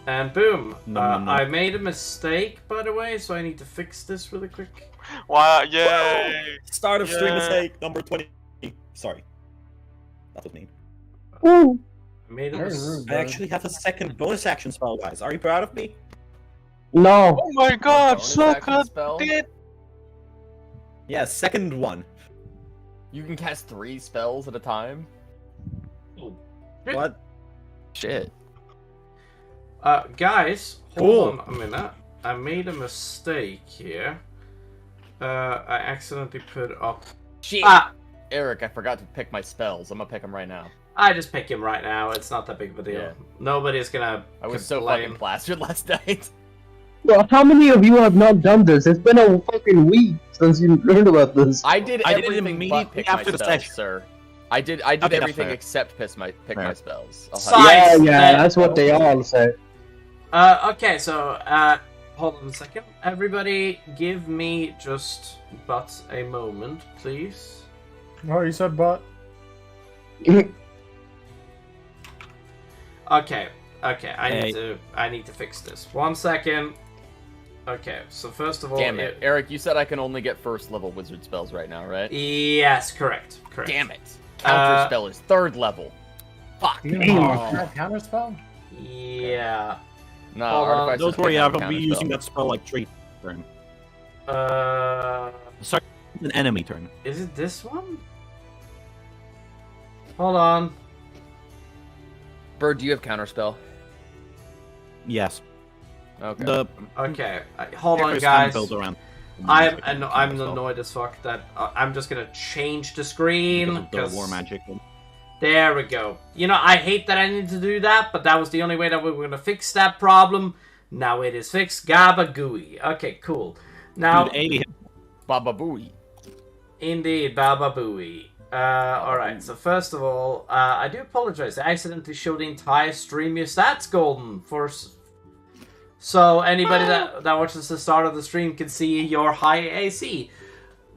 And boom. No. I made a mistake, by the way, so I need to fix this really quick. Wow, yay! Start of stream Yeah. mistake number 20. Sorry. That was me. Ooh. I made a Very mistake. rude, I actually have a second bonus action spell, guys. Are you proud of me? No. Oh my god, Bonus so action good! spell? Yeah, second one. You can cast 3 spells at a time? What? Shit. Guys, Cool. hold on a minute. I made a mistake here. I accidentally put up... Shit! Ah! Eric, I forgot to pick my spells. I'm gonna pick them right now. I just pick him right now. It's not that big of a deal. Yeah. Nobody's gonna I was so complain. fucking plastered last night. Well, how many of you have not done this? It's been a fucking week since you learned about this. I did I did it everything but immediately pick my after the spells, session. sir. I did Okay, that's everything fair. except pick my Fair. spells. I'll have Side- Yeah, Nice. that's what they all say. Okay, so, hold on a second. Everybody, give me just but a moment, please. Oh, you said but. Okay, I Hey. need to fix this. 1 second. Okay, so first of all... Damn it. Eric, you said I can only get first level wizard spells right now, right? Yes, correct. Damn it. Counter Uh, spell is 3rd level. Fuck. You Damn. can counter spell? Yeah. No, Hold on. artifacts Don't just worry, can't I have will be counter using spell. that spell like 3 turn. Is An enemy turn. it this one? Hold on. Bird, do you have counter spell? Yes. Okay. The Okay, hold on, Everest guys. builds around. I'm annoyed as fuck that I'm just gonna change the screen. The 'cause- war magic. There we go. You know, I hate that I need to do that, but that was the only way that we were gonna fix that problem. Now it is fixed. Gabagooey. Okay, cool. Now, Dude, alien. Baba Booey. indeed, Baba Booey. Alright, so first of all, I do apologize. I accidentally showed the entire stream your stats, Golden. So anybody that watches the start of the stream can see your high AC.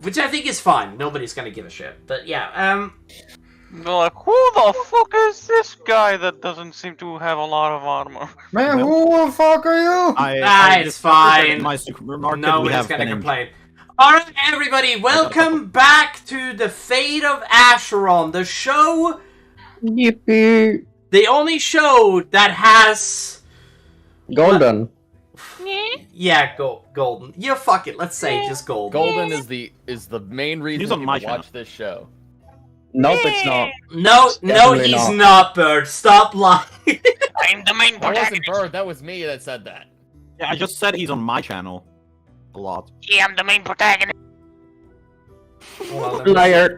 Which I think is fine. Nobody's gonna give a shit. But yeah, They're like, who the fuck is this guy that doesn't seem to have a lot of armor? Man, who the fuck are you? It's just fine. My supermarket, we nobody's have gonna been in- complain. Alright, everybody, welcome back to the Fate of Asharon, the show, Yippee. the only show that has... Golden. Yeah, Golden. Yeah, fuck it, let's say just Golden. Golden is the main reason He's on people my channel. watch this show. Nope, it's not. No, Definitely he's not. not, Bird. Stop lying. I'm the main That wasn't protagonist. Bird, that was me that said that. Yeah, I just said he's on my channel. A lot. Yeah, I'm the main protagonist. Hold on, Liar.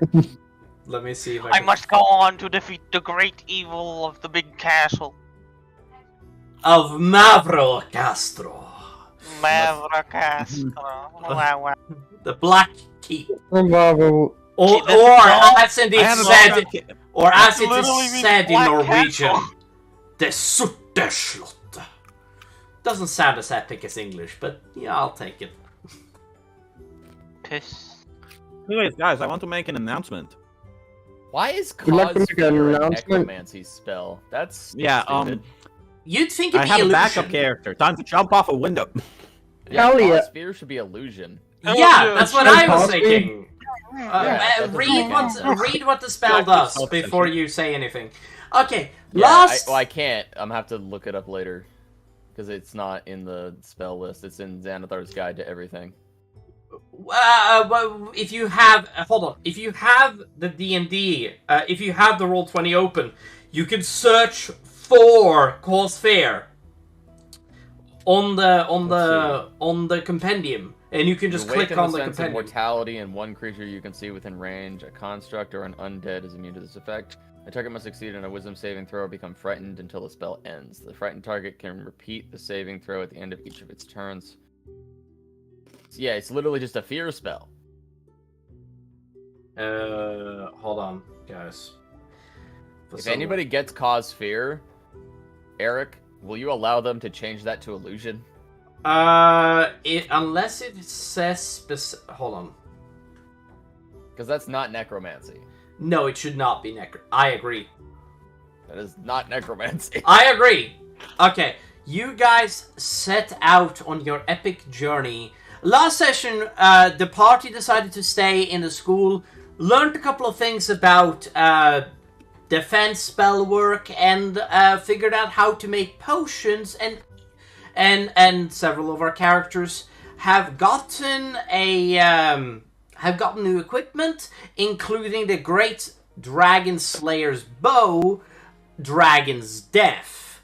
let me see if I I can... must go on to defeat the great evil of the big castle. Of Mavro Castro. Mavra Castro. Wow, wow. The Black Keep. Bravo. Or, See, that's as it I is have a said, or as That it literally is means said in Black Norwegian, Castle. the Sutterslott. Doesn't sound as epic as English, but yeah, I'll take it. Piss. Anyways, guys, I want to make an announcement. Why is Would you like to cause make an fear a announcement? necromancy spell? That's Yeah, stupid. You'd think I it'd have be a illusion. backup character. Time to jump off a window. Yeah, Hell yeah. cause fear should be illusion. Yeah, yeah, that's what sure, I was possibly. thinking. that doesn't Read what the spell Like the does spell before section. you say anything. Okay, Yeah, last. I can't. I'm gonna have to look it up later. Because it's not in the spell list. It's in Xanathar's Guide to Everything. Well, if you have, hold on. If you have the D&D, if you have the Roll20 open, you can search for Cause Fair on the compendium, and you can just You awaken click on the sense of compendium. mortality, and one creature you can see within range, a construct or an undead, is immune to this effect. The target must succeed in a wisdom saving throw or become frightened until the spell ends. The frightened target can repeat the saving throw at the end of each of its turns. So yeah, it's literally just a fear spell. Hold on, guys. If anybody gets cause fear, Eric, will you allow them to change that to illusion? unless it says hold on. Because that's not necromancy. No, it should not be I agree. That is not necromancy. I agree. Okay, you guys set out on your epic journey. Last session, the party decided to stay in the school, learned a couple of things about defense spell work, and figured out how to make potions, and several of our characters have gotten new equipment, including the great Dragon Slayer's bow, Dragon's Death,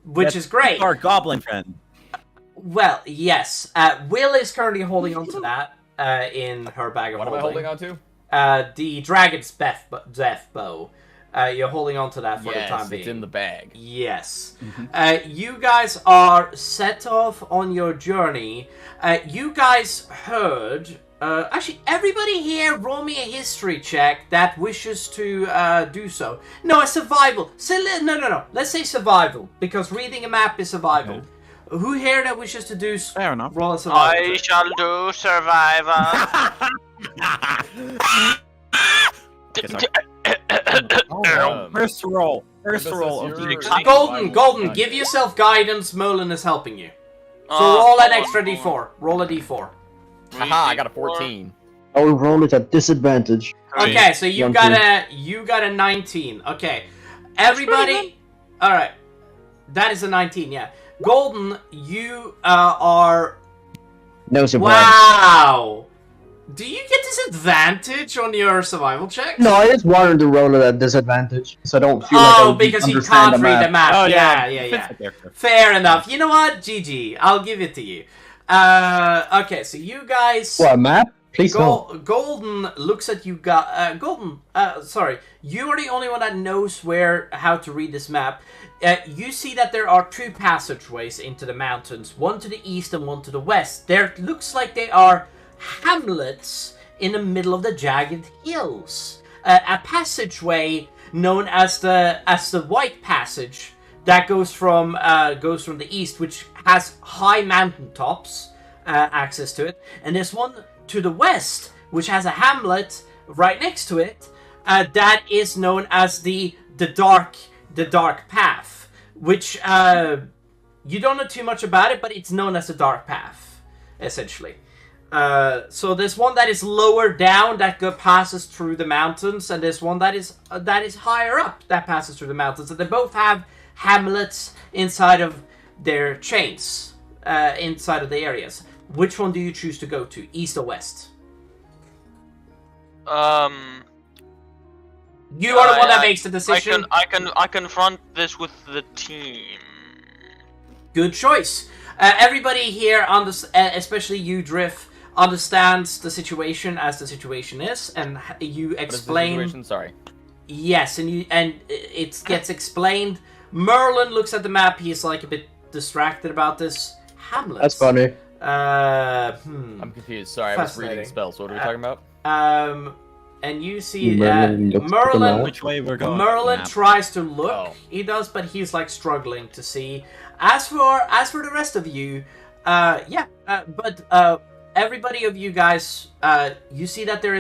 which is great. Our goblin friend. Well, yes. Will is currently holding on to that in her bag of What am I holding on to? The Dragon's Death bow. You're holding on to that for the time being. It's in the bag. Yes. You guys are set off on your journey. You guys heard... actually, everybody here roll me a history check that wishes to do so. No, a survival. No. Let's say survival, because reading a map is survival. Okay. Who here that wishes to do... Fair enough. Roll a survival I check? shall do survivor. First roll. This is of the your- Golden, give yourself guidance. Merlin is helping you. So Oh, roll an extra d4. Roll a d4. Haha, I got a 14. I will roll it at disadvantage. Okay, so you One, got a 19. Okay, everybody. All right, that is a 19. Yeah, Golden, you are. No surprise. Wow. Do you get disadvantage on your survival check? No, I just wanted to roll it at disadvantage, so I don't feel like I Oh, would because you understand can't read the map. Oh, Yeah. Fair enough. You know what? GG. I'll give it to you. Okay, so you guys... What, a map? Please don't. Golden looks at you Golden, sorry. You are the only one that knows how to read this map. You see that there are two passageways into the mountains. One to the east and one to the west. There looks like they are hamlets in the middle of the jagged hills. A passageway known as the White Passage that goes from the east, which has high mountain tops access to it, and there's one to the west which has a hamlet right next to it that is known as the dark path, which you don't know too much about it, but it's known as the dark path essentially. So there's one that is lower down that passes through the mountains, and there's one that is higher up that passes through the mountains. And they both have hamlets inside of their chains, inside of the areas. Which one do you choose to go to, east or west? You are the one that makes the decision. I confront this with the team. Good choice. Everybody here, especially you, Drift, understands the situation as the situation is, and you explain. What is the situation? Sorry. Yes, and it gets explained. Merlin looks at the map. He's like a bit distracted about this. Hamlet. That's funny. I'm confused. Sorry, I was reading Fascinating. spells. What are we talking about? And you see Merlin looks at the Merlin. map. Which way we're going? Merlin Map. tries to look. Oh. He does, but he's like struggling to see. As for the rest of you, everybody of you guys, you see that there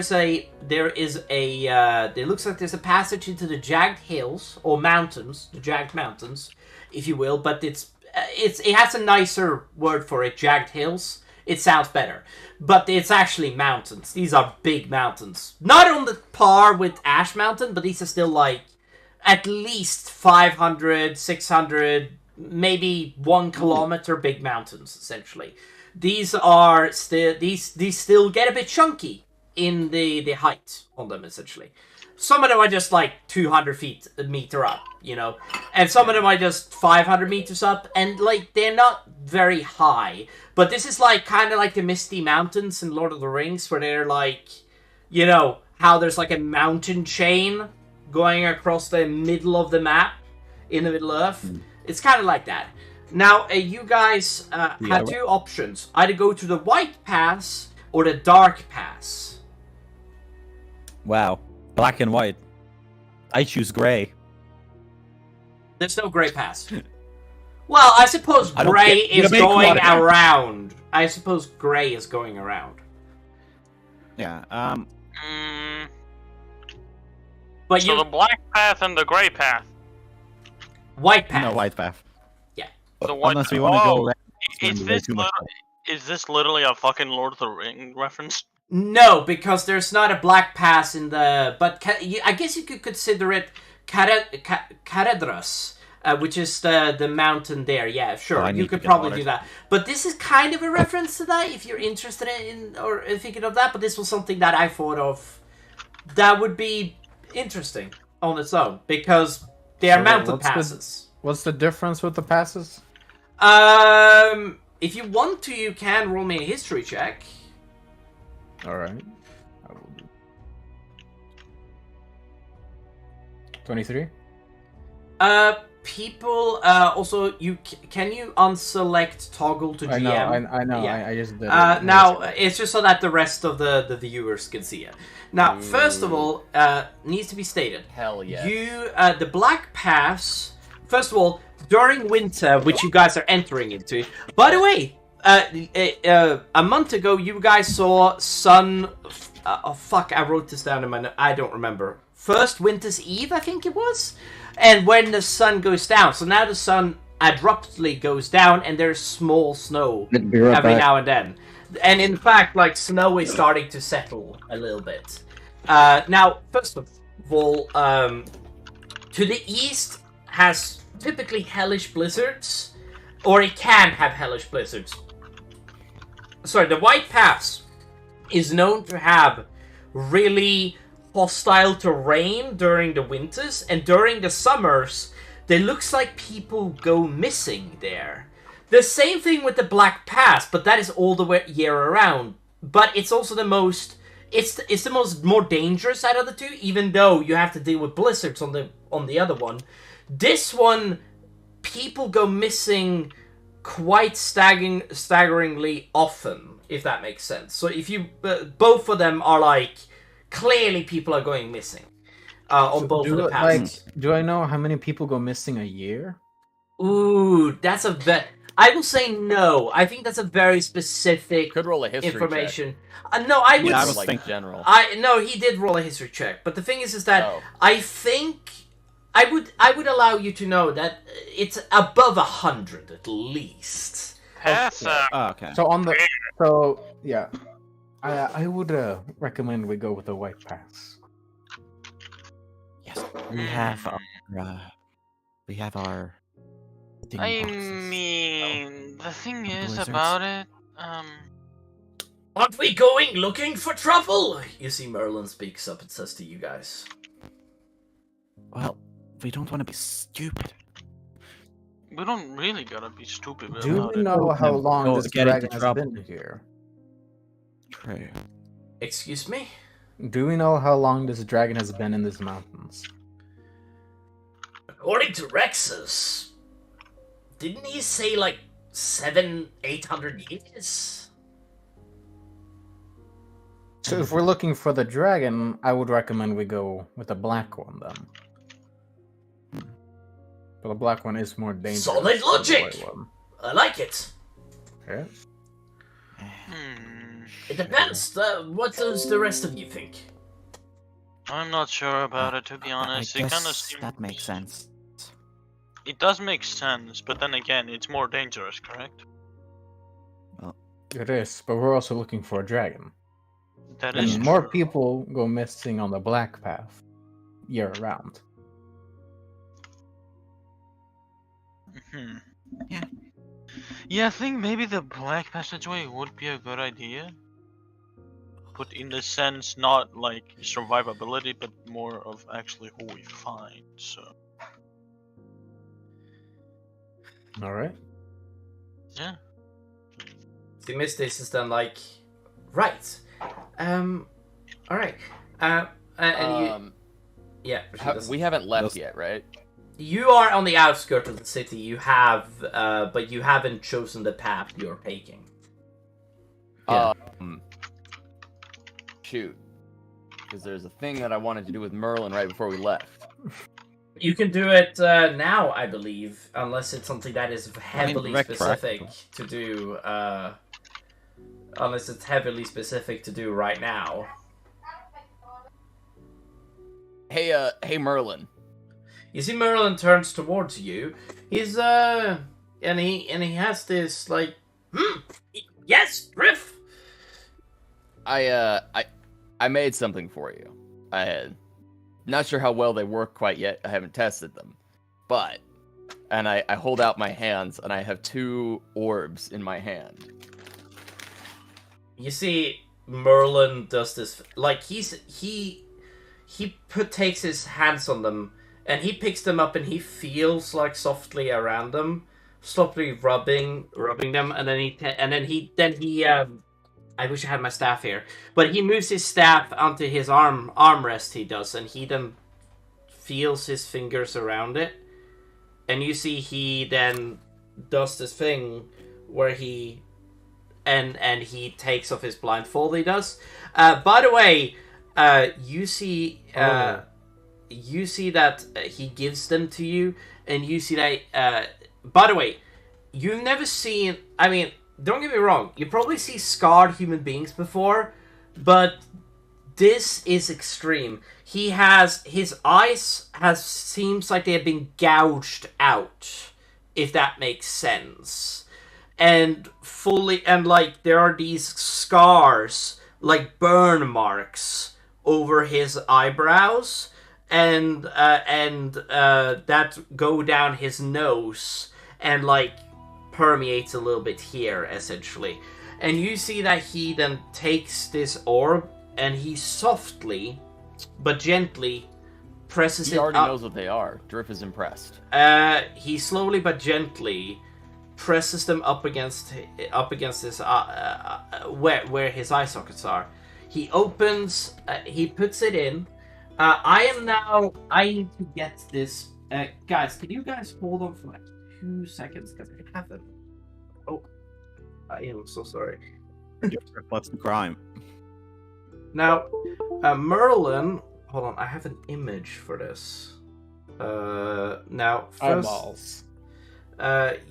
looks like there's a passage into the jagged hills or mountains, the jagged mountains, if you will. But it has a nicer word for it, jagged hills. It sounds better, but it's actually mountains. These are big mountains, not on the par with Ash Mountain, but these are still like at least 500, 600, maybe 1 kilometer big mountains, essentially. These are these still get a bit chunky in the height on them, essentially. Some of them are just like 200 meter up, you know, and some of them are just 500 meters up, and like they're not very high. But this is like kind of like the Misty Mountains in Lord of the Rings, where they're like, you know, how there's like a mountain chain going across the middle of the map in the Middle Earth. It's kind of like that. Now, you guys had two options: either go to the White Pass or the Dark Pass. Wow. Black and white. I choose gray. There's no Grey Pass. Well, I suppose I don't Grey get- is you know, going make around. I suppose Grey is going around. Yeah. But So you the black path and the gray path. White Path. No, white path. The white. Unless we want to go. Is this is this literally a fucking Lord of the Ring reference? No, because there's not a black pass in the... But I guess you could consider it Caradras, which is the mountain there. Yeah, sure, you could probably do that. But this is kind of a reference to that, if you're interested in or thinking of that. But this was something that I thought of that would be interesting on its own, because they are mountain passes. What's the difference with the passes? If you want to, you can roll me a history check. Alright. I will do. 23? People, also, can you unselect toggle to GM? I know, Yeah. I just did it. Now, it's just so that the rest of the viewers can see it. Now, first of all, needs to be stated. Hell yeah. The Black Pass, first of all, during winter, which you guys are entering into. By the way, a month ago, you guys saw sun... oh, fuck, I wrote this down in my... I don't remember. First Winter's Eve, I think it was? And when the sun goes down. So now the sun abruptly goes down, and there's small snow every now and then. And in fact, like, snow is starting to settle a little bit. Now, first of all, to the east has typically hellish blizzards, or it can have hellish blizzards. Sorry, the White Pass is known to have really hostile terrain during the winters, and during the summers, there looks like people go missing there. The same thing with the Black Pass, but that is all the year around. But it's also the most... It's the most more dangerous out of the two, even though you have to deal with blizzards on the other one. This one, people go missing quite staggeringly often, if that makes sense. So if you... both of them are like... Clearly people are going missing on both of the passes. Like, do I know how many people go missing a year? Ooh, that's a I will say no. I think that's a very specific Could roll a history information. No, I would. Yeah, I was like thinking general. No, he did roll a history check. But the thing is that Oh. I think I would allow you to know that it's above 100 at least. Pass. Oh, okay. So yeah, I would recommend we go with the White Pass. Yes, we have our. I mean, the thing is Blizzards. about it, Aren't we going looking for trouble? You see Merlin speaks up and says to you guys. Well, we don't want to be stupid. we don't really gotta be stupid about Do we it. know how long Go this get into dragon has trouble. been here? True. Excuse me? Do we know how long this dragon has been in these mountains? According to Rexus, didn't he say like 700-800 years? So if we're looking for the dragon, I would recommend we go with the black one then. But the black one is more dangerous. Solid than the logic! white one. I like it. Okay. It depends. What does the rest of you think? I'm not sure about it, to be honest. I It kinda guess seems... that makes sense. It does make sense, but then again, it's more dangerous, correct? It is, but we're also looking for a dragon. That And is more true. people go missing on the black path year round. Yeah. Yeah, I think maybe the Black Passageway would be a good idea. But in the sense, not like survivability, but more of actually who we find, so... Alright. Yeah. See, Mistis is then like, right. Alright. And you... Yeah, We haven't left yet, right? You are on the outskirts of the city. You have, but you haven't chosen the path you're taking. Yeah. Shoot. Because there's a thing that I wanted to do with Merlin right before we left. You can do it now, I believe, unless it's something that is heavily direct specific practical. to do. Unless it's heavily specific to do right now. Hey Merlin. You see Merlin turns towards you. He's and he has this like, yes, Griff. I made something for you. Not sure how well they work quite yet. I haven't tested them, but I hold out my hands, and I have 2 orbs in my hand. You see, Merlin does this like he takes his hands on them and he picks them up and he feels like softly around them, softly rubbing them, and then he I wish I had my staff here, but he moves his staff onto his armrest. He does, and he then feels his fingers around it, and you see he then does this thing where he he takes off his blindfold. He does. By the way, you see that he gives them to you, and you see that. By the way, you've never seen. I mean, don't get me wrong. You probably see scarred human beings before, but this is extreme. His eyes seems like they have been gouged out, if that makes sense. And like there are these scars, like burn marks over his eyebrows, and that go down his nose and like permeates a little bit here, essentially. And you see that he then takes this orb and he softly but gently presses it up. He already knows what they are. Drift is impressed. He slowly but gently presses them up against his where his eye sockets are. He opens. He puts it in. I need to get this. Guys, can you guys hold on for like 2 seconds? Because I haven't. Oh, I am so sorry. What's the crime? Now, Merlin. Hold on, I have an image for this. Now, first, Eyeballs.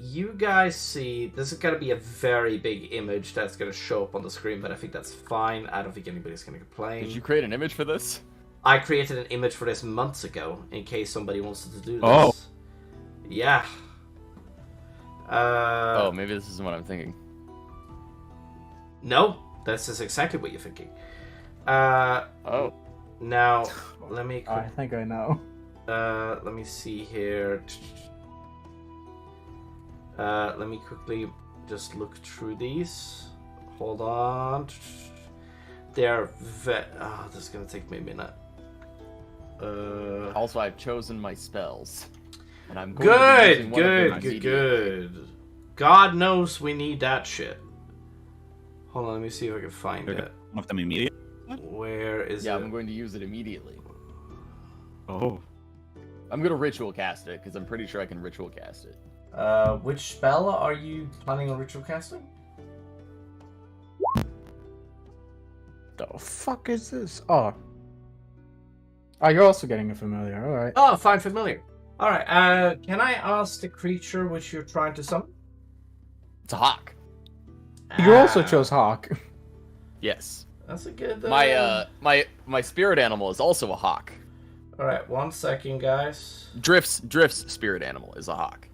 you guys see, this is going to be a very big image that's going to show up on the screen, but I think that's fine. I don't think anybody's going to complain. Did you create an image for this? I created an image for this months ago, in case somebody wants to do this. Oh. Yeah. Oh, maybe this isn't what I'm thinking. No, this is exactly what you're thinking. Oh. Now, let me... I think I know. Let me see here. Let me quickly just look through these. Hold on. They're this is gonna take me a minute. Also, I've chosen my spells, and I'm going to be using one of them immediately. Good. God knows we need that shit. Hold on, let me see if I can find it. One of them immediate. Where is it? Yeah, I'm going to use it immediately. Oh. I'm going to ritual cast it, because I'm pretty sure I can ritual cast it. Which spell are you planning on ritual casting? The fuck is this? Oh. Oh, you're also getting a familiar. All right. Oh, fine, familiar. All right. Can I ask the creature which you're trying to summon? It's a hawk. You also chose Hawk. Yes. That's a good. My spirit animal is also a hawk. All right, 1 second, guys. Drift's spirit animal is a hawk.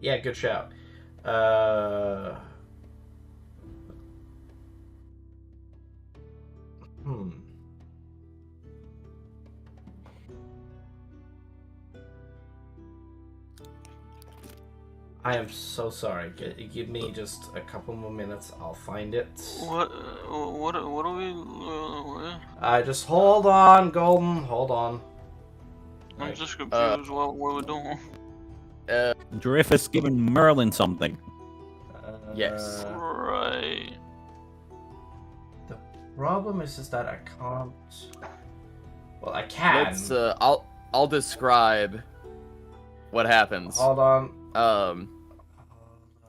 Yeah, good shout. I am so sorry. Give me just a couple more minutes. I'll find it. What are we? Just hold on, Golden. Hold on. I'm just confused. What are we doing? Drift has given Merlin something. Yes. Right. The problem is that I can't. Well, I can. Let's. I'll describe what happens. Hold on.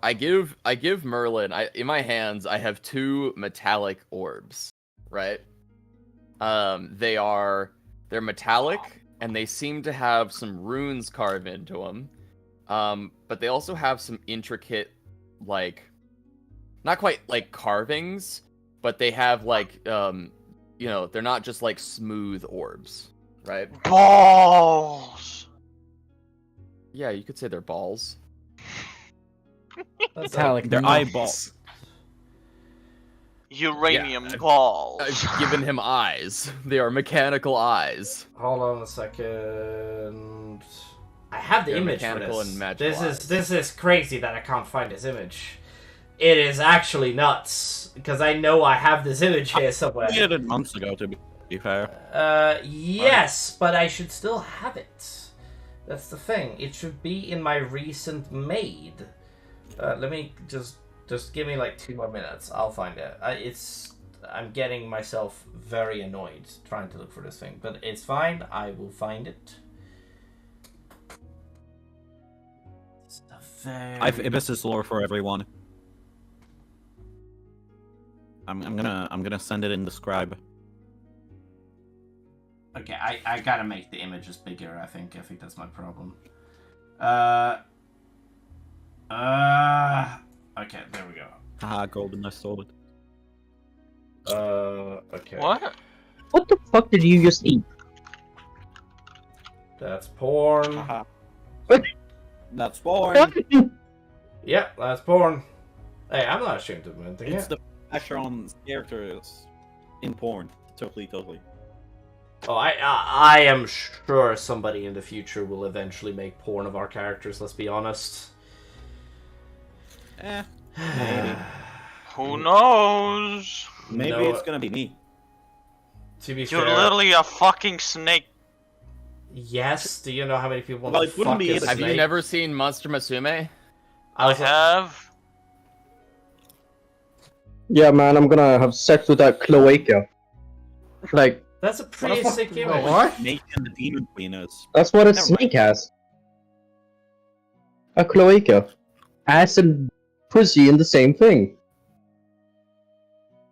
I give Merlin. In my hands, I have 2 metallic orbs. Right. They're metallic, and they seem to have some runes carved into them. But they also have some intricate, like, not quite like carvings, but they have like, they're not just like smooth orbs, right? Balls. Yeah, you could say they're balls. That's Metallic Their nuts. eyeballs. Uranium Yeah, balls. I've given him eyes. They are mechanical eyes. Hold on a second. I have the They're image for mechanical this. and magical eyes. This is crazy that I can't find this image. It is actually nuts because I know I have this image here somewhere. We did it months ago, to be fair. Yes, but I should still have it. That's the thing. It should be in my recent made. Let me just give me like 2 more minutes. I'll find it. I'm getting myself very annoyed trying to look for this thing, but it's fine. I will find it. I've Ibis's lore for everyone. I'm gonna send it in the scribe. Okay, I gotta make the images bigger. I think that's my problem. Okay, there we go. Haha, golden, I stole it. Okay. What? What the fuck did you just eat? That's porn. Haha. That's boring. Yep, that's porn. Hey, I'm not ashamed of anything. It's the Asharon characters in porn. Totally. Oh, I am sure somebody in the future will eventually make porn of our characters. Let's be honest. Maybe. Who knows? Maybe No, it's gonna be me. To be You're fair, literally a fucking snake. yes. Do you know how many people want Well, to it wouldn't fuck be a either. Have snake? you never seen Monster Musume? I was like, have. Yeah, man, I'm gonna have sex with that cloaca. Like, that's a pretty What the sick fuck? image. What? Nate and the Demon Queen is. that's what a Never snake has. A cloaca. Ass and pussy in the same thing.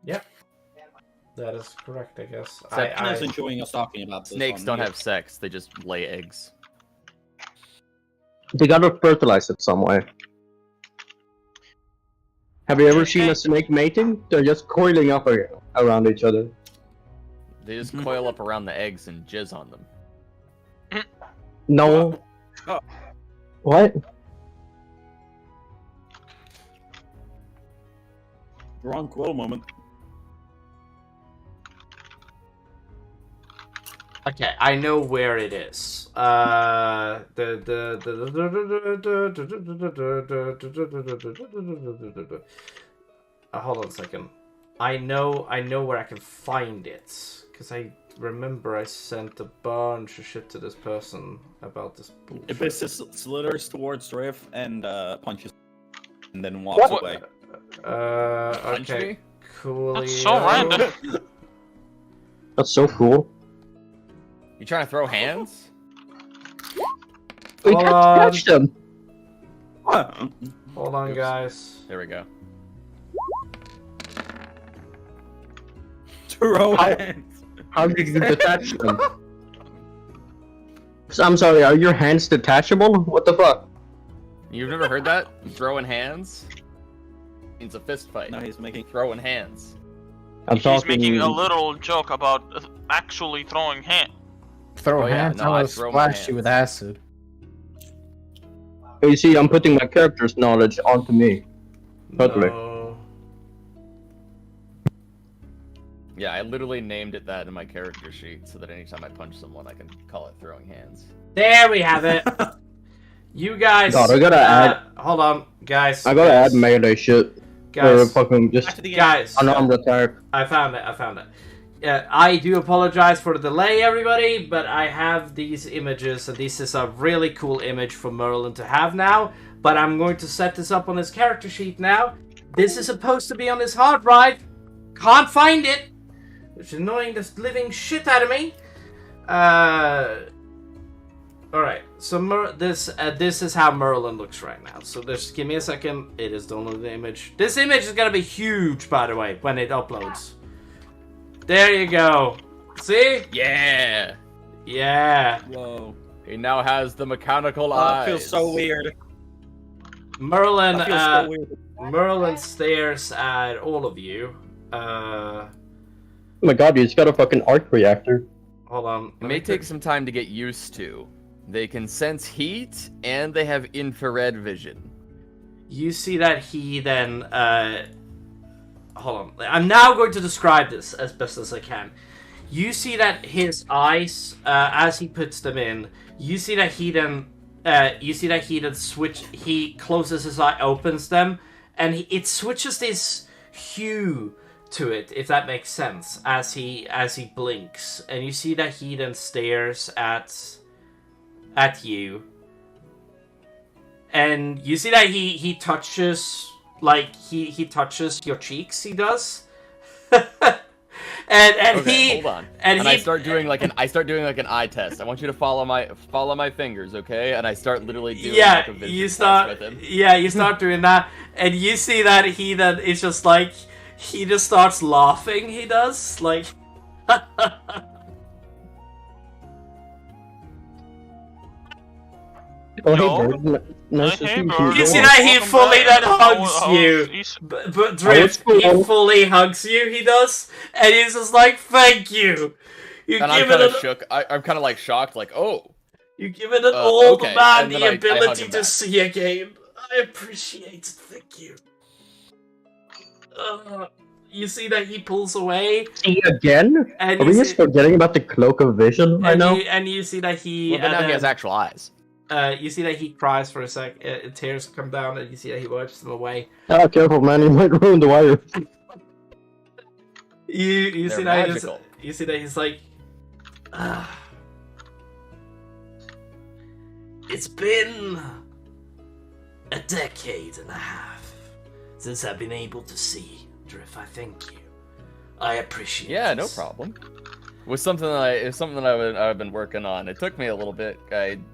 Yep. That is correct, I guess. Except I was enjoying us talking about this. Snakes on don't here. have sex, they just lay eggs. They gotta fertilize it some way. Have you ever seen a snake mating? They're just coiling up around each other. They just coil up around the eggs and jizz on them. No. Oh. What? Wrong quote moment. Okay, I know where it is. Hold on a second. I know where I can find it because I remember I sent a bunch of shit to this person about this bullshit. Ibis slithers towards Riff and punches, and then walks What? away. Punch Okay, me? cool. That's so random. That's so cool. You trying to throw hands? We Hold can't on. touch them. Hold on, Oops. guys. There we go. Throw hands. How did you detach them? I'm sorry, are your hands detachable? What the fuck? You've never heard that? Throwing hands? Means a fist fight. No, he's making. Throwing hands. I'm He's talking... making a little joke about actually throwing hand. Throw Oh, yeah, hands, no, I I will throw my splash you with acid. You see, I'm putting my character's knowledge onto me. Totally. No. Yeah, I literally named it that in my character sheet so that anytime I punch someone, I can call it throwing hands. There we have it. You guys. God, I gotta add- Hold on, guys. I gotta guys, add melee shit. Or Guys, fucking just Back to the guys. unarmed attack. I found it. I do apologize for the delay, everybody, but I have these images, and this is a really cool image for Merlin to have now. But I'm going to set this up on his character sheet now. This is supposed to be on his hard drive. Can't find it, which is annoying the living shit out of me. Alright, so this is how Merlin looks right now. So just give me a second. It is downloading the image. This image is gonna be huge, by the way, when it uploads. There you go. See? Yeah! Yeah. Whoa. He now has the mechanical That eyes. feels so weird. Merlin, That feels so weird. Merlin stares at all of you. Oh my god, you just got a fucking arc reactor. Hold on. It may take some time to get used to. They can sense heat, and they have infrared vision. You see that he then, hold on. I'm now going to describe this as best as I can. You see that his eyes, as he puts them in, you see that he then he closes his eye, opens them, and it switches this hue to it, if that makes sense, as he blinks. And you see that he then stares at you. And you see that he touches, like, he touches your cheeks, he does. and Okay, he hold on. and I start doing like an eye test. I want you to follow my fingers, okay? And I start literally doing like a vision test with him. Yeah, you start doing that, and you see that he then is just like, he just starts laughing. He does like. Oh, No. hey, Bird. Nice to Hey, see you. Bird. You see Welcome that he fully back. then hugs you. But Drift, Oh, it's he cool. fully hugs you. He does, and he's just like, "Thank you." You And I'm give kind it of shook. I'm kind of like shocked, like, oh. You give it an old okay, man and then the I hug ability him to back. see again. I appreciate it. Thank you. You see that he pulls away, See again? and Are you we see, just forgetting about the cloak of vision right now? and you see that he. Well, but now he then, has actual eyes. You see that he cries for a sec. Tears come down, and you see that he wipes them away. Ah, careful, man. You might ruin the wire. You They're see that magical. you see that he's like, it's been a decade and a half since I've been able to see Drift. I thank you. I appreciate. Yeah, no this. problem. It was something that I've been working on. It took me a little bit.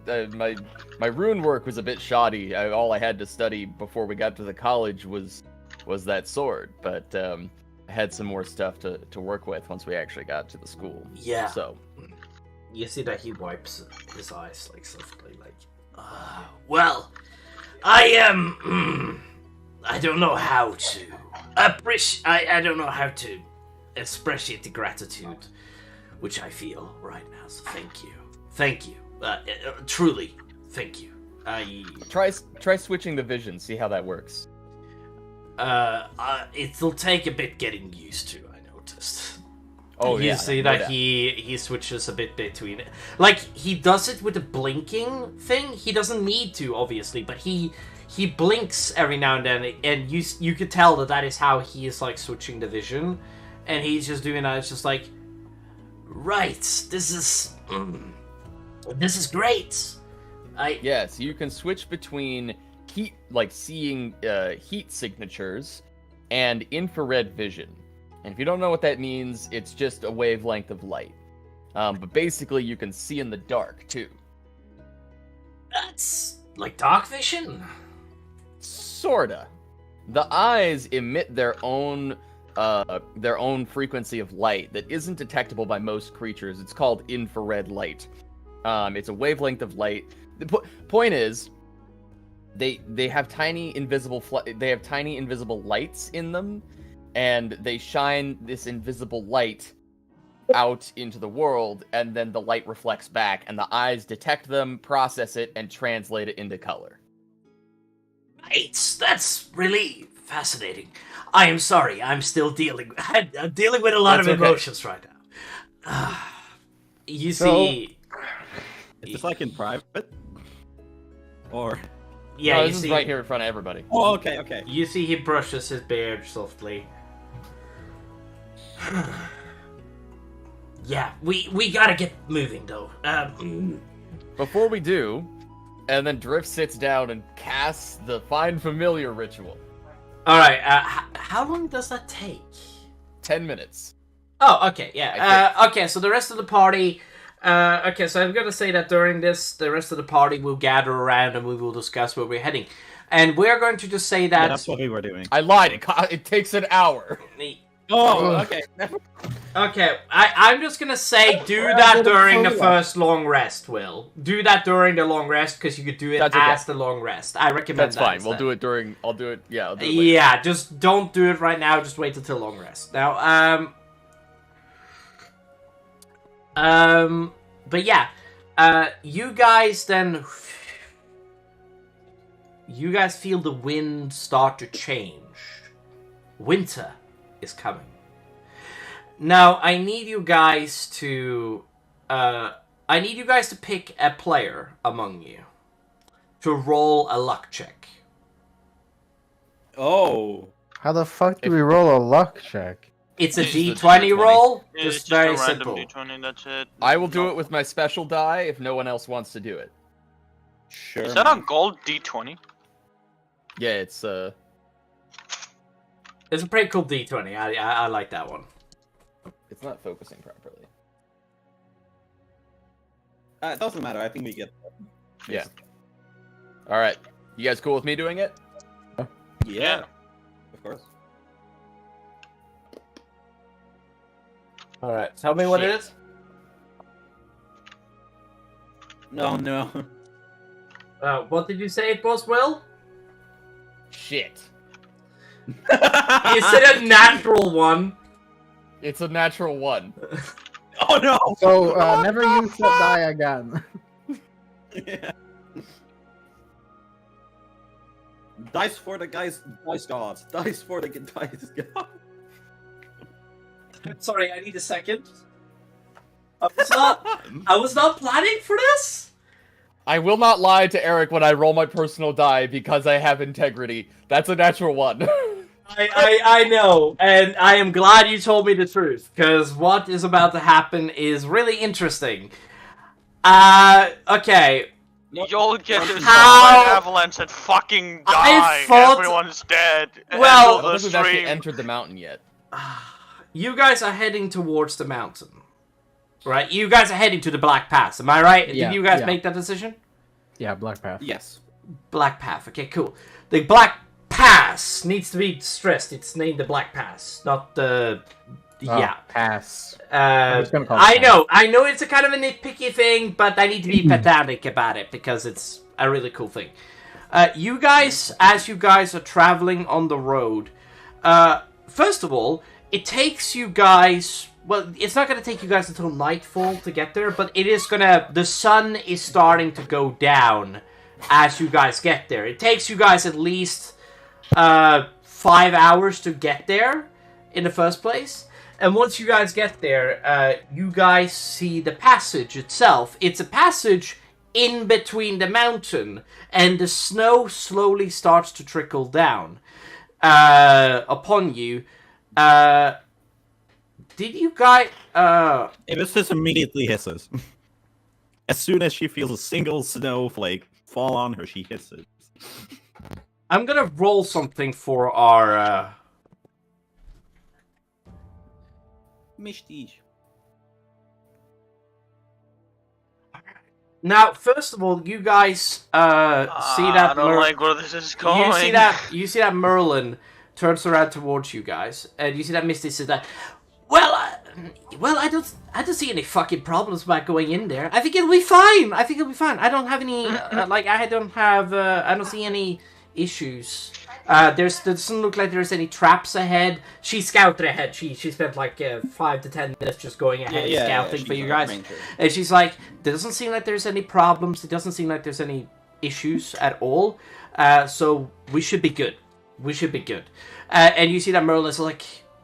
My rune work was a bit shoddy. All I had to study before we got to the college was that sword, but I had some more stuff to work with once we actually got to the school. Yeah. So You see that he wipes his eyes like softly, like, well, I am. I don't know how to I don't know how to express the gratitude which I feel right now. So thank you, truly, thank you. try switching the vision. See how that works. It'll take a bit getting used to. I noticed. Oh You yeah. see no that doubt. he switches a bit between it. Like, he does it with the blinking thing. He doesn't need to, obviously, but he blinks every now and then, and you could tell that is how he is, like, switching the vision. And he's just doing that. It's just like, right, this is great. Yes, you can switch between heat, like seeing heat signatures, and infrared vision. And if you don't know what that means, it's just a wavelength of light. But basically, you can see in the dark too. That's like dark vision. Sorta. The eyes emit their own frequency of light that isn't detectable by most creatures. It's called infrared light. It's a wavelength of light. The point is, they have tiny invisible lights in them, and they shine this invisible light out into the world, and then the light reflects back, and the eyes detect them, process it, and translate it into color. Right, that's really fascinating. I am sorry, I'm still dealing with a lot That's of okay. emotions right now. You see, Is this like in private? Or yeah, No, you this see, is right here in front of everybody. oh, okay. You see, he brushes his beard softly. Yeah, we gotta get moving though. Before we do, and then Drift sits down and casts the Find Familiar ritual. All right. How long does that take? 10 minutes. Oh, okay, yeah. Okay, so the rest of the party. Okay, so I'm gonna say that during this, the rest of the party will gather around and we will discuss where we're heading, and we're going to just say Yeah, that. that's what we were doing. I lied. It takes an hour. Oh, okay. Okay, I'm just gonna say do that during the first long rest, Will. Do that during the long rest, because you could do it That's okay. as the long rest. I recommend That's that fine. instead. We'll do it during. I'll do it later. Yeah, just don't do it right now, just wait until long rest. Now, but yeah, you guys then you guys feel the wind start to change. Winter is coming. Now, I need you guys to pick a player among you to roll a luck check. Oh. How the fuck do we roll a luck check? It's a It's the D20 roll, It's just very a random simple. D20, that's it. I will do it with my special die if no one else wants to do it. Sure. Is that a gold D20? Yeah, it's It's a pretty cool D20. I like that one. it's not focusing properly. It doesn't matter. I think we get. Yeah. All right. You guys cool with me doing it? Yeah. Of course. All right, tell me what it is. No. What did you say it was, Will? Shit. Is it a natural one? It's a natural 1. Oh no! So, never use that die again. Yeah. Dice for the dice gods. Dice for the dice gods. Sorry, I need a second. I was not planning for this. I will not lie to Eric when I roll my personal die because I have integrity. That's a natural 1. I know, and I am glad you told me the truth, because what is about to happen is really interesting. Okay. You'll get this How- avalanche and fucking I die. thought- Everyone's dead. Well- I don't think we've actually entered the mountain yet. You guys are heading towards the mountain. Right? You guys are heading to the Black Pass, am I right? Yeah, Did you guys yeah. make that decision? Yeah, Black Path. Yes. Black Path, okay, cool. The Black Pass needs to be stressed. It's named the Black Pass, not the... yeah. Pass. I'm just gonna call it I know it's a kind of a nitpicky thing, but I need to be pedantic about it because it's a really cool thing. You guys, as you guys are traveling on the road, first of all, it takes you guys... Well, it's not going to take you guys until nightfall to get there, but it is going to... The sun is starting to go down as you guys get there. It takes you guys at least 5 hours to get there in the first place. And once you guys get there, you guys see the passage itself. It's a passage in between the mountain, and the snow slowly starts to trickle down upon you. Did you guys... Abyss immediately hisses. As soon as she feels a single snowflake fall on her, she hisses. I'm gonna roll something for our... Misty. Now, first of all, you guys see that... I don't like where this is going. You see that Merlin turns around towards you guys, and you see that Misty says that... Well, I don't see any fucking problems about going in there. I think it'll be fine. I don't have any, I don't see any issues. There doesn't look like there's any traps ahead. She scouted ahead. She spent like 5 to 10 minutes just going ahead scouting for you guys. And she's like, there doesn't seem like there's any problems. It doesn't seem like there's any issues at all. So we should be good. And you see that Merlin is like,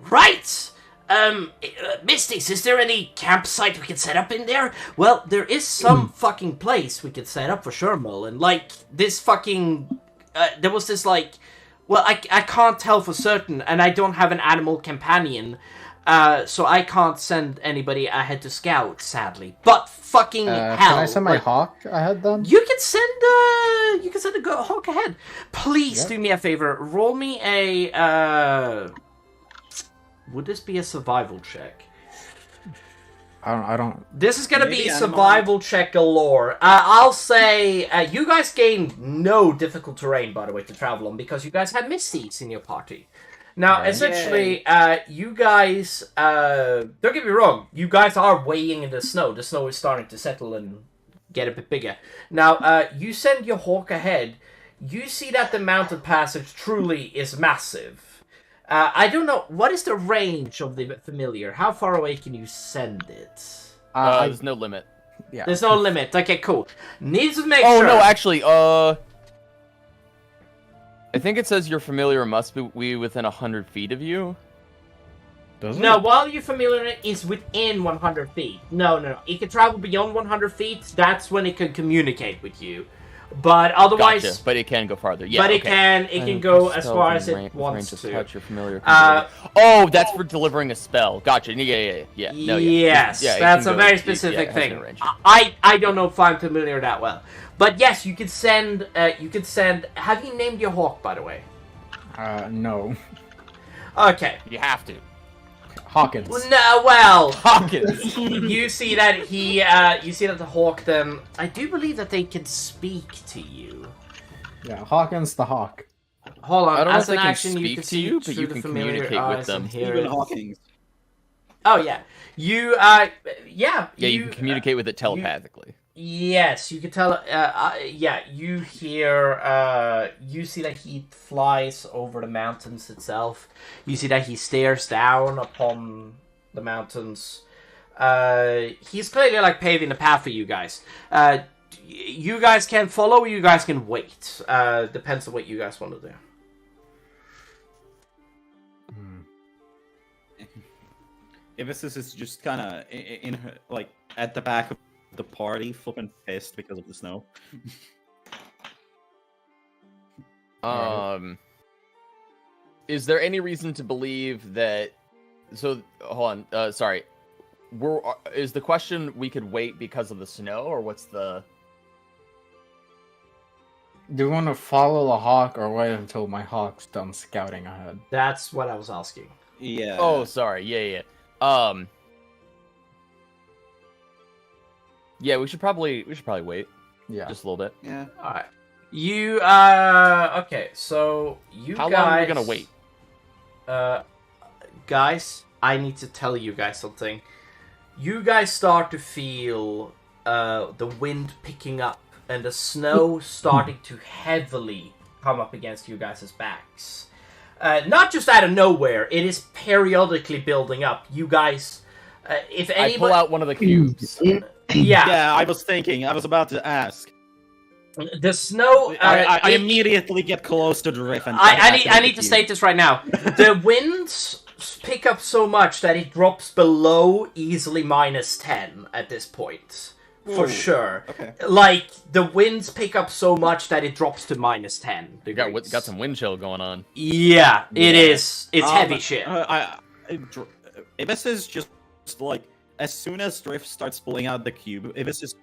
right! Misties, is there any campsite we can set up in there? Well, there is some fucking place we could set up for sure, Merlin. Like, this fucking... there was this, like... Well, I can't tell for certain, and I don't have an animal companion, so I can't send anybody ahead to scout, sadly. But fucking hell... Can I send my hawk ahead then? You can send a hawk ahead. Please do me a favor. Roll me a... Would this be a survival check? I don't. This is gonna Maybe be animal. survival check galore. I'll say you guys gained no difficult terrain, by the way, to travel on because you guys had Misties in your party. Now, Right. essentially, you guys don't get me wrong. You guys are weighing in the snow. The snow is starting to settle and get a bit bigger. Now, you send your hawk ahead. You see that the mountain passage truly is massive. I don't know, what is the range of the familiar? How far away can you send it? There's no limit. Yeah. There's no limit. Okay, cool. Needs to make Oh sure. no, actually, I think it says your familiar must be within 100 feet of you. Does it? No, while your familiar is within 100 feet. No. It can travel beyond 100 feet. That's when it can communicate with you. But otherwise, Gotcha. But it can go farther. Yeah, but it okay. can go as far as it wants to. Touch your familiar. Uh, that's for delivering a spell. Gotcha. Yeah. No, yeah. Yes, Yeah, it that's can a go- very it- specific yeah, it has thing. no range. I don't know if I'm familiar that well, but yes, you could send. Have you named your hawk, by the way? No. Okay. You have to. Hawkins. Hawkins. You see that the hawk. Then I do believe that they can speak to you. Yeah, Hawkins the Hawk. Hold on. I don't know As if they an can action, speak you can to see you, but through you the can familiar communicate with eyes them. and hear Stephen it. Hawking. Oh yeah, you Yeah, you can communicate with it telepathically. Yes, you can tell. You hear. You see that he flies over the mountains itself. You see that he stares down upon the mountains. He's clearly like paving the path for you guys. You guys can follow. Or you guys can wait. Depends on what you guys want to do. Ibis is just kind of in her, like, at the back of the party, flipping pissed because of the snow. Is there any reason to believe that? So hold on. Sorry. Is the question we could wait because of the snow, or what's the? Do you want to follow the hawk or wait until my hawk's done scouting ahead? That's what I was asking. Yeah. Oh, sorry. Yeah. Yeah, we should probably wait. Yeah. Just a little bit. Yeah. All right. You okay? So you How guys. long are we gonna wait? Guys, I need to tell you guys something. You guys start to feel the wind picking up and the snow starting to heavily come up against you guys' backs. Not just out of nowhere, it is periodically building up. You guys, if anybody... I pull out one of the cubes. Yeah. Yeah, I was about to ask. The snow... I immediately get close to Drift and I need to state this right now. The winds pick up so much that it drops below easily -10 at this point. For sure. Okay. Like, the winds pick up so much that it drops to -10 You degrees. got some wind chill going on. Yeah, it is. It's heavy shit. Ibis is just like, as soon as Drift starts pulling out the cube, Ibis just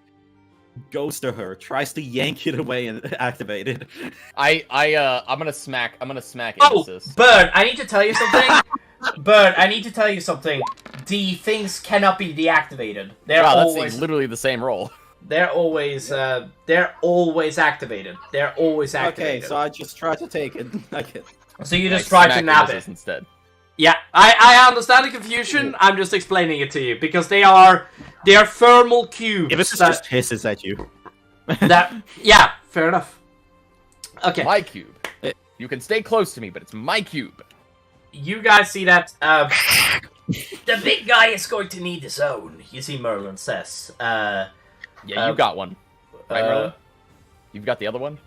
goes to her, tries to yank it away and activate it. I'm gonna smack Oh, Isis. Bird, I need to tell you something. The things cannot be deactivated. They're Wow, that's always literally the same roll. they're always activated. They're always activated. Okay, so I just try to take it. So you just try to Smack nab Isis it. instead. Yeah, I understand the confusion. I'm just explaining it to you because they are thermal cubes. Ibis that, just hisses at you. yeah, fair enough. Okay, My cube. You can stay close to me, but it's my cube. you guys see that the big guy is going to need his own. You see, Merlin says. Yeah, you got one. Right, Merlin? You've got the other one?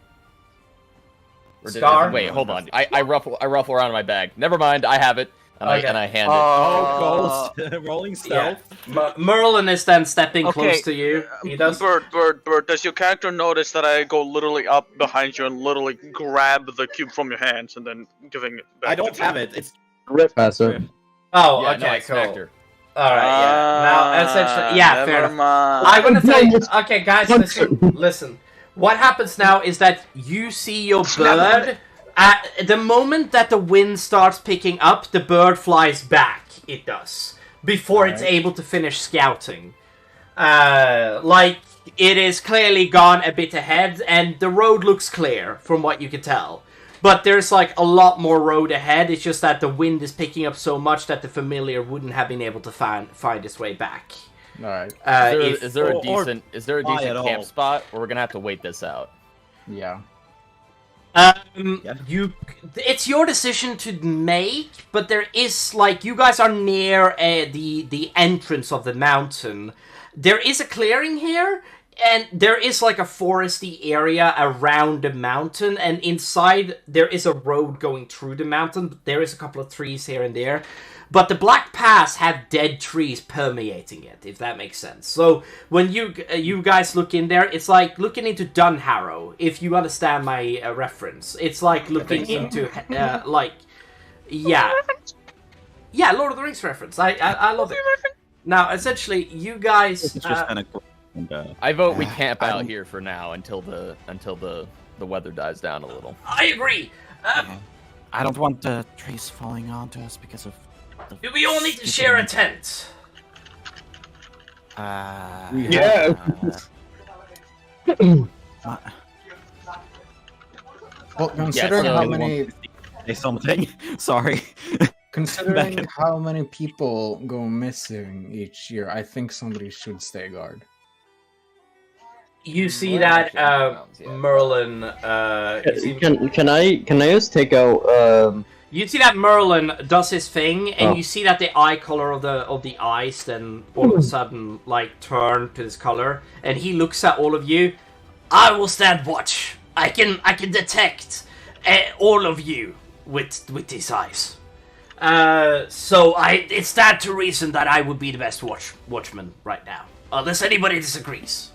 Or Scar? Wait, hold on. I ruffle around in my bag. Never mind, I have it. And Okay. I hand it. Oh, Ghost rolling Yeah. stealth. Merlin is then stepping Okay, close to you. He does. Bird, does your character notice that I go literally up behind you and literally grab the cube from your hands and then giving it back? I don't have it. It's Rip passive. Oh, Yeah, okay, no, I cool. smacked her. All right, yeah. Now, essentially, yeah, fair never enough. mind. I'm gonna say, Yes. okay, guys, listen. What happens now is that you see your bird. At the moment that the wind starts picking up, the bird flies back. It does before it's able to finish scouting. Like it is clearly gone a bit ahead, and the road looks clear from what you can tell. But there's like a lot more road ahead. It's just that the wind is picking up so much that the familiar wouldn't have been able to find its way back. All right. Is there a or decent fly at camp all. spot, or we're gonna have to wait this out? Yeah. It's your decision to make, but there is like you guys are near the entrance of the mountain. There is a clearing here. And there is like a foresty area around the mountain, and inside there is a road going through the mountain, but there is a couple of trees here and there. But the Black Pass have dead trees permeating it, if that makes sense. So when you guys look in there, it's like looking into Dunharrow, if you understand my reference. It's like looking into, like, yeah. Yeah, Lord of the Rings reference. I love it. Now, essentially, you guys... It's just kind of cool. I vote we camp out here for now until the weather dies down a little. I agree. I don't want the trees falling onto us because of. We all need to share a tent. Yeah. Well, considering so- how many, Say something. Sorry. considering how many people go missing each year, I think somebody should stay guard. You see Well, that actually, Merlin. You see, Can I just take out you see that Merlin does his thing, and Oh. you see that the eye color of the eyes then all of a sudden like turn to this color, and he looks at all of you. I will stand watch. I can detect all of you with these eyes. So it's that to reason that I would be the best watchman right now, unless anybody disagrees.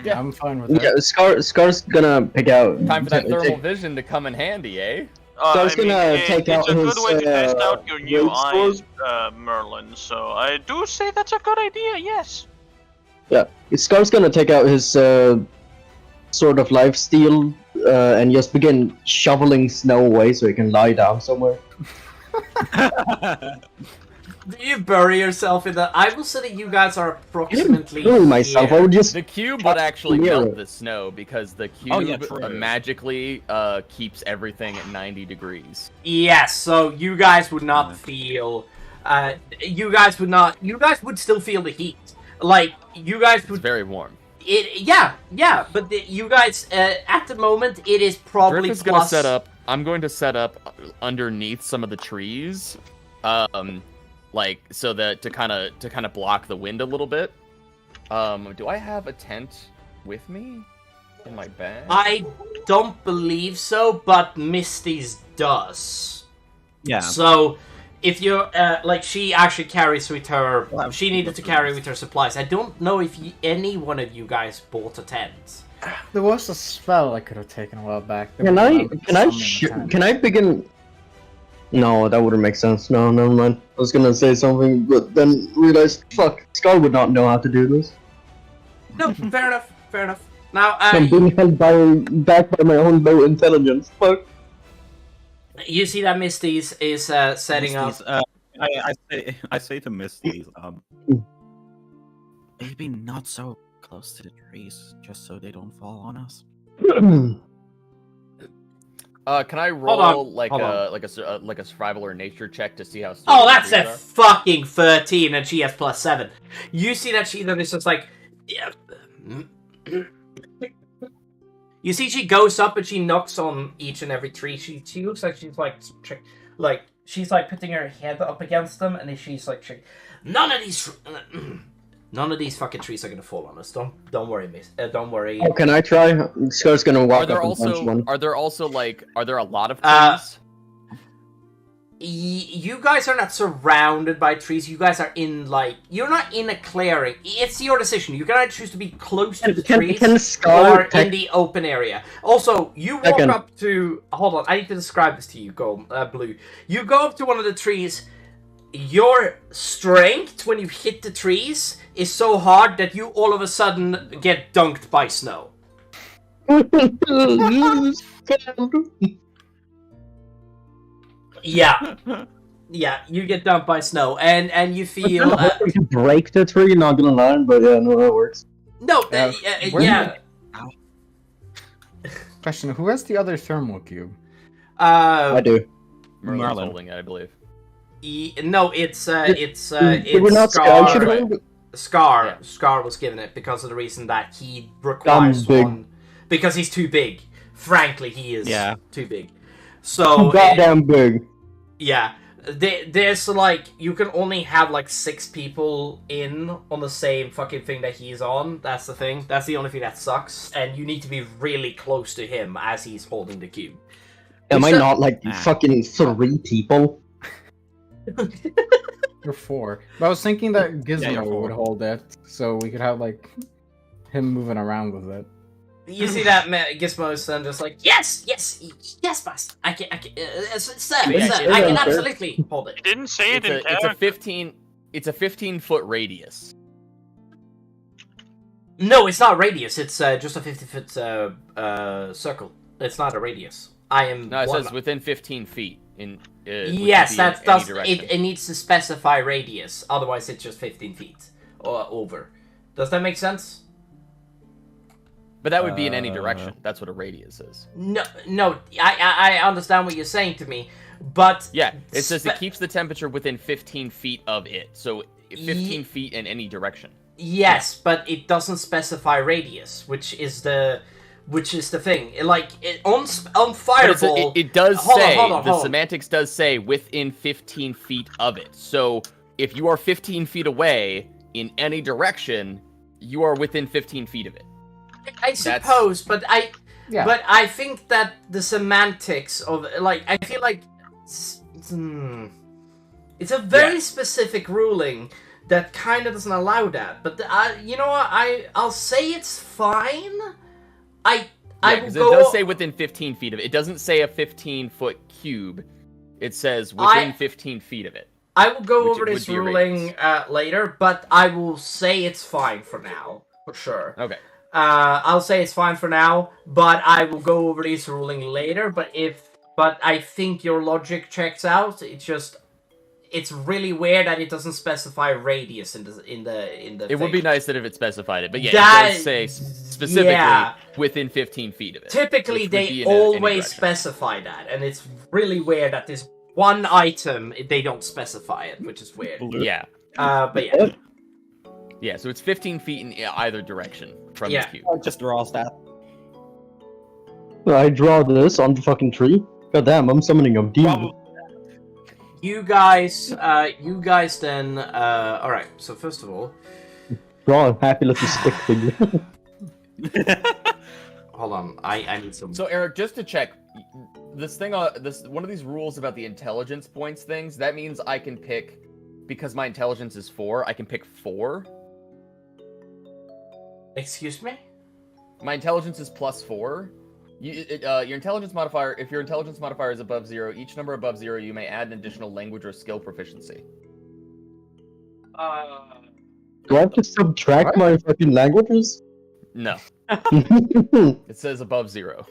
Yeah, I'm fine with that. Yeah, Scar's gonna pick out. Time for that ta- thermal take- vision to come in handy, eh? So I was gonna take out it's a good his, way to test out your new raid eyes, sword. Merlin. So I do say that's a good idea. Yes. Yeah, Scar's gonna take out his sword of life steal and just begin shoveling snow away so he can lie down somewhere. Do you bury yourself in that? I will say that you guys are approximately. Killing myself. I here. would just. The cube would actually Mirror. melt the snow because the cube Oh, yeah, true. magically keeps everything at 90 degrees. Yes, so you guys would not feel. You guys would still feel the heat. Like you guys It's would. very warm. Yeah. But you guys at the moment it is probably Griff is plus. gonna set up. I'm going to set up underneath some of the trees, like so that to kind of block the wind a little bit. Do I have a tent with me in my bag? I don't believe so, but Misty's does. Yeah. So, if you're, like, she actually carries with her, Well, she needed to carry with her supplies. I don't know if any one of you guys bought a tent. There was a spell I could have taken a while back. Can I begin? No, that wouldn't make sense. No, never mind. I was gonna say something, but then realized, fuck, Scar would not know how to do this. No, fair enough. Now, I'm being held back by my own low intelligence. Fuck. you see that Misty's is setting up. Misties, I say to Misties, maybe not so close to the trees, just so they don't fall on us. Can I Hold roll on, like hold a survival or nature check to see how? Oh, that's strong a the trees fucking 13, and she has +7. You see that she then is just like, yeah. You see, she goes up and she knocks on each and every tree. She looks like she's like she's like putting her head up against them, and then she's like, none of these fucking trees are gonna fall on us. Don't worry, miss. Don't worry. Oh, can I try? Scar's gonna Are walk there up and punch one. are there a lot of Uh, trees? You guys are not surrounded by trees. You guys are in you're not in a clearing. It's your decision. You can either choose to be close to the trees Can Scar or in the open area. Also, you walk Second. up to. Hold on, I need to describe this to you, Blue. You go up to one of the trees. Your strength when you hit the trees is so hard that you all of a sudden get dunked by snow. Yeah, you get dumped by snow, and you feel. break the tree, not gonna lie, but yeah, no, that works. No, where- yeah. Question: who has the other thermal cube? I do. Merlin's Merlin. holding it, I believe. No, it's They were not Scar. Scar. Should hold it. Scar was given it because of the reason that he requires big. one because he's too big. Frankly, he is Yeah. too big. So Goddamn big. yeah. there's like you can only have like 6 people in on the same fucking thing that he's on. That's the thing. That's the only thing that sucks. And you need to be really close to him as he's holding the cube. Am I Except- not like fucking 3 people? You're 4. But I was thinking that you're Gizmo 4. would hold it, so we could have like him moving around with it. You see that Gizmo's then just like, yes, master. I can, sir, Yeah, sir, yeah, I can yeah. absolutely hold it. He didn't say it in It's a character. it's a 15-foot radius. No, it's not a radius. It's just a 50-foot circle. It's not a radius. I am. No, it one- says within 15 feet. Which Yes, could be that in does. any direction. It needs to specify radius. Otherwise, it's just 15 feet or over. Does that make sense? But that would be in any direction. That's what a radius is. No. I understand what you're saying to me, but Yeah, it says it Spe- keeps the temperature within 15 feet of it. So 15 feet in any direction. yes, but it doesn't specify radius, which is the thing. On But Fireball, it does Hold on, say, hold on, the hold on. semantics does say within 15 feet of it. So if you are 15 feet away in any direction, you are within 15 feet of it. I suppose, but Yeah. But I think that the semantics of I feel like it's a very specific ruling that kind of doesn't allow that. But you know what? I'll say it's fine. I will Because it go. does say within 15 feet of it. It doesn't say a 15-foot cube. It says within 15 feet of it. I will go which over it would this be a ruling radius. later, but I will say it's fine for now, for sure. Okay. I'll say it's fine for now, but I will go over this ruling later. But I think your logic checks out. It's really weird that it doesn't specify radius in the. It would be nice that if it specified it, but yeah, That- it does say specifically yeah. within 15 feet of it. Typically, which would be they in any always direction. specify that, and it's really weird that this one item they don't specify it, which is weird. Yeah. But yeah. Yeah, so it's 15 feet in either direction from Yeah. the cube. Just draws that. I draw this on the fucking tree. God damn, I'm summoning a demon. You guys then, alright, so first of all, Draw a happy little stick figure. hold on, I need some... So Eric, just to check, this one of these rules about the intelligence points things, that means I can pick, because my intelligence is 4, I can pick 4. Excuse me? My intelligence is +4. Your intelligence modifier, if your intelligence modifier is above 0, each number above 0, you may add an additional language or skill proficiency. Do I have to subtract my fucking languages? No, I it says above 0.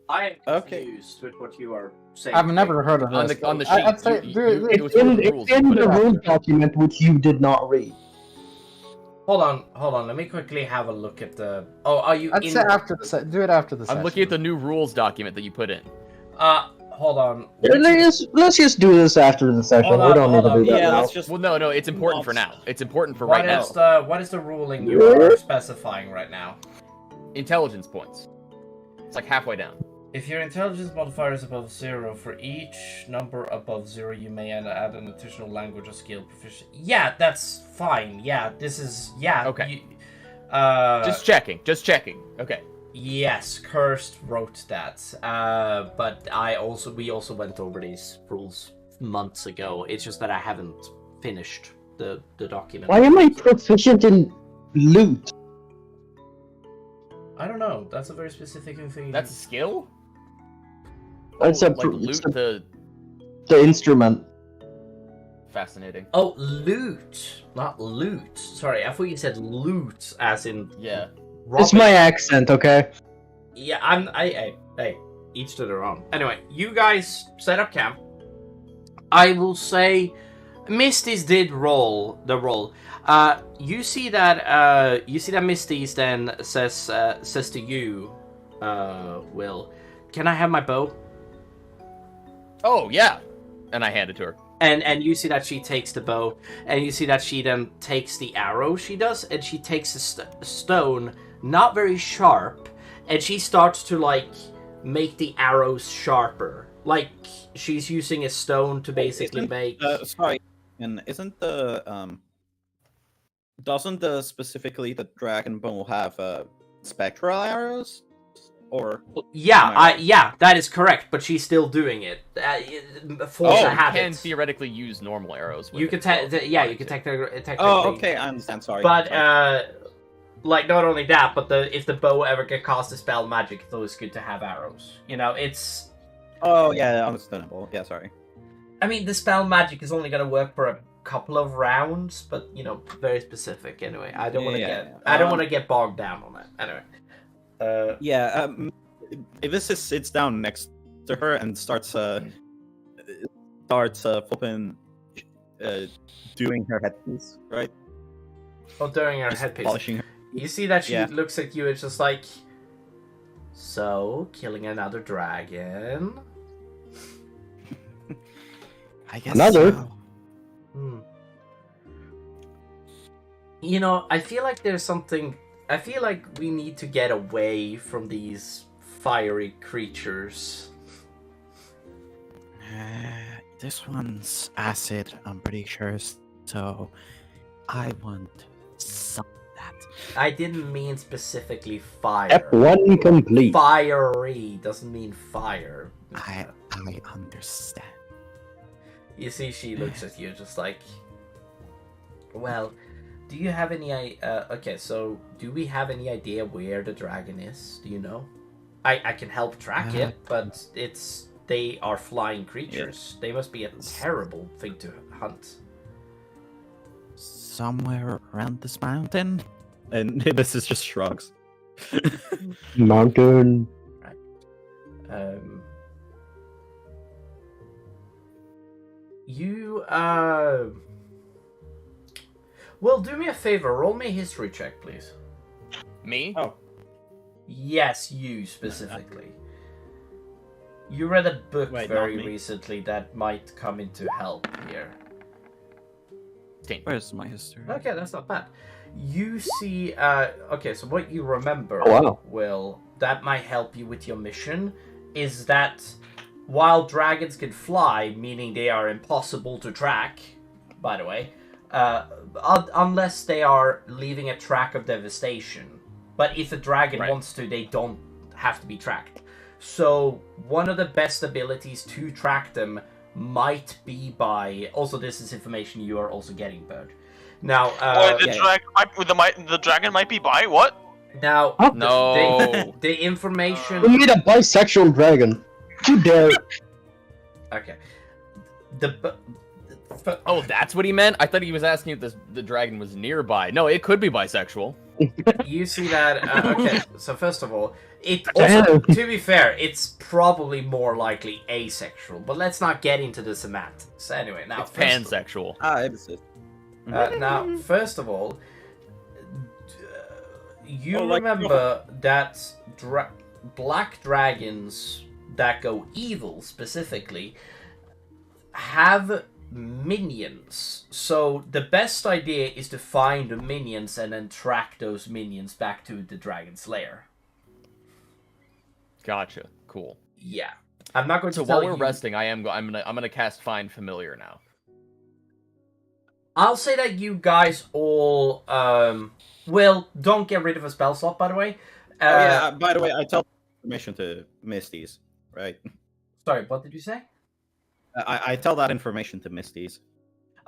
I am Okay. confused with what you are saying. I've never heard of On this. the sheet, I'd say, it was It's one in, of the it's rules. in Put it the out rule there. document which you did not read. Hold on, let me quickly have a look at the... Oh, are you I'd in... say after the do it after the I'm session. looking at the new rules document that you put in. Hold on. Let's just do this after the session. Hold on, We don't need hold to on. do that Yeah, now. that's just. Well, no, it's important for now. It's important for What right now. is what is the ruling you are specifying right now? Intelligence points. It's like halfway down. If your intelligence modifier is above 0, for each number above 0, you may add an additional language or skill proficiency. Yeah, that's fine. Yeah, this is... Yeah. Okay. Just Just checking. Okay. Yes, Cursed wrote that. But we also went over these rules months ago. It's just that I haven't finished the document. Why am I proficient in loot? I don't know. That's a very specific thing. That's a skill? It's a, Like it's loot the... the instrument. Fascinating. Oh, loot, not loot. Sorry, I thought you said loot, as in Yeah. It's my accent, okay? Yeah, hey, each to their own. Anyway, you guys set up camp. I will say, Misty's did roll the roll. You see that Misty's then says to you, Will, can I have my bow? Oh, yeah. And I hand it to her. And you see that she takes the bow, and you see that she then takes the arrow she does, and she takes a stone, not very sharp, and she starts to, like, make the arrows sharper Like she's using a stone to basically Isn't- make. Sorry, and isn't the doesn't the specifically the dragon bow have spectral arrows? Or Yeah, am I wrong? yeah, that is correct. But she's still doing it. Force Oh, a you habit. can theoretically use normal arrows. With You it could, as well if you yeah, wanted you could to. technically. Oh, okay, I understand. Sorry. But sorry. like not only that, but if the bow ever get cast a spell magic, it's always good to have arrows. You know, it's. Oh yeah, understandable. Yeah, sorry. I mean, the spell magic is only gonna work for a couple of rounds, but you know, very specific. Anyway, I don't want to Yeah, get. yeah. I don't want to get bogged down on that. Anyway. Yeah, Ivis sits down next to her and starts flipping, doing her headpiece, right? Oh, during her Just headpiece. polishing her. You see that she Yeah. looks at you and just like, so killing another dragon. I guess Another? so. Hmm. You know, I feel like there's something. I feel like we need to get away from these fiery creatures. This one's acid, I'm pretty sure. So I want some of that. I didn't mean specifically fire. Step 1 complete. Fiery doesn't mean fire. I understand. You see, she looks at you just like, well, do you have any okay, so do we have any idea where the dragon is? Do you know? I can help track it, but they are flying creatures. They must be a terrible thing to hunt. Somewhere around this mountain? And Ivis just shrugs. Mountain. You well, do me a favor, roll me a history check, please. Me? Oh. Yes, you specifically. You read a book Wait, very not me. recently that might come into help here. 10. Where's my history? Okay, that's not bad. You see, okay, so what you remember, Oh, wow. Will, that might help you with your mission, is that while dragons can fly, meaning they are impossible to track, by the way, unless they are leaving a track of devastation. But if a dragon Right. wants to, they don't have to be tracked. So one of the best abilities to track them might be by... Also, this is information you are also getting, Bird. Now, the dragon might be by what? now, Huh? No. the information... We need a bisexual dragon. Who dare? Okay. Oh, that's what he meant? I thought he was asking if the dragon was nearby. No, it could be bisexual. You see that? Okay, so first of all, it also, to be fair, it's probably more likely asexual, but let's not get into the semantics. Anyway, now It's pansexual. Ivis. now, first of all, you Oh, like- remember that black dragons that go evil specifically have minions. So the best idea is to find the minions and then track those minions back to the dragon's lair. Gotcha. Cool. Yeah, I'm not going So to tell while we're you. resting, I'm gonna cast Find Familiar now. I'll say that you guys all well, don't get rid of a spell slot, by the way. Oh yeah. By the way, I tell information to Misty's, right? Sorry, what did you say? I tell that information to Misty's.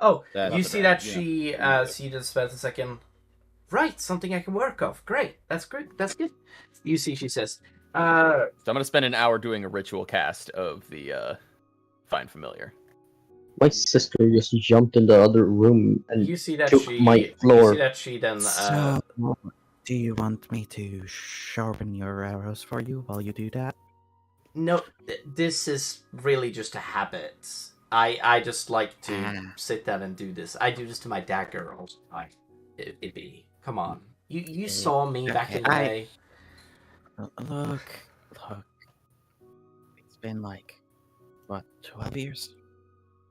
Oh, That- you see that yeah. she she just spent a second. Right, something I can work off. Great, that's great. That's good. You see, she says, So I'm gonna spend an hour doing a ritual cast of the Find Familiar. My sister just jumped in the other room and you see that took she. my You floor. see that she then. So, do you want me to sharpen your arrows for you while you do that? No, this is really just a habit. I just like to sit down and do this. I do this to my dagger all the time. Ibby, come on. You saw me back in the day. Look. It's been like, what, 12 years?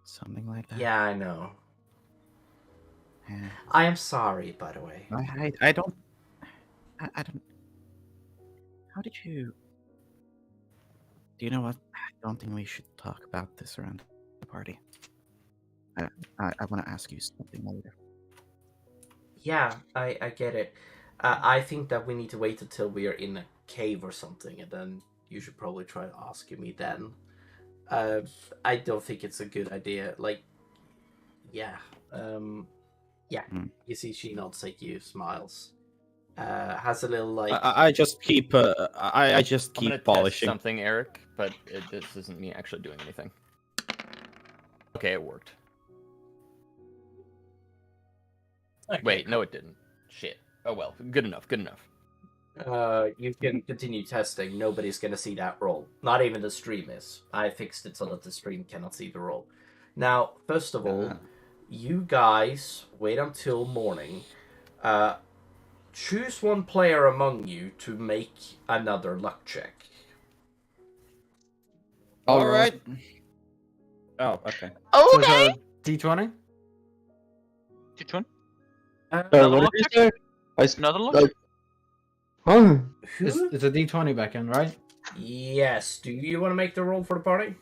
Something like that. Yeah, I know. Yeah. I am sorry, by the way. I don't. I don't. How did you? Do you know what? I don't think we should talk about this around the party. I want to ask you something later. Yeah, I get it. I think that we need to wait until we are in a cave or something, and then you should probably try asking me then. I don't think it's a good idea. Like, yeah. Yeah. You see, she nods at you, smiles. Has a little like. I just keep. I just I'm gonna keep polishing. test something, Eric, but this isn't me actually doing anything. Okay, it worked. Okay. Wait, no, it didn't. Shit. Oh well, good enough. Good enough. You can continue testing. Nobody's gonna see that roll. Not even the stream is. I fixed it so that the stream cannot see the roll. Now, first of all, you guys wait until morning. Choose one player among you to make another luck check. All right. Oh, okay. So it's a D20? Which one? What did you say? Another look? Huh? It's a D20 back in, right? Yes. Do you want to make the roll for the party?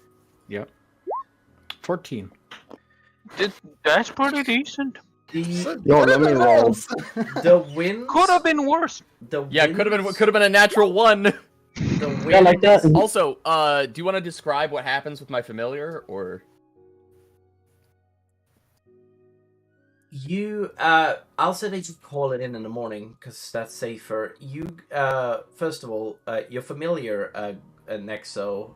Yep. 14. That's pretty decent. Yo, let me roll. The winds Could have been worse. Yeah, could have been a natural one. The winds, Yeah, like that. Also, do you want to describe what happens with my familiar, or? You, I'll say that you call it in the morning because that's safer. You, first of all, your familiar, Nexo,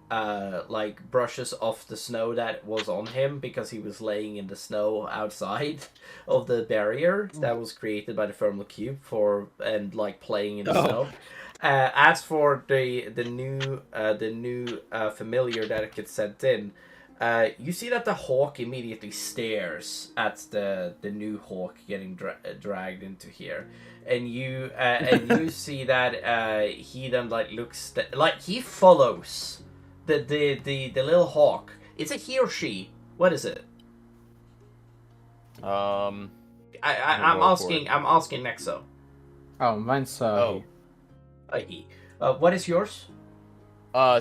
like brushes off the snow that was on him because he was laying in the snow outside of the barrier that was created by the thermal cube and like playing in the snow. As for the new familiar that gets sent in. You see that the hawk immediately stares at the new hawk getting dragged into here, and you see that he then like looks like he follows the little hawk. It's a he or she. What is it? I'm asking Nexo. Oh, mine's He. What is yours?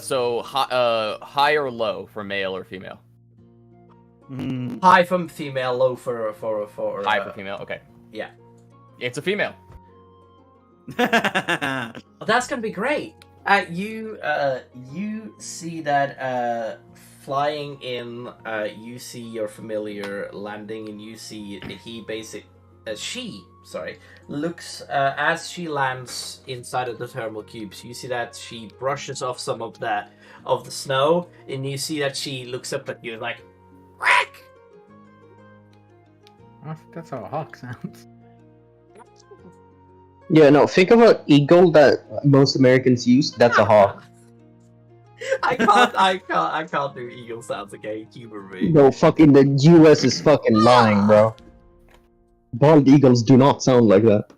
So high or low for male or female? High from female, low for High for female. Okay. Yeah. It's a female. Well, that's gonna be great. You see that flying in. You see your familiar landing, and you see she looks as she lands inside of the thermal cubes. You see that she brushes off some of the snow, and you see that she looks up at you like, "Quack!" I think that's how a hawk sounds. Yeah, no, think of an eagle that most Americans use. That's a hawk. I can't do eagle sounds. Okay, humor me. No, fucking the US is fucking lying, bro. Bald eagles do not sound like that.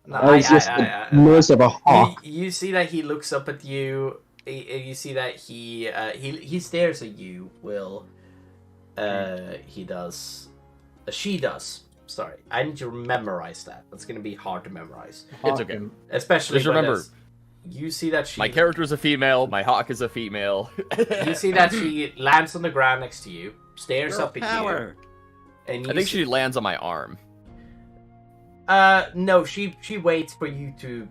No, It's just the noise of a hawk. You see that he looks up at you. You see that he stares at you. Will he does? She does. Sorry, I need to memorize that. That's gonna be hard to memorize. It's okay. Especially Just remember, you see that she. My character is a female. My hawk is a female. You see that she lands on the ground next to you, stares Girl up at power. you, and I think she lands on my arm. No, she waits for you to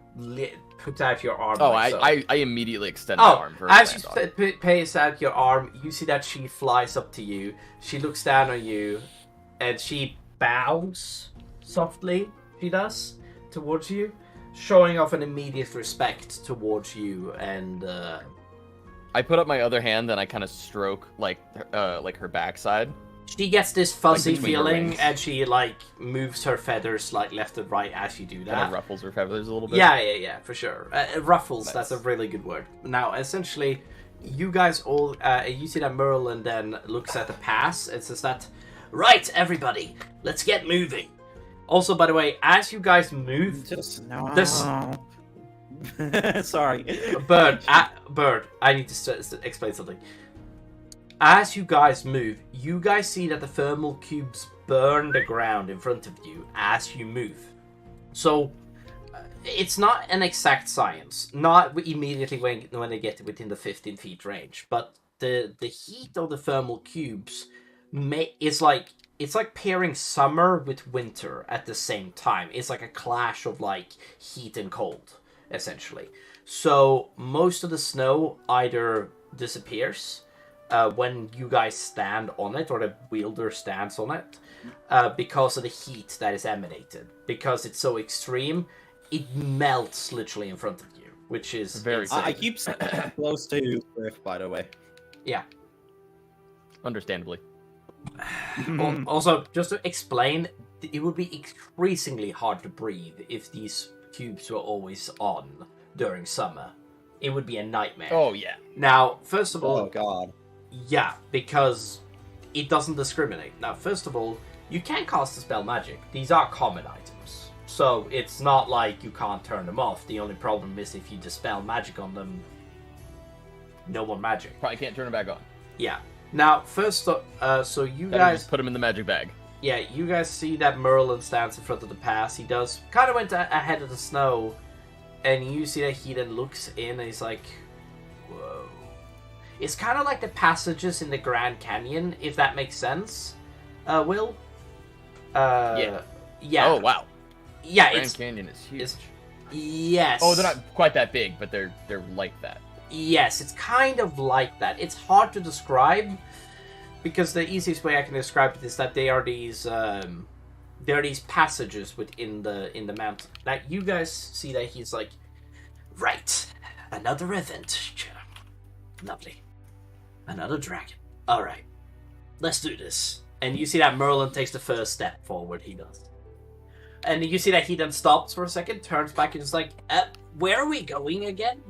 put out your arm. Oh, like so. I immediately extend my arm for her as to you land on. pace out your arm, you see that she flies up to you. She looks down on you, and she bows softly. She does towards you, showing off an immediate respect towards you. And I put up my other hand and I kind of stroke like her backside. she gets this fuzzy Like between her feeling, wings. and she like moves her feathers like left and right as you do that. Kind of ruffles her feathers a little bit. Yeah, for sure. Ruffles, Nice. that's a really good word. Now, essentially, you guys all, you see that Merlin then looks at the pass and says that, "Right, everybody, let's get moving." Also, by the way, as you guys move, Just no. This- Sorry. Bird, I need to explain something. As you guys move, you guys see that the thermal cubes burn the ground in front of you as you move. So, it's not an exact science. Not immediately when they get within the 15 feet range, but the heat of the thermal cubes it's like pairing summer with winter at the same time. It's like a clash of like heat and cold, essentially. So most of the snow either disappears when you guys stand on it, or the wielder stands on it, because of the heat that is emanated. Because it's so extreme, it melts literally in front of you, which is Very insane. I keep close to Griff, by the way. Yeah. Understandably. Also, just to explain, it would be increasingly hard to breathe if these cubes were always on during summer. It would be a nightmare. Oh, yeah. Now, first of all... Oh god. Yeah, because it doesn't discriminate. Now, first of all, you can cast a spell magic. These are common items. So, it's not like you can't turn them off. The only problem is if you dispel magic on them, no more magic. Probably can't turn it back on. Yeah. Now, first, so you Better guys... just put them in the magic bag. Yeah, you guys see that Merlin stands in front of the pass. He does kind of went ahead of the snow, and you see that he then looks in and he's like, whoa. It's kind of like the passages in the Grand Canyon, if that makes sense, Will? Yeah. Yeah. Oh, wow. Yeah, Grand Canyon is huge. Yes. Oh, they're not quite that big, but they're like that. Yes, it's kind of like that. It's hard to describe, because the easiest way I can describe it is that they are these passages within the mountain. Now you guys see that he's like, right, another event, lovely, another dragon. All right, let's do this. And you see that Merlin takes the first step forward. He does, and you see that he then stops for a second, turns back, and is like, where are we going again?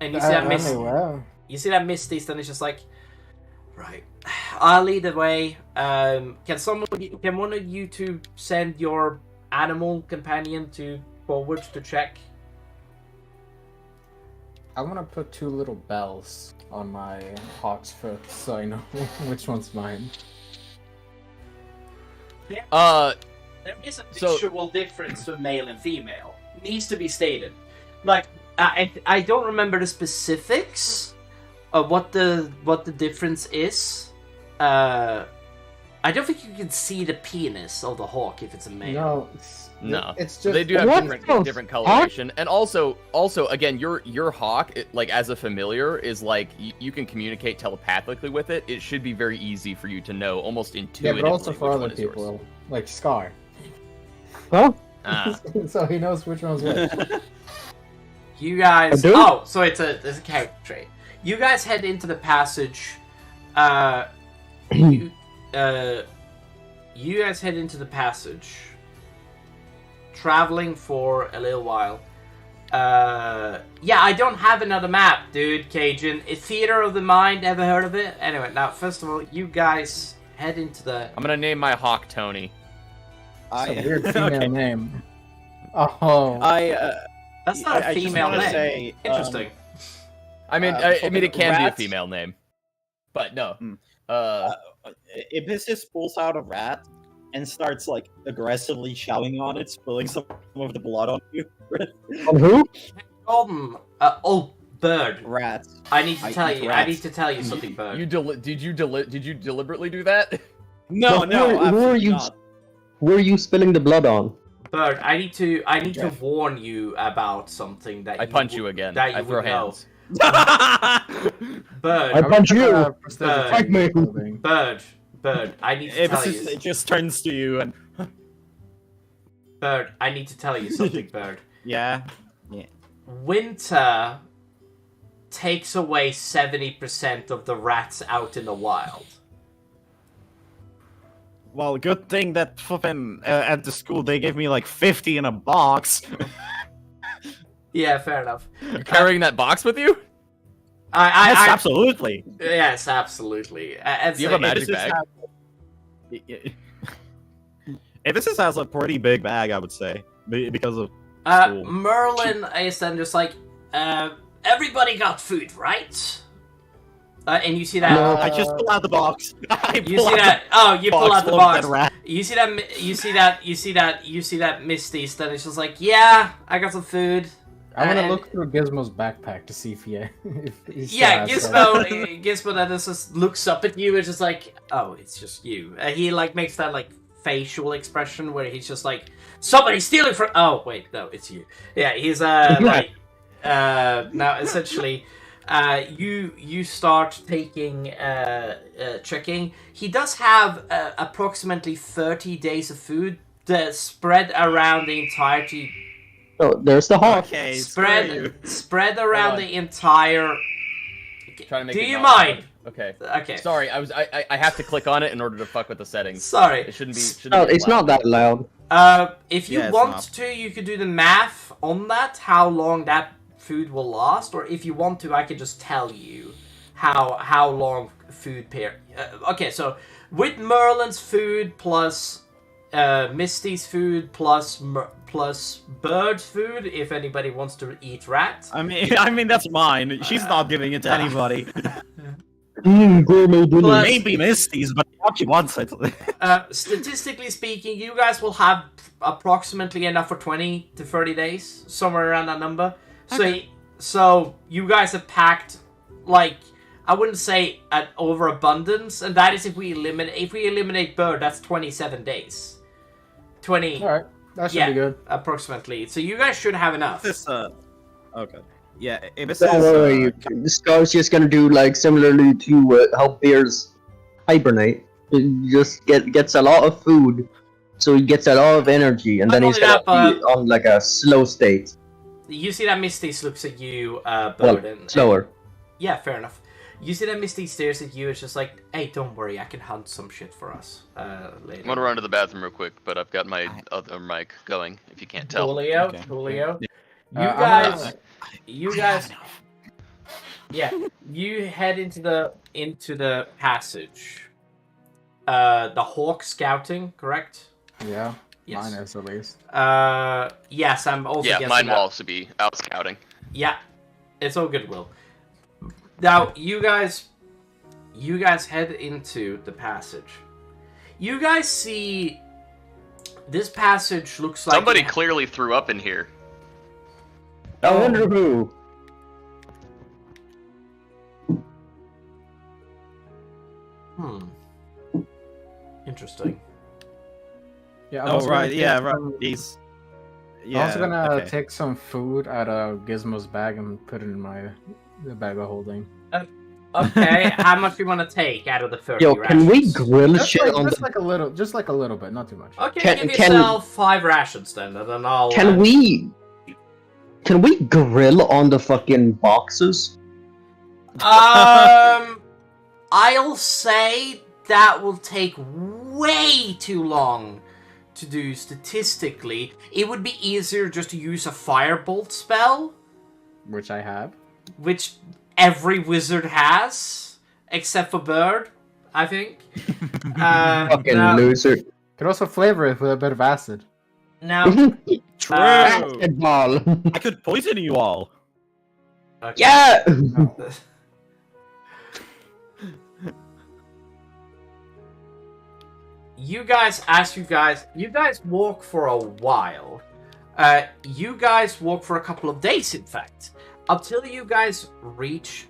And you see that you see that Misty, then it's just like, right, I'll lead the way. Can one of you two send your animal companion forward to check? I want to put 2 little bells on my hawk's foot so I know which one's mine. There is a visual difference to male and female. It needs to be stated. Like, I don't remember the specifics of what the difference is. I don't think you can see the penis of the hawk if it's a male. No, it's just they do have different coloration, and also again, your hawk, like as a familiar, is like you can communicate telepathically with it. It should be very easy for you to know, almost intuitively. Yeah, but also for which other one is yours. people, like Scar. Huh? So he knows which one's which. You guys. Oh, so it's a character trait. You guys head into the passage. You guys head into the passage, traveling for a little while. Yeah, I don't have another map, dude, Cajun. It's Theater of the Mind, ever heard of it? Anyway, now, first of all, you guys head into the... I'm gonna name my hawk Tony. It's a weird female name. Oh. That's not a female name. Interesting. I mean, it can be a female name. But no. Ibissus pulls out a rat and starts like aggressively chowing on it, spilling some of the blood on you. On who? Golden. Bird. Rats. I need to tell you something, Bird. Did you deliberately do that? No, Who are you spilling the blood on? Bird, I need to warn you about something that I punch you again. That you I throw hands. Bird. I punch you. Fight me. Bird, I need to tell you. It just turns to you and. Bird, I need to tell you something, Bird. Yeah. Winter takes away 70% of the rats out in the wild. Well, good thing that flippin' at the school they gave me like 50 in a box. Yeah, fair enough. You're carrying that box with you? Yes, absolutely. Yes, absolutely. Do you have a magic bag? Ibissus has a pretty big bag, I would say, because of school. Merlin is then just like, everybody got food, right? And you see that. No. I just pull out the box. You see that? Oh, you pull out the box. Rat. You see that? You see that? You see that Misty that is just like, yeah, I got some food. I'm gonna And- look through Gizmo's backpack to see if he still Yeah, has Gizmo that just looks up at you and just like, oh, it's just you. He like makes that like facial expression where he's just like, somebody's stealing from. Oh wait, no, it's you. Yeah, he's like now essentially. You start taking checking. He does have approximately 30 days of food that spread around the entirety. Oh, there's the hawk. Okay, screw you. Spread around the entire. Trying to make Do it you not mind? loud. Okay. Okay. Sorry, I have to click on it in order to fuck with the settings. Sorry. It shouldn't be. Oh, it's not that loud. If you Yeah, it's want not. to, you could do the math on that, how long that food will last, or if you want to, I could just tell you how long food pair. Okay, so with Merlin's food plus Misty's food plus Bird's food, if anybody wants to eat rat. I mean that's mine. She's not giving it to anybody. Gourmet dinner. Plus- Maybe Misty's, but she wants it. Statistically speaking, you guys will have approximately enough for 20 to 30 days, somewhere around that number. So you guys have packed, like, I wouldn't say an overabundance, and that is if we eliminate Bird, that's 27 days. 20, Alright, that should Yeah. be good. approximately. So you guys should have enough. This okay. Yeah, if it Don't says worry, Scar's just gonna do like similarly to how bears hibernate. He just gets a lot of food, so he gets a lot of energy, and then Not he's only gonna that, be on like a slow state. You see that Misty looks at you, Bird, Well, and slower. yeah, fair enough. You see that Misty stares at you. It's just like, hey, don't worry, I can hunt some shit for us later. I'm gonna run to the bathroom real quick, but I've got my other mic going. If you can't tell. Coolio, Okay. Coolio. I'm You guys, yeah, you head into the passage. The hawk scouting, correct? Yeah, Yes. mine is at least. Yes, I'm also Yeah, guessing mine will that. also be out scouting. Yeah, it's all goodwill. Now, you guys head into the passage. You guys see this passage looks like Somebody clearly threw up in here. I wonder who. Interesting. Yeah, I'm Oh also gonna right, take yeah, right. some- He's. I'm Yeah. also gonna okay. take some food out of Gizmo's bag and put it in the bag of holding. Okay, how much you want to take out of the 30 Yo, can we rations? grill Just shit on just the? like a little bit, not too much. Okay, Can- give can- yourself 5 rations then, and then I'll... Can we grill on the fucking boxes? I'll say that will take way too long to do statistically. It would be easier just to use a firebolt spell, Which I have. which every wizard has, except for Bird, I think. Fucking now, loser. Could also flavor it with a bit of acid. now True. Basketball. I could poison you all. okay. Yeah. You guys walk for a while. You guys walk for a couple of days, in fact, until you guys reach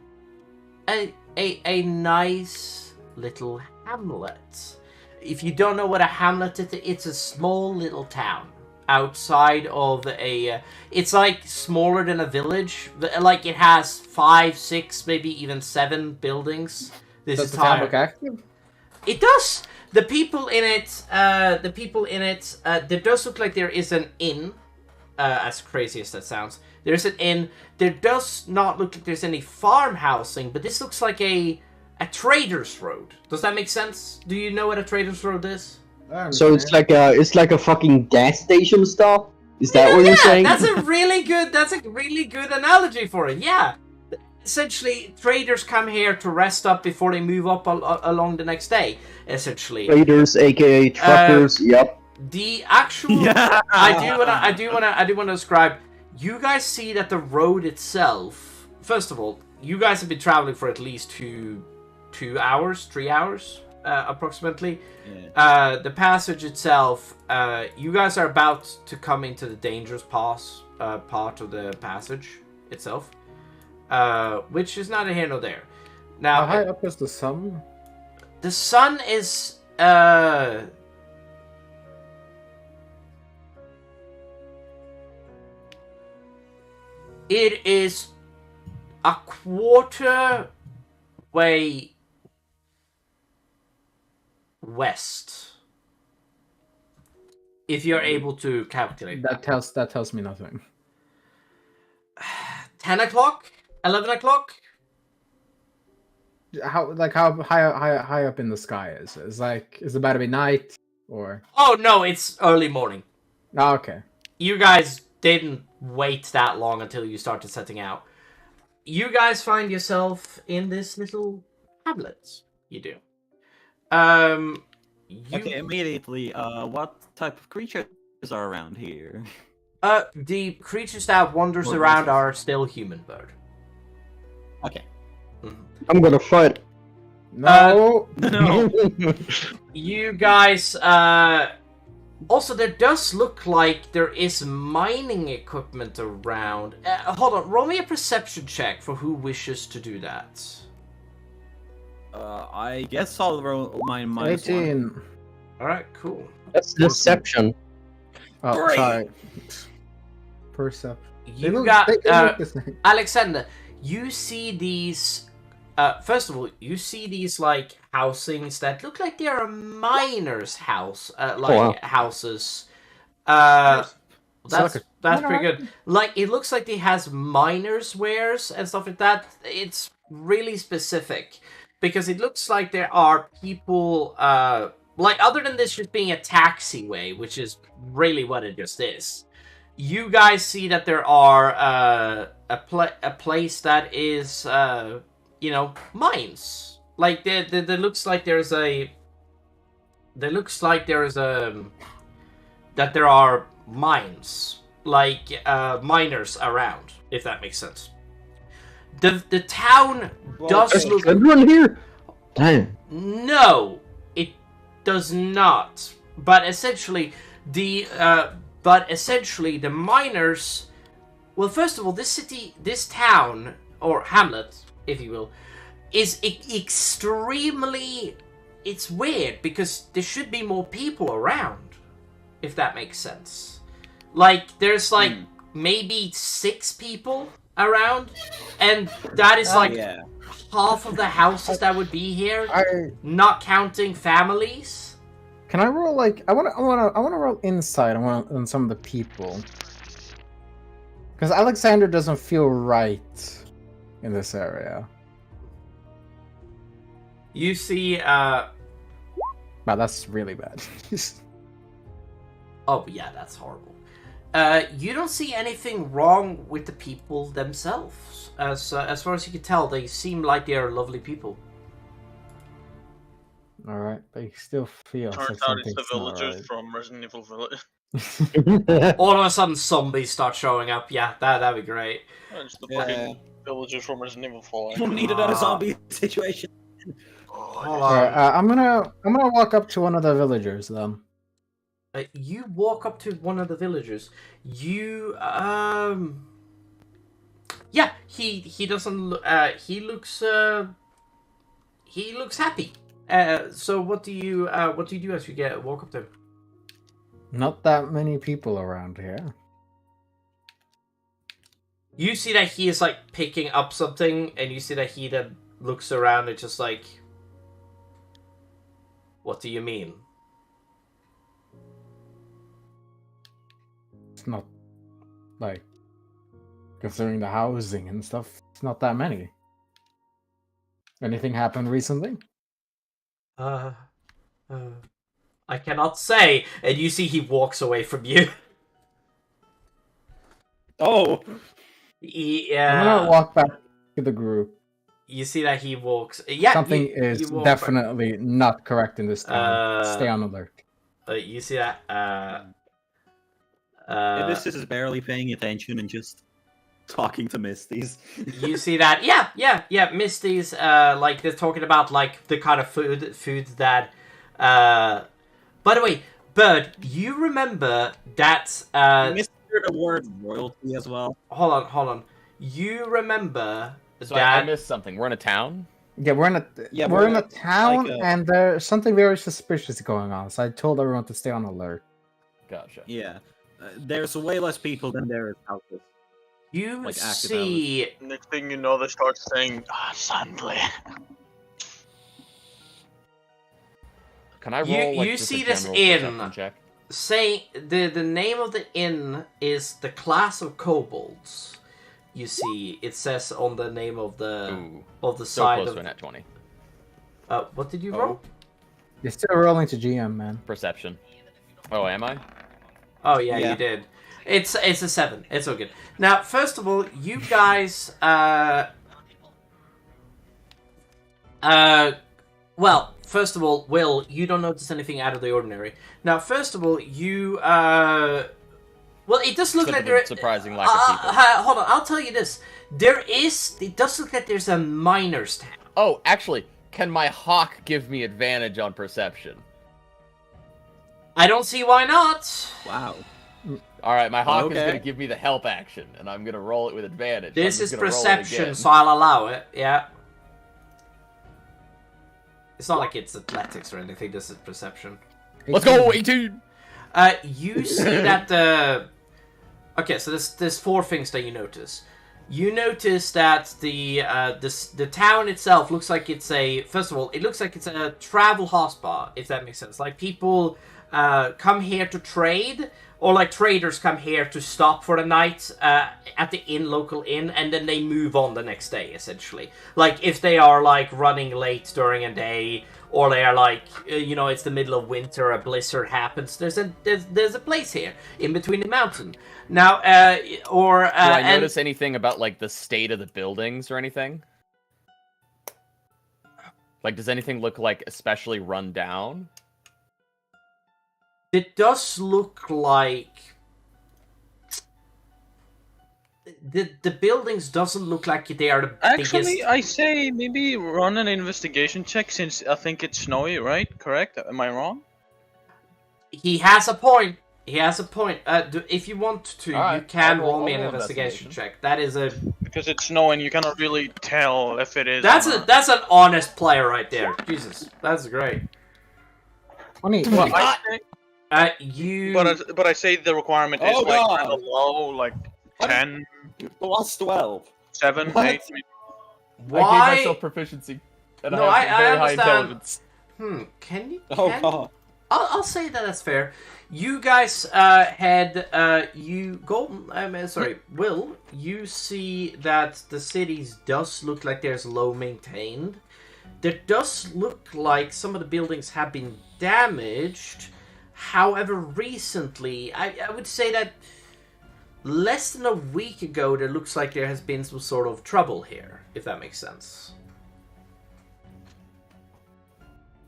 a nice little hamlet. If you don't know what a hamlet is, it's a small little town outside of a. It's like smaller than a village. Like it has 5, 6, maybe even 7 buildings. This Does the entire. town look active? It does. The people in it, there does look like there is an inn. As crazy as that sounds, there's an inn. There does not look like there's any farmhousing, but this looks like a trader's road. Does that make sense? Do you know what a trader's road is? So it's like a fucking gas station stop. Is that what you're saying? That's a really good analogy for it. Yeah. Essentially, traders come here to rest up before they move up along the next day. Essentially, Traders, aka truckers. Yep. the actual. Yeah. I do wanna describe. You guys see that the road itself. First of all, you guys have been traveling for at least 3 hours, approximately. Yeah. The passage itself, you guys are about to come into the dangerous part of the passage itself, which is neither here nor there. Now, How high up is the sun? the sun is it is a quarter way west. If you're able to calculate That tells me nothing. 10 o'clock? 11 o'clock? How high up in the sky is it? Is it about to be night or? Oh no, it's early morning. Oh, okay. You guys didn't wait that long until you started setting out. You guys find yourself in this little hamlet. You do. Okay, immediately. What type of creatures are around here? The creatures that wanders Or around races. are still human bird. Okay. I'm gonna fight. No. No. You guys, also there does look like there is mining equipment around. Hold on, roll me a perception check for who wishes to do that. I guess I'll roll my minus 1. 18. Alright, cool. That's deception. Oh, Great. sorry. Perception. They You look- got, they look the same. Alexander, you see these, first of all, you see these, like, housings that look like they are a miner's house, wow. houses. It's That's like a- that's pretty good. Like, it looks like it has miner's wares and stuff like that. It's really specific, because it looks like there are people, like, other than this just being a taxiway, which is really what it just is, you guys see that there are a place that is mines. Like there looks like there's a that there are mines, like miners around, if that makes sense. The town does There's look children here. Damn. no, it does not. But essentially, the miners. Well, first of all, this town or hamlet, if you will, is extremely. It's weird because there should be more people around, if that makes sense. Like there's like maybe 6 people around, and that is like Yeah. half of the houses that would be here, I not counting families. can I roll like I want to roll insight on some of the people because Alexander doesn't feel right in this area. You see, Wow, that's really bad. oh yeah, that's horrible. You don't see anything wrong with the people themselves. As far as you can tell, they seem like they are lovely people. All right, they still feel Turns like out it's the something's not villagers right. from Resident Evil Village. All of a sudden, zombies start showing up. Yeah, that'd be great. It's the Yeah. fucking villagers from Resident Evil Fallout. We needed a zombie situation. Hold All right, on. I'm gonna walk up to one of the villagers then. You walk up to one of the villagers. You yeah, he doesn't. He looks happy. So what do you do as you walk up to him? Not that many people around here. You see that he is like picking up something, and you see that he then looks around and just like, what do you mean? It's not like considering the housing and stuff. It's not that many. Anything happened recently? I cannot say. And you see he walks away from you. Oh, I'm gonna walk back to the group. You see that he walks. Yeah, Something you is walk definitely not correct in this town. Uh, Stay on alert. you see that. this is barely paying attention and just talking to Misties. You see that? Yeah. Misty's like they're talking about like the kind of foods that. By the way, Bird, you remember that? Mr. the word royalty as well. Hold on. You remember So that? I missed something. We're in a town. Yeah, we're in a Yeah, we're in a town, like and there's something very suspicious going on. So I told everyone to stay on alert. Gotcha. Yeah. There's way less people than there is houses. You like active see. Next thing you know, they start saying, assembly. Can I roll? You- like, you just see a this general inn. perception check? Say the name of the inn is the Class of Kobolds. You see, it says on the name of the Ooh, so side close of. to a nat 20. What did you Oh. roll? You're still rolling to GM, man. Perception. Oh, am I? Oh yeah, Yeah. you did. It's a 7. It's all good. Now, first of all, you guys. Well, first of all, Will, you don't notice anything out of the ordinary. Now, first of all, you. Well, it does look Except like for the there. surprising lack of people. Hold on, I'll tell you this. It does look like there's a miner's town. Oh, actually, can my hawk give me advantage on perception? I don't see why not. Wow. All right, my hawk is Okay. going to give me the help action, and I'm going to roll it with advantage. This I'm is just gonna roll it perception, again. so I'll allow it. Yeah. It's not like it's athletics or anything. This is perception. Let's go, 18! You see that the. Okay, so there's 4 things that you notice. You notice that the town itself looks like it's a. First of all, it looks like it's a travel hotspot, if that makes sense. Like people come here to trade, or like traders come here to stop for the night at the local inn, and then they move on the next day, essentially. Like if they are like running late during a day, or they are like, it's the middle of winter, a blizzard happens. There's a place here in between the mountain. Now, Do I notice anything about like the state of the buildings or anything? Like, does anything look like especially run down? it does look like the buildings doesn't look like they are the Actually, biggest. I say maybe run an investigation check since I think it's snowy, right? Correct? Am I wrong? He has a point. If you want to, All right, you can I'll roll- roll me I'll an roll investigation investigation. check. That is a Because it's snowing, you cannot really tell if it is. that's or a not. that's an honest player right there. Jesus, that's great. 20. Well, I say, You. but I say the requirement is Oh, like God. kind of low, like 10, Plus 12. 7, What? 8. I gave Why? myself proficiency. And No, I have I very high understand. intelligence. Can you? Oh can- god. I'll say that that's fair. You guys had Will, you see that the cities does look like there's low maintained. There does look like some of the buildings have been damaged. However, recently, I would say that less than a week ago, there looks like there has been some sort of trouble here, if that makes sense.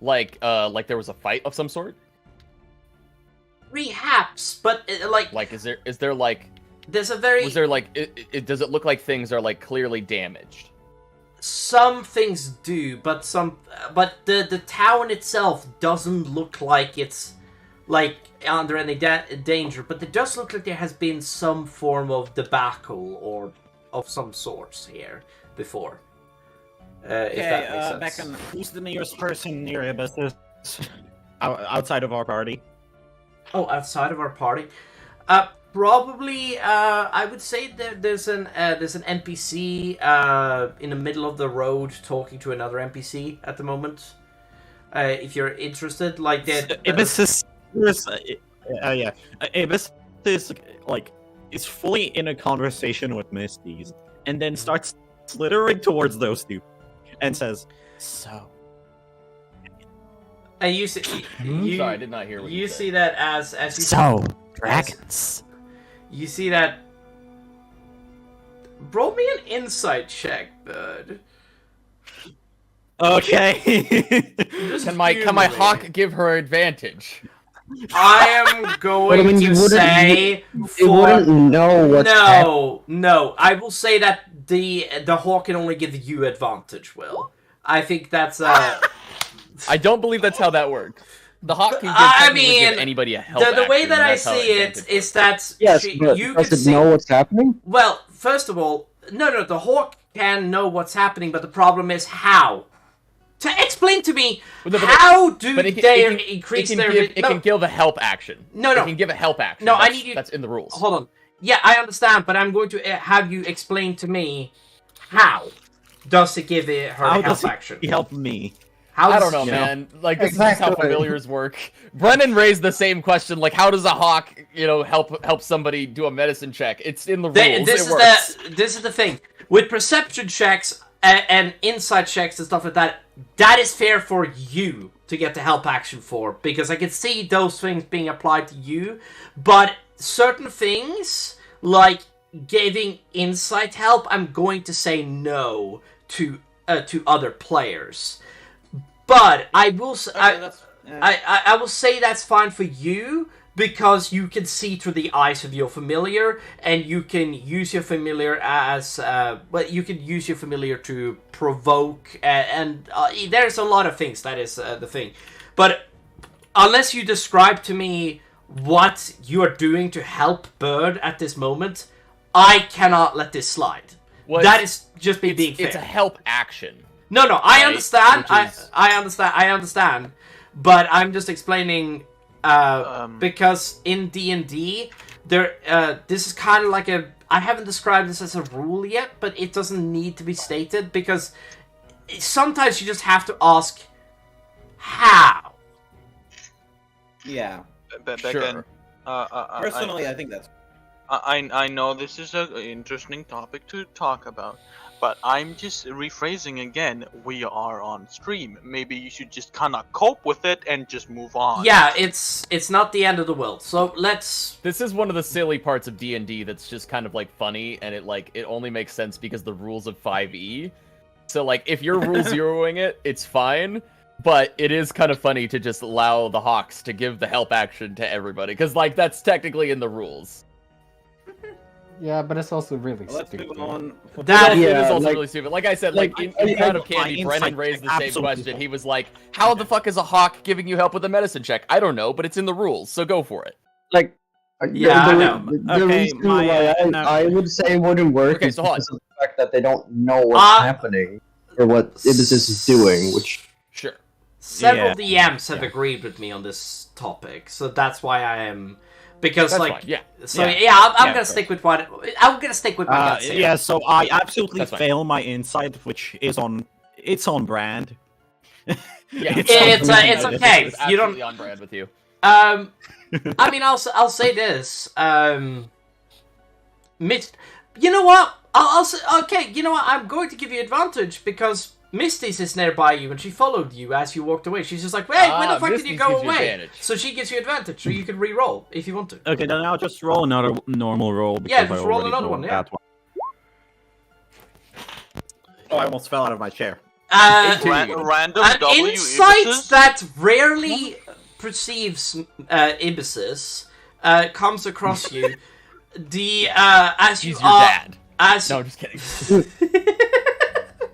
Like there was a fight of some sort? Perhaps, but Like, is there like, there's a very... was there like, does it look like things are like clearly damaged? Some things do, but the town itself doesn't look like it's like under any danger. But it does look like there has been some form of debacle or of some sorts here before. If that makes sense. Beckham, who's the nearest person near Ibis? Outside of our party. Oh, outside of our party, probably. I would say there's an NPC in the middle of the road talking to another NPC at the moment. If you're interested, like that. Ibis is yeah. Ibis is like is fully in a conversation with Misties, and then starts slithering towards those two, and says, "So." And you see, Sorry, I did not hear what you said. see that as you So, dragons. you see that. Roll me an insight check, bud. Okay. Just Can my humor me. hawk give her advantage? I am going you to wouldn't- say You wouldn't know what's happening. no. I will say that the hawk can only give you advantage. Will I think that's I don't believe that's how that works. The hawk can technically give anybody a help the way action, that and I that's how see it advantage is that Yes, but you can does it see. know what's happening? Well, first of all, no. The hawk can know what's happening, but the problem is how. To explain to me, how do But they increase their? It can give a help action. No. It can give a help action. No, I need you. That's in the rules. Hold on. Yeah, I understand, but I'm going to have you explain to me how does it give it her How help does action? he help me? How I does- don't know, Yeah. man. Like, this is just how Exactly. familiars work. Brennan raised the same question, like, how does a hawk, help somebody do a medicine check? It's in the rules. This it is works. this is the thing with perception checks and insight checks and stuff like that. That is fair for you to get the help action for, because I can see those things being applied to you, but certain things like giving insight help, I'm going to say no to other players. But I will I will say that's fine for you, because you can see through the eyes of your familiar, and you can use your familiar as you can use your familiar to provoke, and there's a lot of things that is the thing. But unless you describe to me what you are doing to help Bird at this moment, I cannot let this slide. Well, that is just me being fair. It's a help action. No, I Right, understand. which is- I understand. But I'm just explaining because in D&D, this is kind of like I haven't described this as a rule yet, but it doesn't need to be stated, because sometimes you just have to ask how. Yeah. Again, Personally, I think that's. I know this is an interesting topic to talk about, but I'm just rephrasing again. We are on stream. Maybe you should just kind of cope with it and just move on. Yeah, it's not the end of the world. So let's. This is one of the silly parts of D&D that's just kind of, like, funny, and it only makes sense because the rules of 5e. So, like, if you're rule zeroing it, it's fine, but it is kind of funny to just allow the hawks to give the help action to everybody, because, like, that's technically in the rules. Yeah, but it's also really Let's stupid. move on. It That is also like- really stupid. Like I said, like, in Crown of Candy, my Brennan insight raised the same absolutely question. fine. He was like, how the fuck is a hawk giving you help with a medicine check? I don't know, but it's in the rules, so go for it. Like, Yeah, I the, know. the Okay, reason why no. I would say it wouldn't work Okay, is so hold on. because of the fact that they don't know what's Uh, happening or what Ibis is doing, which Sure. Several Yeah. DMs have agreed with me on this topic, so that's why I am. Because That's like, fine, yeah. so Yeah. yeah, I'm Yeah, gonna of stick with what I'm gonna stick with my guts here. Yeah, so I absolutely That's fine. fail my insight, which is on. It's on brand. Yeah, It's okay. It's You don't- absolutely on brand with you. I mean, I'll say this. You know what? I'll say, okay. You know what? I'm going to give you advantage because Misty's is nearby you, and she followed you as you walked away. She's just like, "Hey, when the fuck did you Misty's go gives you away?" advantage. So she gives you advantage, so you can re-roll if you want to. Okay, then I'll just roll another normal roll. Yeah, because just I roll already another rolled one, yeah. that Oh, I almost fell out of my chair. Random An W insight ibises? that rarely perceives ibises comes across you. As you He's your are dad. as No, I'm just kidding.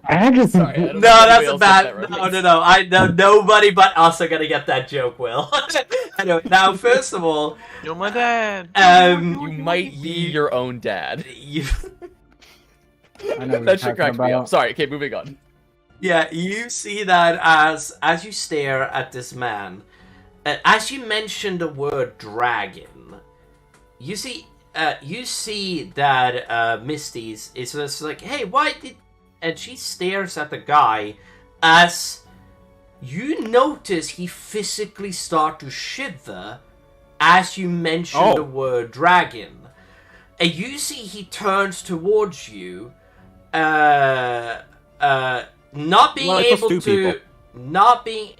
I had to Sorry, I don't No, know if that's anybody a else bad. got that No, reference. no. I know nobody but us are gonna get that joke, Will. Anyway, now first of all, You're my dad. You might be your own dad. you, I know what That you're shit cracks talking me up. about. Sorry, okay, moving on. yeah, you see that as you stare at this man, as you mention the word dragon, you see that Misty's is just like, hey, why did? And she stares at the guy as you notice he physically start to shiver as you mention the word dragon. And you see he turns towards you, not being Well, it was able two to, people. not being,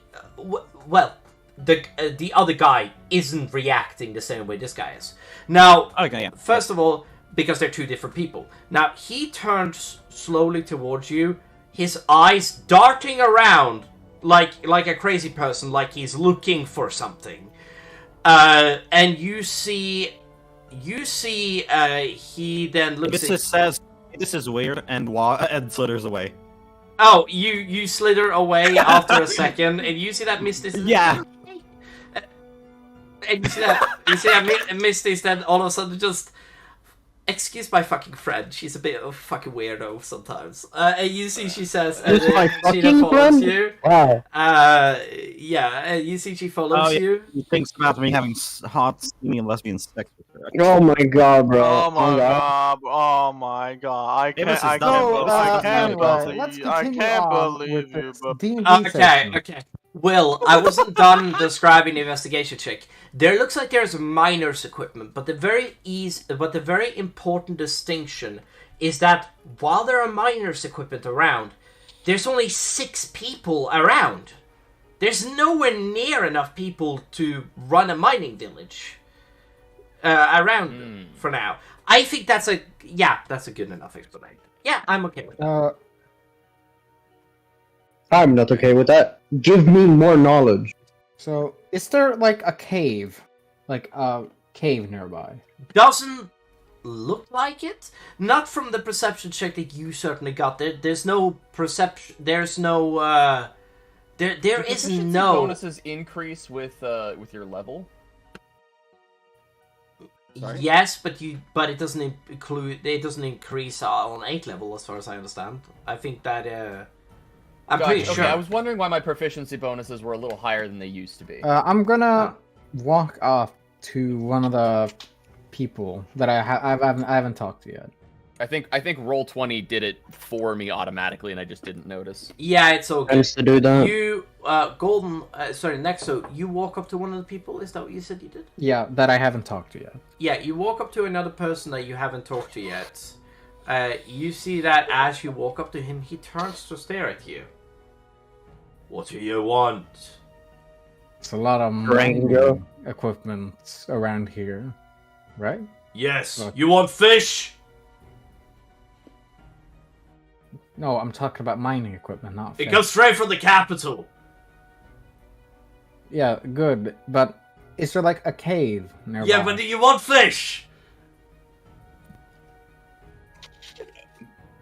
well, the other guy isn't reacting the same way this guy is. Now, Okay, yeah. first of all, because they're two different people. Now, he turns slowly towards you, his eyes darting around like a crazy person, like he's looking for something. And you see, he then looks This says, this is weird, and slithers away. Oh, you slither away after a second, and you see that Misty. Yeah. And you see that Misty's then all of a sudden just. Excuse my fucking friend. She's a bit of a fucking weirdo sometimes. And you see, she says, Who's my she fucking follows friend? you. Wow. Yeah. You see, she follows yeah. you. He thinks about me having hot, steamy, and lesbian sex with her. Oh my god, bro. Oh my god! Oh my god! I Amos can't. is not I involved. can't anyway, believe. let's I continue can't on believe with you. this But D&D Okay, session. okay. Will, I wasn't done describing the investigation check. There looks like there's miners equipment, but the very important distinction is that while there are miners equipment around, there's only 6 people around. There's nowhere near enough people to run a mining village around for now. I think that's a good enough explanation. Yeah, I'm okay with that. I'm not okay with that. Give me more knowledge. So, is there like a cave? Like a cave nearby? Doesn't look like it. Not from the perception check that you certainly got. There's no perception. There's no. There Do is proficiency no. bonuses increase with your level. Sorry? Yes, but it doesn't include. It doesn't increase on 8 level, as far as I understand. I think that. I'm pretty Gotcha. sure. Okay, I was wondering why my proficiency bonuses were a little higher than they used to be. I'm gonna walk up to one of the people that I haven't talked to yet. I think Roll20 did it for me automatically, and I just didn't notice. Yeah, it's okay. Tends to do that. You, Golden. Sorry, Nexo. You walk up to one of the people. Is that what you said you did? Yeah, that I haven't talked to yet. Yeah, you walk up to another person that you haven't talked to yet. You see that as you walk up to him, he turns to stare at you. What do you want? It's a lot of Rango. mining equipment around here, right? Yes. Look. You want fish? No, I'm talking about mining equipment, not It fish. comes straight from the capital. Yeah, good. But is there like a cave nearby? Yeah, but do you want fish?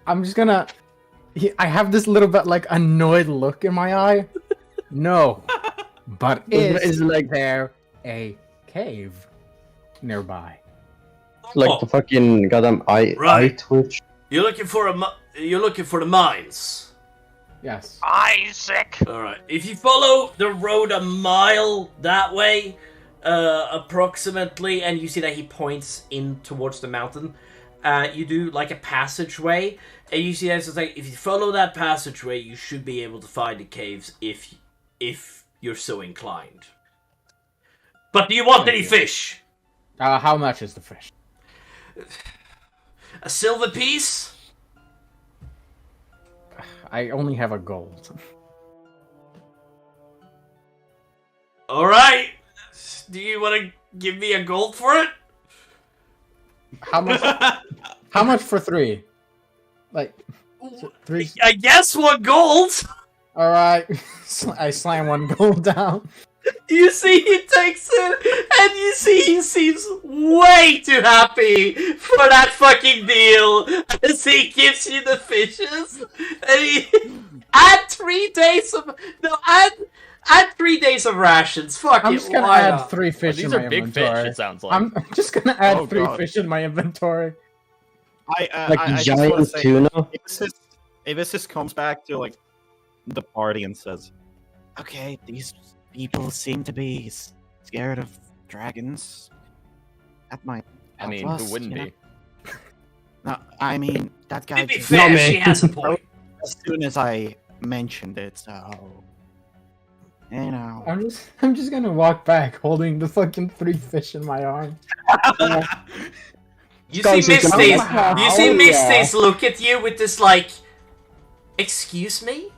I'm just gonna. I have this little bit like annoyed look in my eye. No, but is like there a cave nearby? the fucking goddamn eye Right. twitch. You're looking for the mines. Yes. Isaac. All right. If you follow the road a mile that way, approximately, and you see that he points in towards the mountain, you do like a passageway, and you see that it's like if you follow that passageway, you should be able to find the caves if you're so inclined. But do you want any fish? How much is the fish? A silver piece? I only have a gold. All right. Do you want to give me a gold for it? How much? How much for 3? Like 3. I guess 1 gold. All right. I slam 1 gold down. You see he takes it, and you see he seems way too happy for that fucking deal as he gives you the fishes. And he add 3 days of add 3 days of rations. Fuck I'm it, just gonna why add not? 3 fish These in are my big inventory. fish, it sounds like. I'm just gonna add Oh, 3 God. fish in my inventory. I just wanna Giant say, tuna. Avis comes back to like the party and says, "Okay, these people seem to be scared of dragons. That might I help mean, us, who wouldn't you know? be? No, I mean that guy. To be just- fair, me. she has a point. as soon as I mentioned it, so you know. I'm just gonna walk back holding the fucking 3 fish in my arm. You see Guys, it's Misty's, not- you see Oh, Misty's look at you with this like, excuse me?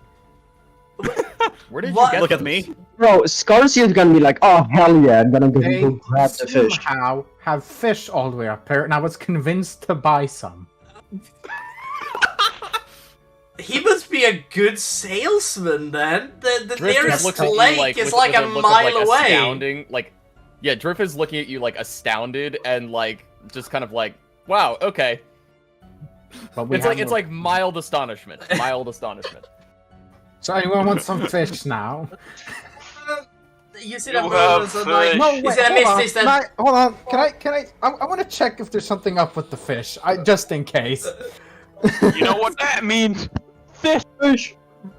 Where did What? you get Look at those? me. Bro, Scarcia's gonna be like, oh hell yeah, I'm gonna go They grab the fish. somehow have fish all the way up here, and I was convinced to buy some. He must be a good salesman then. The Drift nearest looks at you lake is with like a look of, mile like, away. Astounding, like Yeah, Drift is looking at you like astounded and like just kind of like, wow, okay. But It's like mild astonishment. Mild astonishment. So anyone want some fish now? You see You that have moment, so like, fish. No, you wait, see that hold on. Misty Can stand- hold on. I want to check if there's something up with the fish. Just in case. You know what that means? Fish.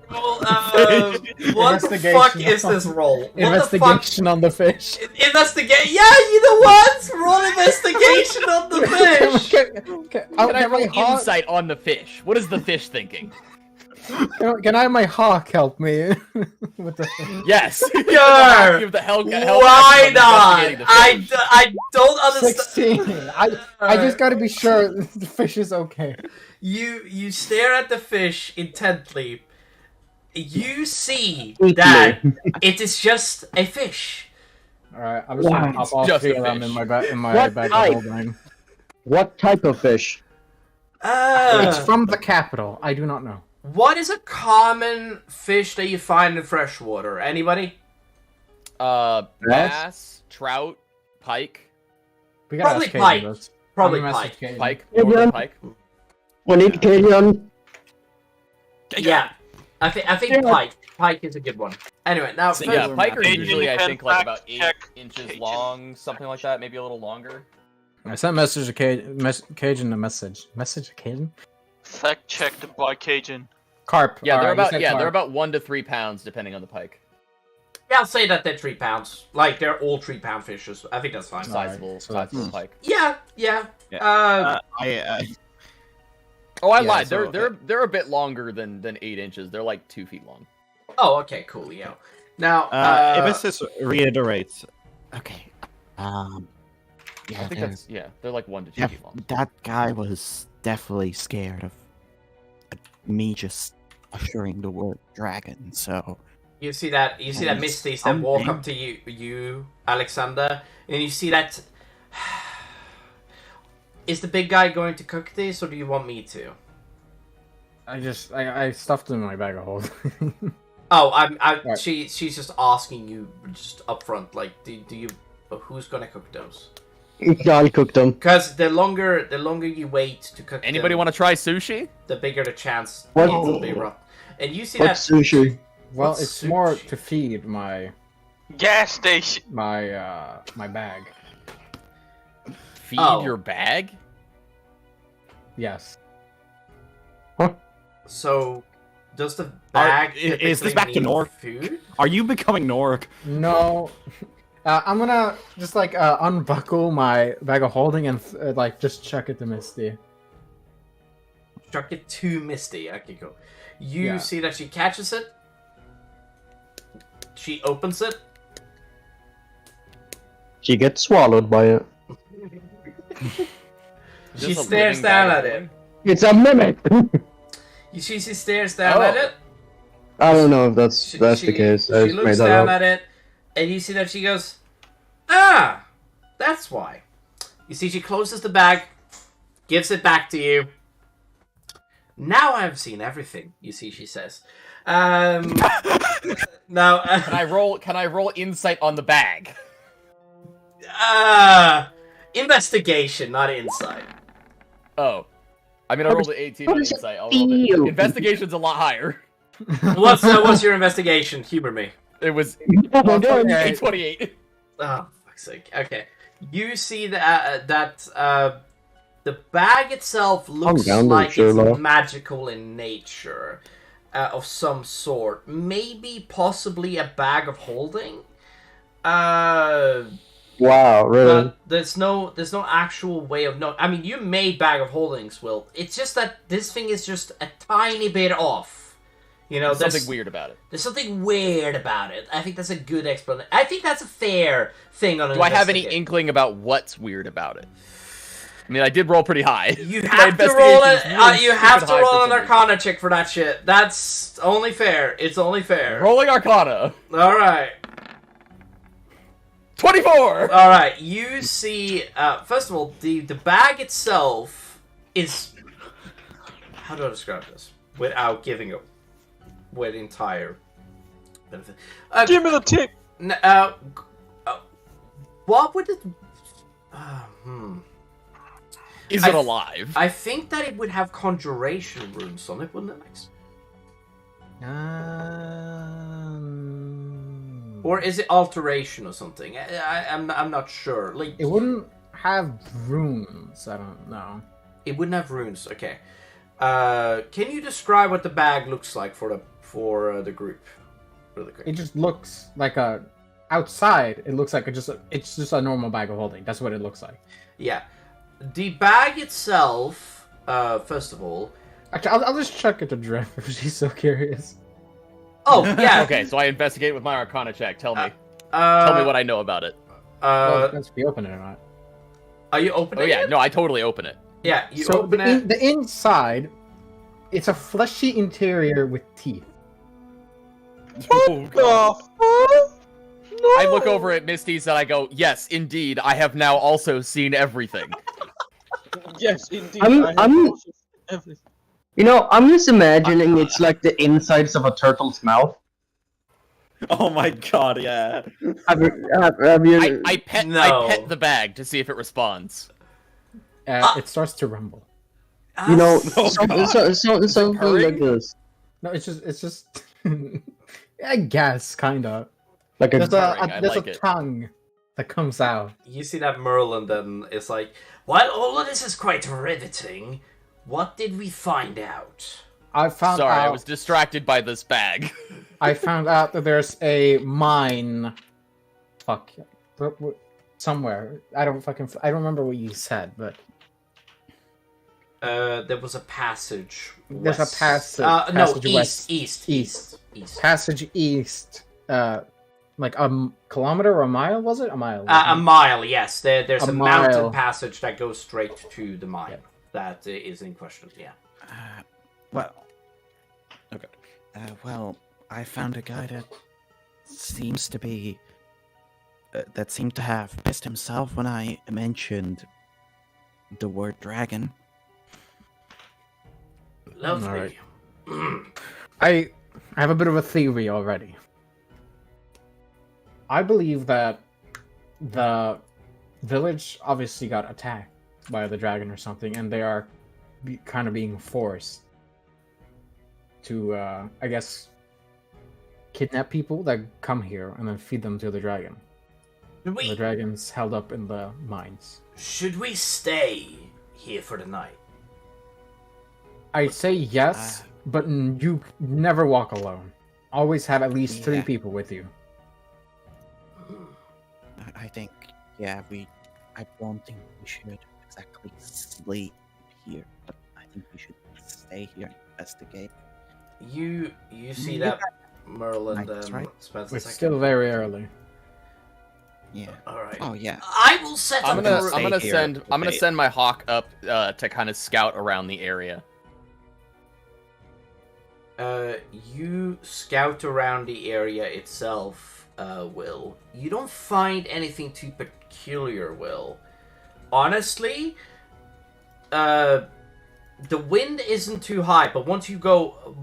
Roll, what the fuck is this roll? What the fuck? Investigation on the fish. Investigate. Yeah, you know what? Roll investigation on the fish. Can I roll hawk, insight on the fish? What is the fish thinking? can I have my hawk help me with the fish? Yes. Sure. Give the hell, Why not? I don't understand. 16. I just gotta be sure the fish is okay. You stare at the fish intently. You see that it is just a fish. Alright, I'm just gonna pop all just three a of them fish. in my What bag type? of holding. What type of fish? It's from the capital. I do not know. What is a common fish that you find in freshwater? Anybody? Bass, trout, pike, We gotta Probably ask Katie pike. this. Probably I'm gonna message pike. Katie. pike, Yeah, northern man. pike. We need Cadian. Yeah. I think Yeah. pike. Pike is a good one. Anyway, now So, Yeah, Those are pike are mapping. usually, I Can think, like fact about 8 check inches Cajun. long, something like that, maybe a little longer. I sent a message to Cajun a message. Message to Cajun? Fact checked by Cajun. Carp. Yeah, they're Alright, you about said they're carp. about 1 to 3 pounds depending on the pike. yeah, I'll say that they're 3 pounds. Like they're all 3-pound fishes. I think that's fine. Sizable, so sizable that's- pike. Yeah. Yeah. Oh, I Yeah, lied. so, They're a bit longer than 8 inches. They're like 2 feet long. Oh, okay, cool. Yeah. Now, Ibis reiterates. Okay. I Yeah, think that's they're like 1 to 2 yeah, feet long. that guy was definitely scared of me just uttering the word dragon. So you see that Misty that walk up to you, Alexander, and you see that. Is the big guy going to cook this, or do you want me to? I stuffed it in my bag of holding. Oh, Right. she's just asking you just up front, like, do you, who's gonna cook those? I'll cook them. Because the longer you wait to cook Anybody them, want to try sushi? the bigger the chance What? it will be rough. And you see What's that sushi? Well, What's it's more sushi? to feed my Gas station. my bag. Feed Oh. your bag? Yes. so does the bag Is this typically back to mean North? food? Are you becoming Nork? No. I'm gonna just like unbuckle my bag of holding and like just chuck it to Misty. Chuck it to Misty. Okay, cool. You Yeah. see that she catches it. She opens it. She gets swallowed by it. Is She this a stares living down bag at of it. holding? It's a mimic. She stares down Oh. at it. I don't know if that's She- the she- case. I She just made looks that down up. at it, and you see that she goes, "Ah, that's why." You see, she closes the bag, gives it back to you. Now I've seen everything. You see, she says. Now, Can I roll insight on the bag? investigation, not insight. Oh. I mean, I rolled an 18 on does it insight. I'll roll feel? it. Investigation's a lot higher. What's your investigation? Humor me. It was Okay. 28. Oh, fuck's sake. Okay. You see that the bag itself looks down to like it's Sherlock. magical in nature, of some sort. Maybe, possibly a bag of holding. Wow, really? But there's no actual way of knowing. I mean, you made bag of holdings, Will. It's just that this thing is just a tiny bit off. You know, There's something weird about it. There's something weird about it. I think that's a good explanation. I think that's a fair thing on an Do I have any investigation. inkling about what's weird about it? I mean, I did roll pretty high. You My have to roll it. investigation is really You have stupid to high roll for an some reason. Arcana check for that shit. That's only fair. It's only fair. Rolling Arcana. All right. 24! All right. You see. First of all, the bag itself is. How do I describe this without giving up with entire benefit? Give me the tip. What would it... Is it alive? I think that it would have conjuration runes on it, wouldn't it, Max? Or is it alteration or something? I'm not sure. Like, it wouldn't have runes. I don't know. It wouldn't have runes. Okay. Can you describe what the bag looks like for the group? Really quick. It just looks like a outside. It looks like it's just a normal bag of holding. That's what it looks like. Yeah. The bag itself, first of all... Actually, I'll just check it to Drift if she's so curious. Oh, yeah. Okay, so I investigate with my Arcana check. Tell me. Tell me what I know about it. Well, it depends if you open it or not. Are you opening it? Oh, yeah. No, I totally open it. Yeah, you open it. The inside, it's a fleshy interior with teeth. Oh, God. I look over at Misty's and I go, yes, indeed, I have now also seen everything. Yes, indeed. Everything. You know, I'm just imagining it's like the insides of a turtle's mouth. Oh my god, yeah. Have you... I pet the bag to see if it responds. It starts to rumble. You know, something like this. No, it's just. I guess, kinda. Like there's like a tongue that comes out. You see that Merlin then is like, while all of this is quite riveting, what did we find out? Sorry, I was distracted by this bag. I found out that there's a mine. Fuck. Somewhere. I don't remember what you said, but. There was a passage. There's a passage. East. Passage east. Like a kilometer or a mile, was it? A mile. A mile, yes. There's a mile. mountain passage that goes straight to the mine. Yeah. That is in question, yeah. Well. Okay. Well, I found a guy that seems to be... that seemed to have pissed himself when I mentioned the word dragon. Lovely. Right. I have a bit of a theory already. I believe that the village obviously got attacked by the dragon or something, and they are kind of being forced to, I guess, kidnap people that come here and then feed them to the dragon. The dragon's held up in the mines. Should we stay here for the night? I'd say yes, but you never walk alone. Always have at least 3 people with you. I think, yeah, I don't think we should exactly sleep here, but I think we should stay here and investigate. You see that Merlin right? Spencer? It's still very early. Yeah. All right. Oh yeah. I will set up. I'm gonna send my hawk up to kind of scout around the area. You scout around the area itself, Will. You don't find anything too peculiar, Will. Honestly, the wind isn't too high, but once you go,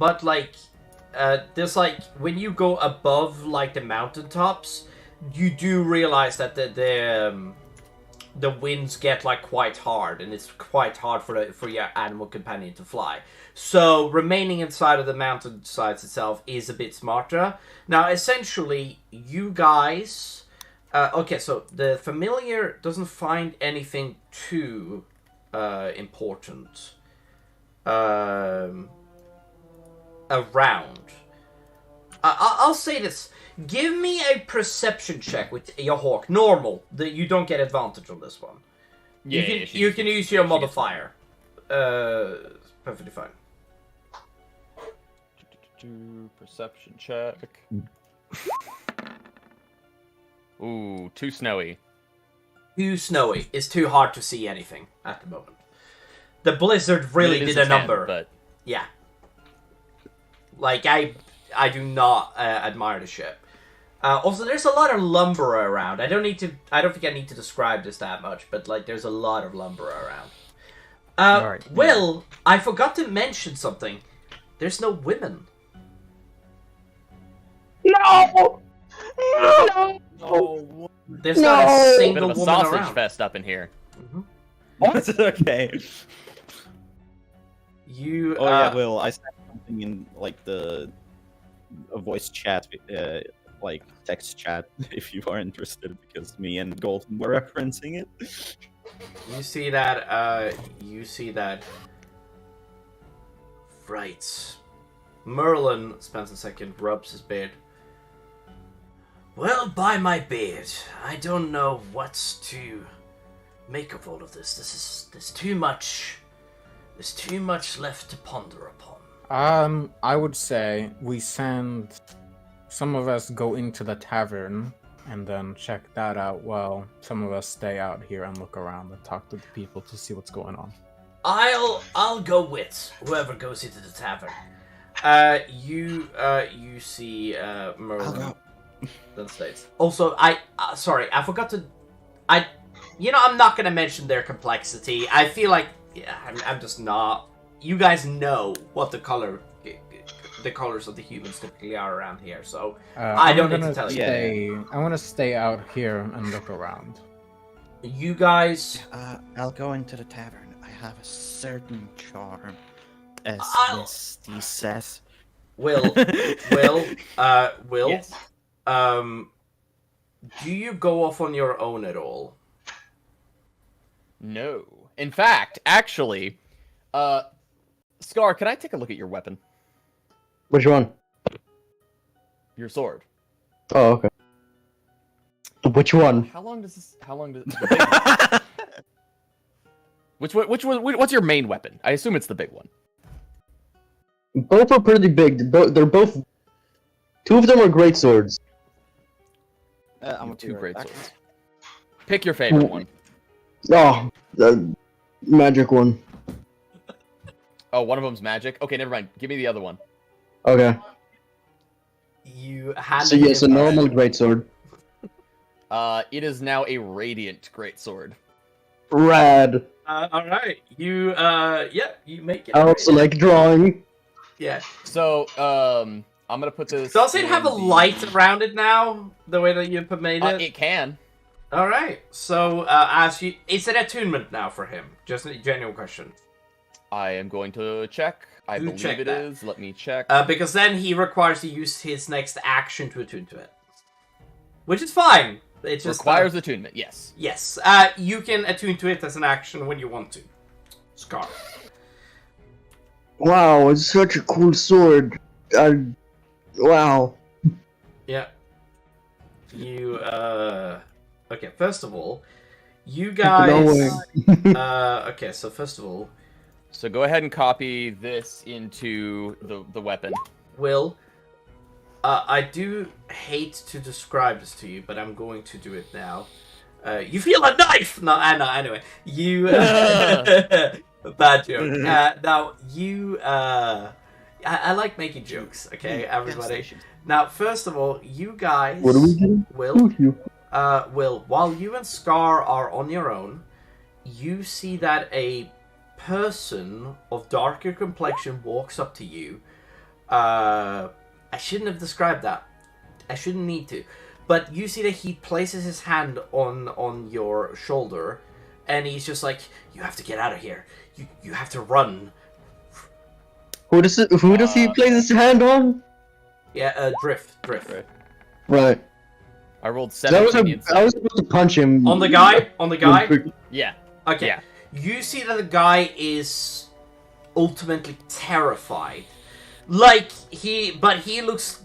there's like, when you go above, like, the mountaintops, you do realize that the winds get, like, quite hard, and it's quite hard for your animal companion to fly. So, remaining inside of the mountainsides itself is a bit smarter. Now, essentially, you guys... okay, so the familiar doesn't find anything too important around. I'll say this. Give me a perception check with your hawk. Normal. You don't get advantage on this one. Yeah, you can use your modifier. Perfectly fine. Perception check. Ooh, too snowy. Too snowy. It's too hard to see anything at the moment. The blizzard really did a number. But... Yeah. Like, I do not admire the ship. Also, there's a lot of lumber around. I don't think I need to describe this that much, but, like, there's a lot of lumber around. Right. Will, I forgot to mention something. There's no women. No! No. There's not a A single bit of a woman sausage around. fest up in here. What? Okay. You. Oh yeah, Will. I said something in like a voice chat, like text chat, if you are interested, because me and Golden were referencing it. You see that. You see that. Right. Merlin spends a second, rubs his beard. Well, by my beard, I don't know what to make of all of this. There's too much. There's too much left to ponder upon. I would say we send some of us go into the tavern and then check that out while some of us stay out here and look around and talk to the people to see what's going on. I'll go with whoever goes into the tavern. You see Merlin then states. Also, sorry, I forgot to. I'm not gonna mention their complexity. I feel like I'm just not. You guys know what the colors of the humans typically are around here, so I don't need to tell you. I want to stay out here and look around. You guys. I'll go into the tavern. I have a certain charm, as Misty says. Will. Yes. Do you go off on your own at all? No. In fact, actually, Scar, can I take a look at your weapon? Which one? Your sword. Oh, okay. Which one? How long does? What's your main weapon? I assume it's the big one. Both are pretty big. They're both. Two of them are great swords. I'm two great swords. Pick your favorite one. Oh, the magic one. Oh, one of them's magic. Okay, never mind. Give me the other one. Okay. You hand So yes, a normal greatsword. It is now a radiant greatsword. Rad. All right. You you make it. I also like drawing. Yeah. So, I'm gonna put this. Does it have a in the- light around it now? The way that you made it. It can. All right. So, it's an attunement now for him. Just a genuine question. I am going to check. I You believe check it that. is. Let me check. Because then he requires to use his next action to attune to it, which is fine. It just Requires attunement. Yes. Yes. You can attune to it as an action when you want to. Scar. Wow, it's such a cool sword. Wow. Yeah. You, okay, first of all, you guys... No way. Okay, so first of all... So go ahead and copy this into the weapon. Will, I do hate to describe this to you, but I'm going to do it now. You feel a knife! No, I know, anyway. You... Bad joke. Now, you... I like making jokes, okay, everybody? Now, first of all, you guys... What are we doing? Will, while you and Scar are on your own, you see that a person of darker complexion walks up to you. I shouldn't have described that. I shouldn't need to. But you see that he places his hand on your shoulder, and he's just like, you have to get out of here. You have to run. Who does he place his hand on? Yeah, Drift. Right. I rolled So I 17. was about to punch him. On the guy? Yeah. Okay. Yeah. You see that the guy is ultimately terrified. But he looks...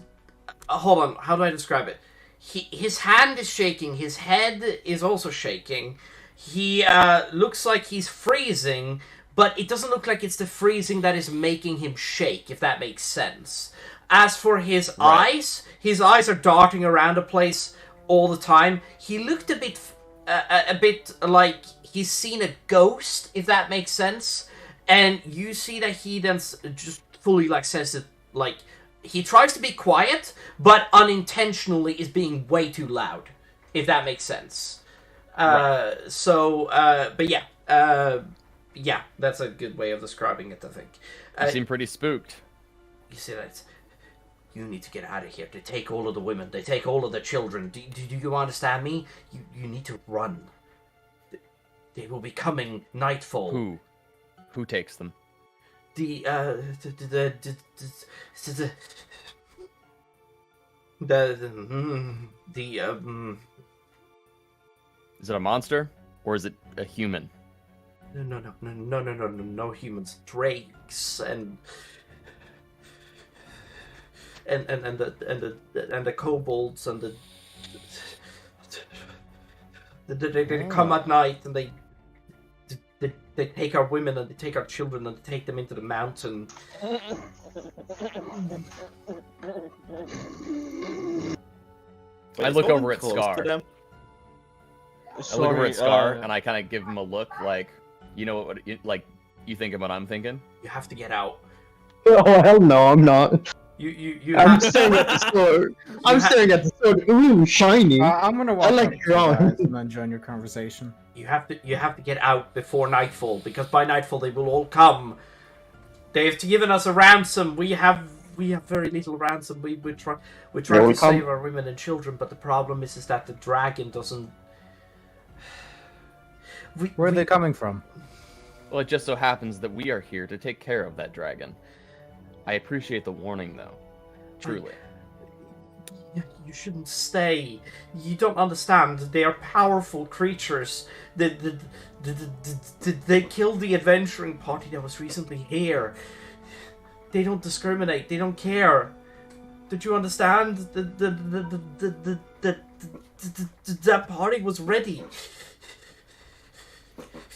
hold on, how do I describe it? His hand is shaking, his head is also shaking. He looks like he's freezing, but it doesn't look like it's the freezing that is making him shake, if that makes sense. As for his eyes are darting around the place all the time. He looked a bit like he's seen a ghost, if that makes sense. And you see that he then just fully says it, he tries to be quiet, but unintentionally is being way too loud, if that makes sense. But yeah, that's a good way of describing it, I think. You seem pretty spooked. You see that? You need to get out of here. They take all of the women. They take all of the children. Do you understand me? You need to run. They will be coming nightfall. Who takes them? The Is it a monster or is it a human? No humans. Drakes and the kobolds and they come at night and they take our women and they take our children and they take them into the mountain. I look over at Scar. I look over at Scar and I kind of give him a look like, you know what, like, you thinking what I'm thinking? You have to get out. Oh hell no, I'm not. You I'm staring at the sword. I'm staring at the sword. Ooh, shiny. I'm gonna walk like up to you guys and then join your conversation. You have to get out before nightfall, because by nightfall they will all come. They have given us a ransom. We have very little ransom. We try to save our women and children, but the problem is that the dragon doesn't. Where are they coming from? Well, it just so happens that we are here to take care of that dragon. I appreciate the warning, though. Truly. You shouldn't stay. You don't understand. They are powerful creatures. They killed the adventuring party that was recently here. They don't discriminate. They don't care. Did you understand? That party was ready.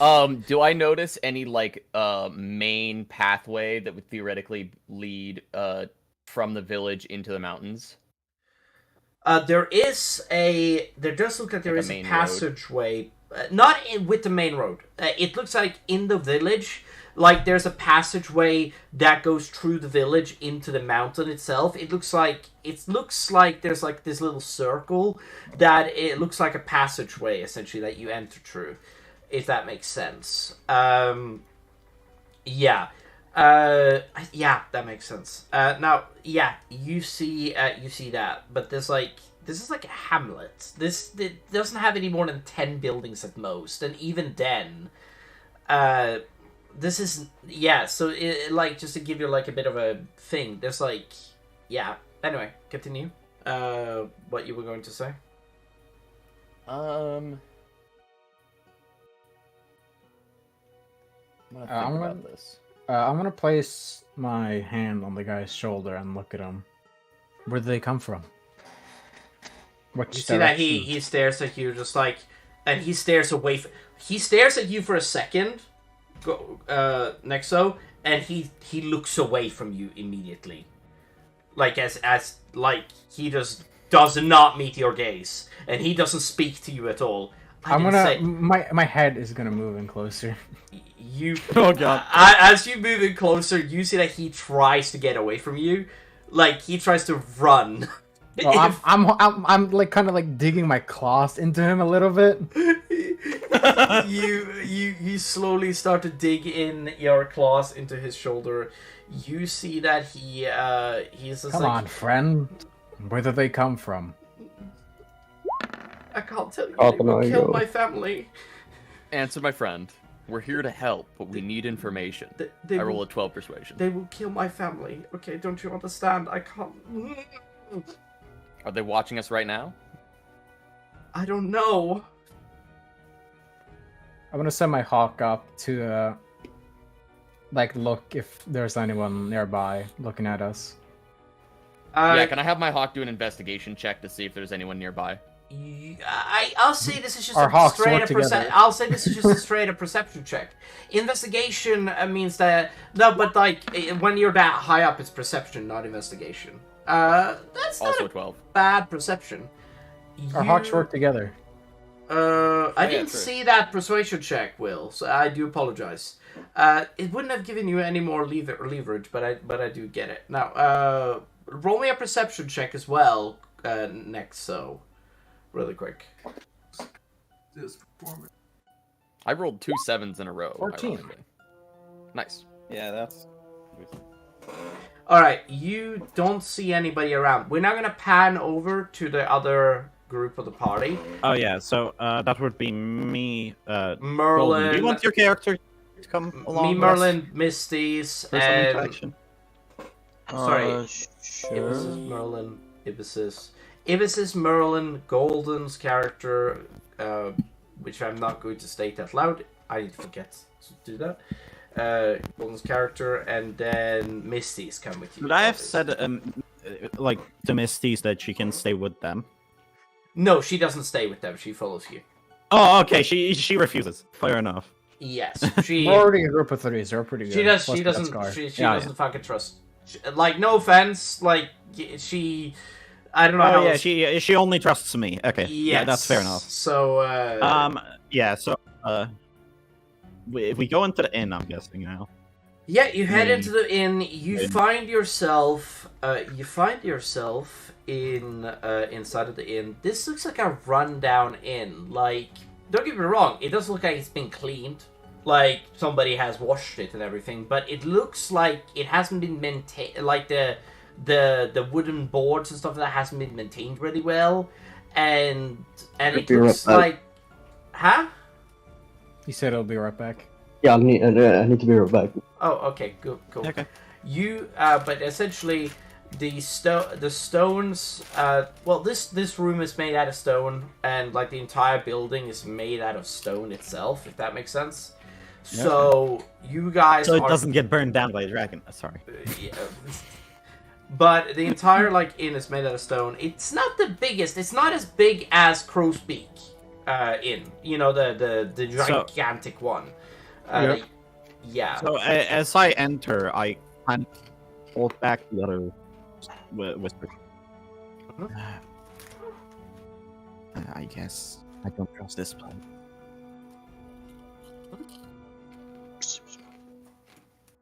Do I notice any, like, main pathway that would theoretically lead, from the village into the mountains? There does look like there is a passageway. Not with the main road. It looks like in the village, like there's a passageway that goes through the village into the mountain itself. It looks like there's like this little circle that it looks like a passageway essentially that you enter through. If that makes sense. Yeah, that makes sense. Now, yeah, you see that, but this is like a hamlet. It doesn't have any more than 10 buildings at most, and even then, this is, yeah. So, like, just to give you like a bit of a thing, there's like, yeah. Anyway, continue. What you were going to say? I'm gonna place my hand on the guy's shoulder and look at him. Where do they come from? Which you see that he stares at you just like, and he stares away. He stares at you for a second, Nexo, and he looks away from you immediately, like as like he just does not meet your gaze, and he doesn't speak to you at all. My head is gonna move in closer. Oh god! As you move in closer, you see that he tries to get away from you, like he tries to run. Well, I'm like kind of like digging my claws into him a little bit. you slowly start to dig in your claws into his shoulder. You see that he's just Come on, friend. Where do they come from? I can't tell you. They will kill my family. Answer, my friend. We're here to help, but we need information. I roll a 12 persuasion. They will kill my family. Okay, don't you understand? I can't. Are they watching us right now? I don't know. I'm gonna send my hawk up to, like, look if there's anyone nearby looking at us. Yeah, can I have my hawk do an investigation check to see if there's anyone nearby? I'll say this is just Our a straight up perception. I'll say this is just a straight up perception check. Investigation means that no, but like when you're that high up, it's perception, not investigation. That's also not 12. Bad perception. Our hawks work together. I didn't see that persuasion check, Will. So I do apologize. It wouldn't have given you any more leverage, but I do get it now. Roll me a perception check as well. Next, so. Really quick. I rolled 2 7s in a row. 14. Ironically. Nice. Yeah, that's. Alright, you don't see anybody around. We're now gonna pan over to the other group of the party. Oh yeah, so that would be me. Merlin. Golden. Do you want your character to come along? Me, with Merlin, us Misty's, for some and... interaction? Sorry. Sure. Ibis's Merlin, Ibis's Merlin, Golden's character, which I'm not going to state out loud. I forget to do that. Golden's character, and then Misty's come with you. Could I have said, like, to Misty's that she can stay with them? No, she doesn't stay with them. She follows you. Oh, okay. She refuses. Fair enough. Yes, she. We're already a group of 3, so we're pretty good. She does. Plus She we got doesn't. Scar. She Yeah, doesn't fucking trust. Like, no offense. Like, she. I don't know. Oh how yeah, else- she only trusts me. Okay. Yes. Yeah, that's fair enough. So. Yeah. So we go into the inn. I'm guessing now. Yeah, you head Hmm. into the inn. You Inn. find yourself. You find yourself in inside of the inn. This looks like a rundown inn. Like, don't get me wrong, it doesn't look like it's been cleaned. Like somebody has washed it and everything, but it looks like it hasn't been maintained. Like the wooden boards and stuff like that hasn't been maintained really well, and it Be right looks back. like, huh? He said he'll be right back. Yeah, I need to be right back. Oh, okay, cool. Okay. You, but essentially, the stones. Well, this room is made out of stone, and like the entire building is made out of stone itself. If that makes sense. Yeah, So you guys. So it are, doesn't get burned down by a dragon. Sorry. Yeah. But the entire like inn is made out of stone. It's not the biggest. It's not as big as Crow's Beak Inn. You know, the gigantic one. Yep. Yeah. So as I enter, I kind of hold back the other whisper. I guess I don't trust this place.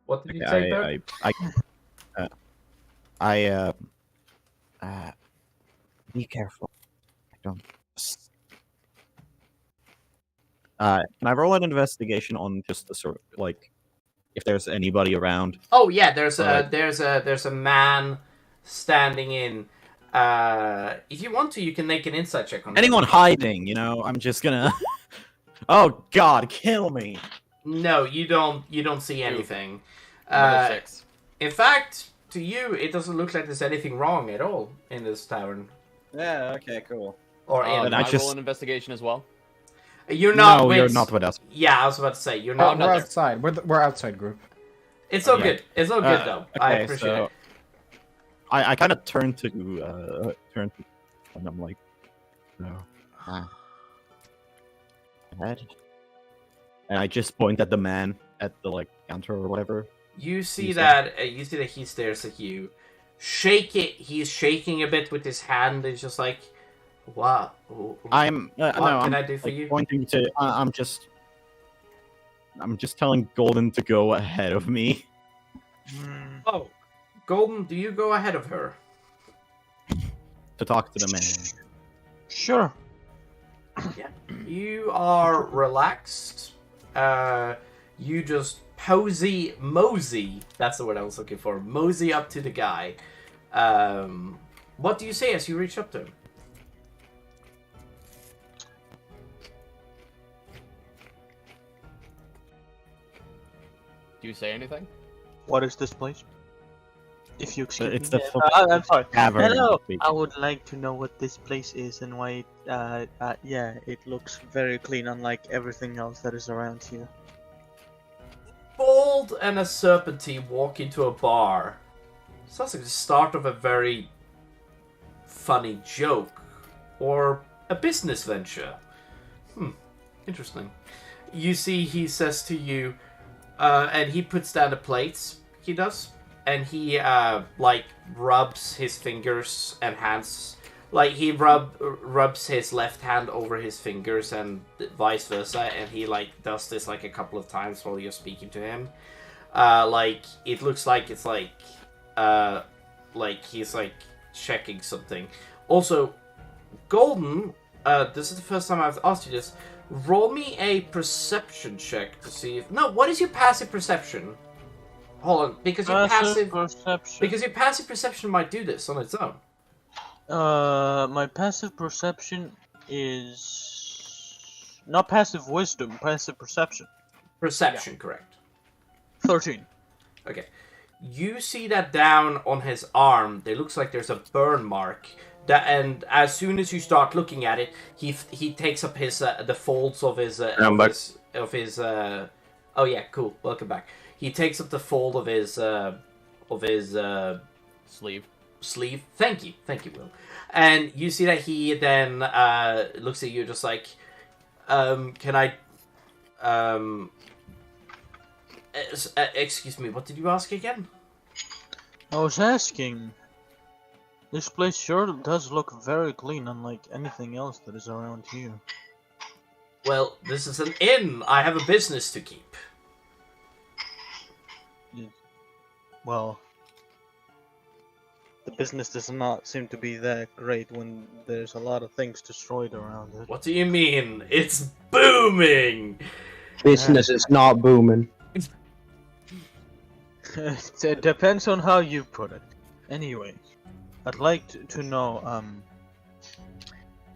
What did you Okay, say, Doug? Be careful. I don't. Can I roll an investigation on just the sort of like if there's anybody around? Oh yeah, there's Alright. a man standing in. If you want to, you can make an insight check on that. Anyone hiding? You know, I'm just gonna. Oh God, kill me! No, you don't. You don't see anything. Another 6. In fact, to you, it doesn't look like there's anything wrong at all in this tavern Yeah. Okay. Cool. or Then inn. I I just- roll an investigation as well. You're not. No, with... you're not with us. Yeah, I was about to say you're Oh, not. not we're there. outside. We're outside group. It's all Yeah. good. It's all good though. I Okay, appreciate so it. I kind of turn to and I'm like, no. Head. And I just point at the man at the like counter or whatever. You see He's that. You see that he stares at you. Shake it. He's shaking a bit with his hand. It's just like, wow. I'm What no, can I'm I do for like, you? pointing to. I'm just telling Golden to go ahead of me. Hmm. Oh, Golden, do you go ahead of her? To talk to the man. Sure. Yeah. You are relaxed. You just mosey. That's the word I was looking for. Mosey up to the guy. What do you say as you reach up to him? Do you say anything? What is this place? If you excuse It's me. the fucking I'm sorry. tavern. Hello. I would like to know what this place is and why. Yeah, it looks very clean, unlike everything else that is around here. Bald and a Serpentine walk into a bar. Sounds like the start of a very funny joke. Or a business venture. Interesting. You see, he says to you, and he puts down the plates, he does, and he, like, rubs his fingers and hands, like, he rubs his left hand over his fingers and vice versa, and he, like, does this, like, a couple of times while you're speaking to him. Like, it looks like it's, like he's, like, checking something. Also, Golden, this is the first time I've asked you this, roll me a perception check to see if... No, what is your passive perception? hold on, because your passive perception. because your passive perception might do this on its own. My passive perception is not passive wisdom, passive perception. Perception, correct. 13. Okay. You see that down on his arm, there looks like there's a burn mark. And as soon as you start looking at it, he takes up his the folds of his oh yeah, cool. Welcome back. He takes up the fold of his sleeve. Thank you, Will. And you see that he then looks at you just like, can I excuse me, what did you ask again? I was asking. This place sure does look very clean, unlike anything else that is around here. Well, this is an inn. I have a business to keep. Well, the business does not seem to be that great when there's a lot of things destroyed around it. What do you mean? It's booming! Business is not booming. It depends on how you put it. Anyway, I'd like to know,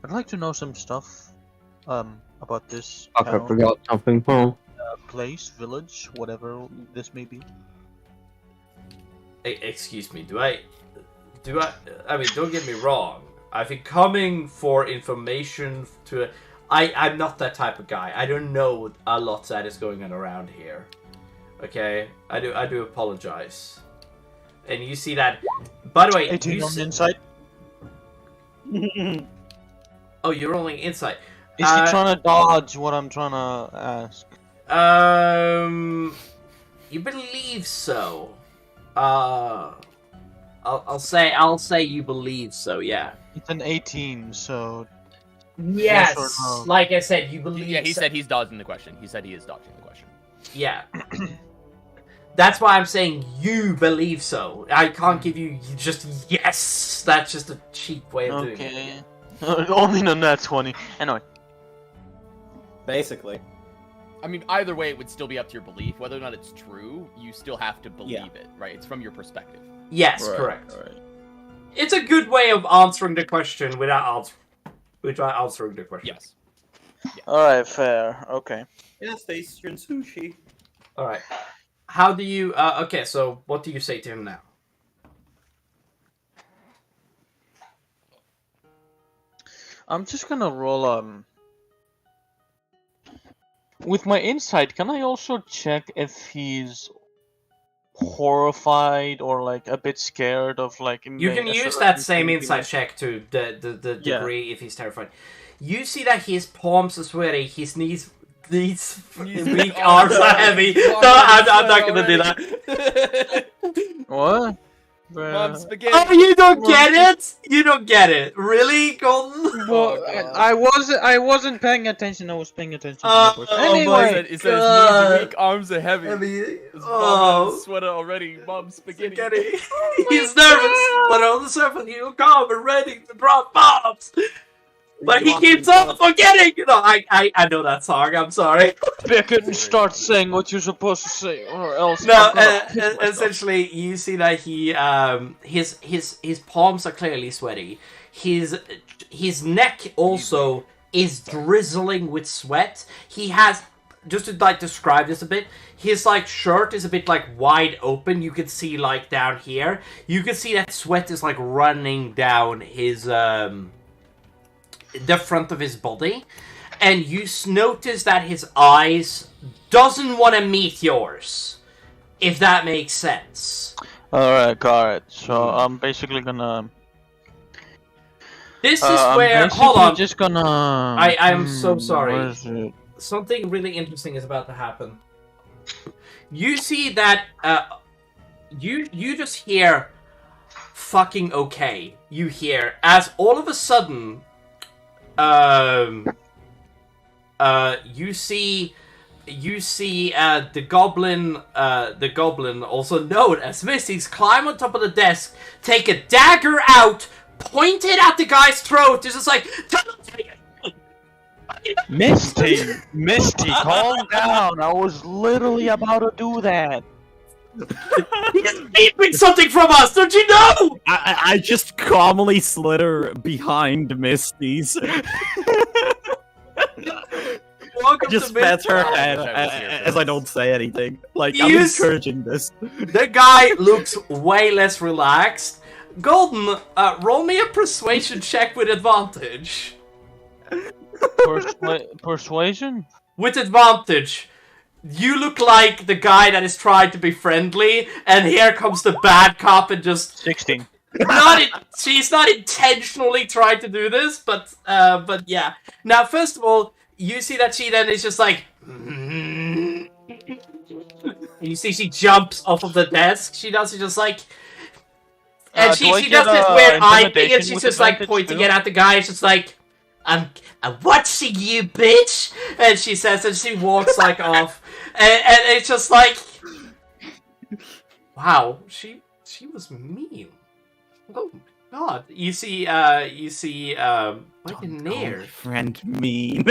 I'd like to know some stuff, about this I town, forgot something. Huh? place, village, whatever this may be. Excuse me, I mean, don't get me wrong. I've been coming for information I'm not that type of guy. I don't know a lot that is going on around here. Okay? I do apologize. And you see that, by the way, 18 on insight. Oh, you're rolling insight. Is he trying to dodge what I'm trying to ask? You believe so. I'll say you believe so, yeah. It's an 18, so... Yes, or no? like I said, you believe Yeah, he so. said he's dodging the question. He said he is dodging the question. Yeah. That's why I'm saying you believe so. I can't give you just yes. That's just a cheap way of doing it. Okay. Only on that 20. Anyway. Basically. I mean, either way, it would still be up to your belief. Whether or not it's true, you still have to believe it, right? It's from your perspective. Yes, correct. Right. It's a good way of answering the question without answering the question. Yes. Yeah. Alright, fair. Okay. Yes, Eastern sushi. Alright. How do you... okay, so what do you say to him now? I'm just gonna roll, with my insight, can I also check if he's horrified or, like, a bit scared of, like... You can use that same insight check to the degree if he's terrified. You see that his palms are sweaty, his knees... These weak arms are heavy. No, I'm not gonna do that. What? Mom spaghetti. Oh, you don't get it? You don't get it? Really, Golden? Well, I wasn't paying attention. I was paying attention. Anyway, he said his knees are weak, arms are heavy. His Oh, sweater already. Mom spaghetti. He's nervous, but on the surface he'll calm and ready to drop bombs. But he keeps on forgetting! You know, I know that song, I'm sorry. Pick it and start saying what you're supposed to say, or else... No, essentially, you see that he, his palms are clearly sweaty. His neck also is drizzling with sweat. He has, just to, like, describe this a bit, his, like, shirt is a bit, like, wide open. You can see, like, down here. You can see that sweat is, like, running down his, the front of his body, and you notice that his eyes doesn't want to meet yours, if that makes sense. Alright, got it. So I'm basically gonna... This is where... Hold on. Just gonna... I am so sorry. Where is it? Something really interesting is about to happen. You see that, you just hear fucking okay. You hear, as all of a sudden... you see the goblin, also known as Misty's, climb on top of the desk, take a dagger out, point it at the guy's throat. It's just like, Misty, calm down. I was literally about to do that. He's keeping something from us, don't you know? I just calmly slither behind Misty's. Welcome Just to pet her Midtown. head as I don't say anything. Like, I'm You encouraging this. The guy looks way less relaxed. Golden, roll me a persuasion check with advantage. Persuasion? With advantage. You look like the guy that is trying to be friendly, and here comes the bad cop and just 16. she's not intentionally trying to do this, but yeah. Now, first of all, you see that she then is just like, and you see she jumps off of the desk. She does it just like, and she does this weird eye thing, and she's just like pointing it at the guy. It's just like, I'm watching you, bitch. And she says, and she walks like off, and it's just like, wow, she was mean. Oh my god! You see, like near Friend mean.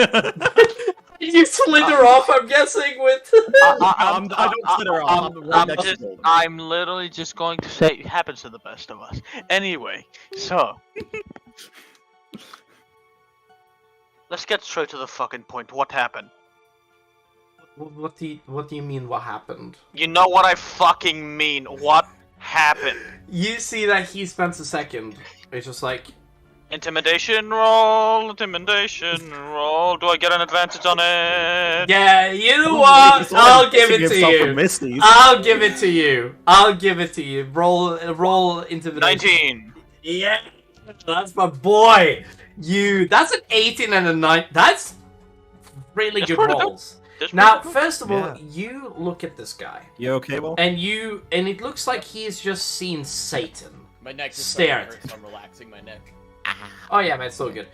you slither off. I'm guessing with. I don't slither off. I'm right next to Golden. I'm literally just going to say it happens to the best of us. Anyway, so let's get straight to the fucking point. What happened? What do you mean? What happened? You know what I fucking mean. What happened? You see that he spends a second. It's just like, Intimidation roll. Intimidation roll. Do I get an advantage on it? yeah, you know what? He's only I'll give it pissing to himself for you. Misty's. I'll give it to you. I'll give it to you. Roll intimidation. 19. Yeah, that's my boy. That's an 18 and a 9. That's really That's good pretty good. rolls. That's Now, pretty good. first of all, Yeah. you look at this guy, You okay, Will? and it looks like he's just seen Satan. My neck just Stare started at to hurt, so I'm relaxing my neck. Oh yeah, man, it's so good.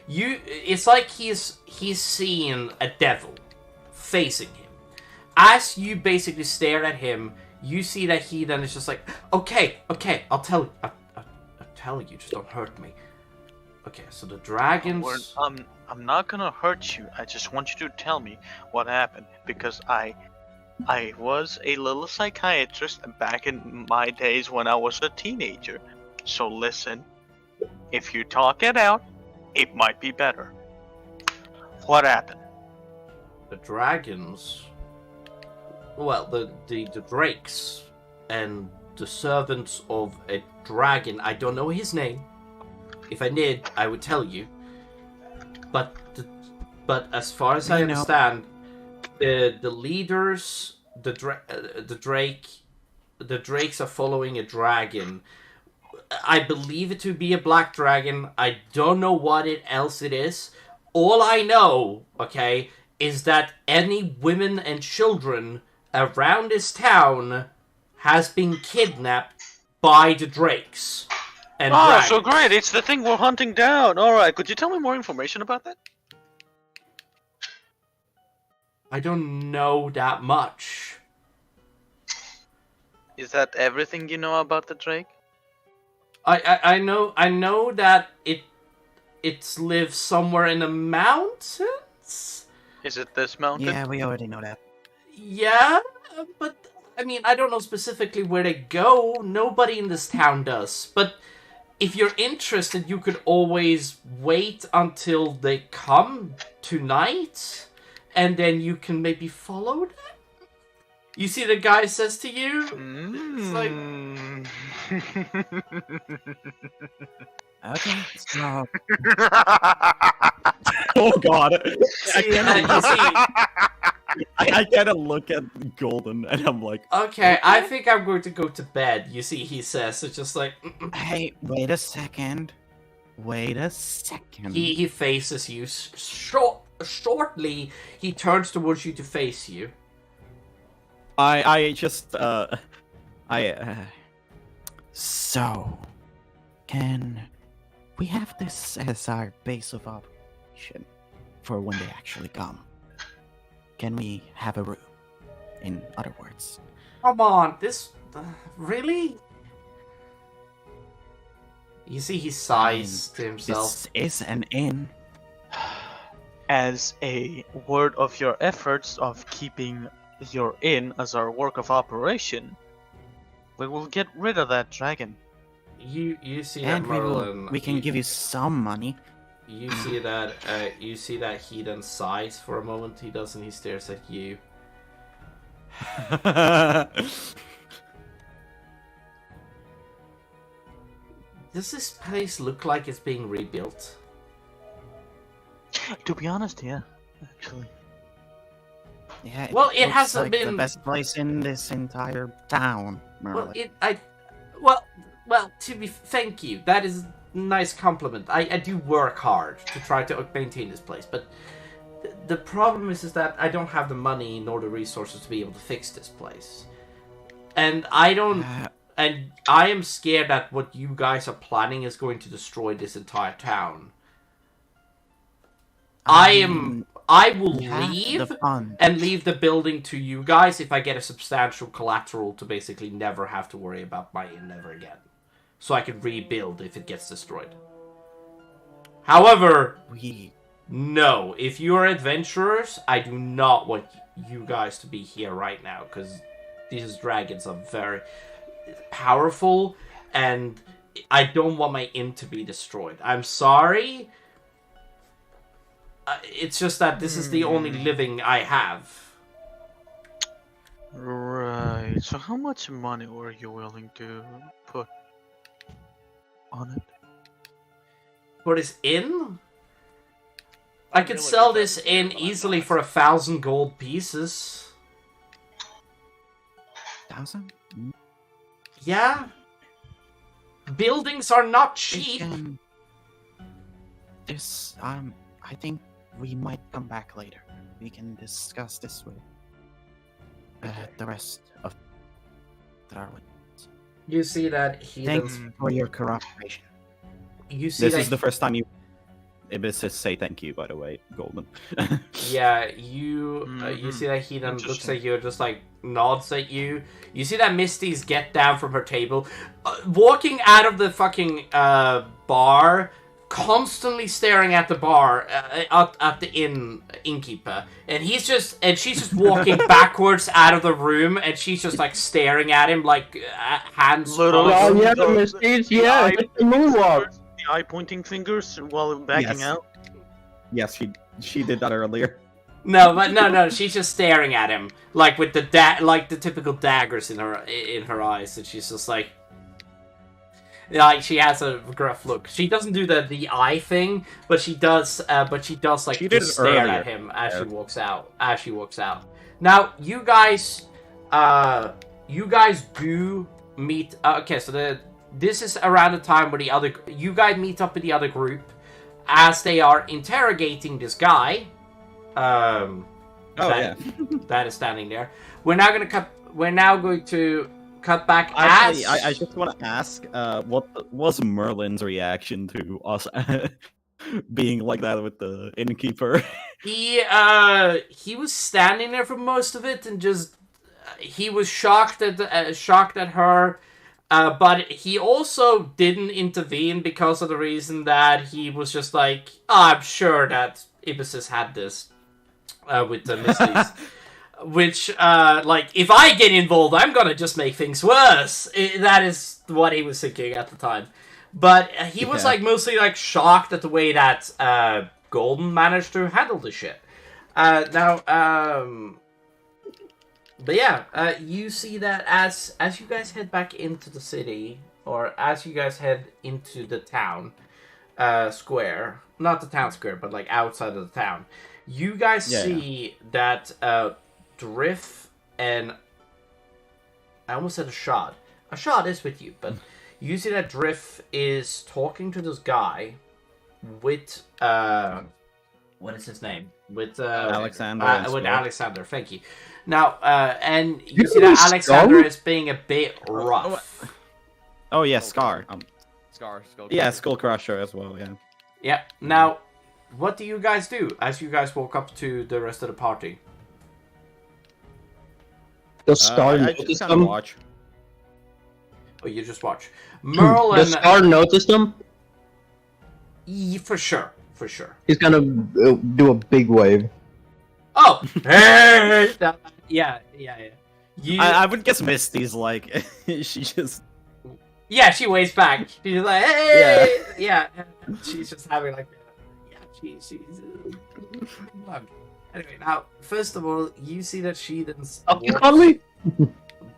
It's like he's seen a devil facing him. As you basically stare at him, you see that he then is just like, okay, I'll tell you, just don't hurt me. Okay, so the dragons. I'm not gonna hurt you. I just want you to tell me what happened because I was a little psychiatrist back in my days when I was a teenager. So listen, if you talk it out, it might be better. What happened? The dragons. Well, the drakes and the servants of a dragon. I don't know his name. If I did, I would tell you. But as far as I understand, the leaders, the drakes are following a dragon. I believe it to be a black dragon. I don't know what else it is. All I know, okay, is that any women and children around this town has been kidnapped by the drakes. And dragons. So great! It's the thing we're hunting down. All right, could you tell me more information about that? I don't know that much. Is that everything you know about the Drake? I know that it lives somewhere in the mountains. Is it this mountain? Yeah, we already know that. Yeah, but I mean I don't know specifically where they go. Nobody in this town does. But if you're interested, you could always wait until they come tonight, and then you can maybe follow them. You see, the guy says to you, it's like, Okay, so Oh god. see, you see, I kind of look at Golden and I'm like, okay, I think I'm going to go to bed. You see, he says, it's just like, hey, wait a second. Wait a second. he faces you. Shortly, he turns towards you to face you. So, can we have this as our base of operation for when they actually come? Can we have a room? In other words. Come on, this... really? You see, he sighs to himself. This is an inn. As a word of your efforts of keeping your inn as our work of operation, We will get rid of that dragon. You see And that Merlin. we can give you some money. You see that he then sighs for a moment. He does, and he stares at you. Does this place look like it's being rebuilt? To be honest, yeah, actually. Yeah, Well, it looks hasn't like been the best place in this entire town, Merlin. Well, thank you. That is a nice compliment. I do work hard to try to maintain this place, but the problem is that I don't have the money nor the resources to be able to fix this place. And and I am scared that what you guys are planning is going to destroy this entire town. I will leave and leave the building to you guys if I get a substantial collateral to basically never have to worry about my inn ever again. So I can rebuild if it gets destroyed. However, no. If you are adventurers, I do not want you guys to be here right now, because these dragons are very powerful, and I don't want my inn to be destroyed. I'm sorry. It's just that this is the only living I have. Right. So how much money were you willing to put on it? For this inn? I could sell this inn easily for 1,000 gold pieces. 1,000? Yeah. Buildings are not cheap. I think we might come back later. We can discuss this with the rest of Darwin. You see that he. Thanks for your cooperation. You see this is the first time Ibis says say thank you, by the way, Golden. Yeah, you see that he then looks at you and just like nods at you. You see that Misty's get down from her table, walking out of the fucking bar, constantly staring at the bar, at the innkeeper, and she's just walking backwards out of the room, and she's just like staring at him like hands. Oh yeah, Misty's, yeah, move up. The eye pointing fingers while backing out. Yes, she did that earlier. No, she's just staring at him like with the the typical daggers in her eyes, and she's just like she has a gruff look. She doesn't do the eye thing, but she does like she just stare earlier. at him as she walks out. Now you guys do meet. Okay, so this is around the time where you guys meet up with the other group as they are interrogating this guy. That is standing there. We're now going to cut back. Actually, I just want to ask, what was Merlin's reaction to us being like that with the innkeeper? He was standing there for most of it, and just he was shocked at her. But he also didn't intervene because of the reason that he was just like, I'm sure that Ibis has had this with the Misties. Which, if I get involved, I'm gonna just make things worse. That is what he was thinking at the time. But he was, mostly, shocked at the way that Golden managed to handle the shit. But yeah, you see that as you guys head back into the city, or as you guys head into the town square, not the town square, but outside of the town, you guys see that Drift and I almost said Ashad. Ashad is with you, but you see that Drift is talking to this guy with what is his name? With Alexander. With Alexander, thank you. Now, and you see that Alexander is being a bit rough. Oh yeah, Scar. Skull Yeah, Skull Crusher as well. Yeah. Yeah. Now, what do you guys do as you guys walk up to the rest of the party? Does Scar I notice just kind of them? watch. Oh, you just watch. Merlin. Does Scar notice them? For sure. He's gonna do a big wave. Oh, hey! Yeah. I would guess Misty's like she just. Yeah, she waves back. She's like, hey, yeah. She's just having like, yeah, she's. Anyway, now first of all, you see that she then. Oh, you call me?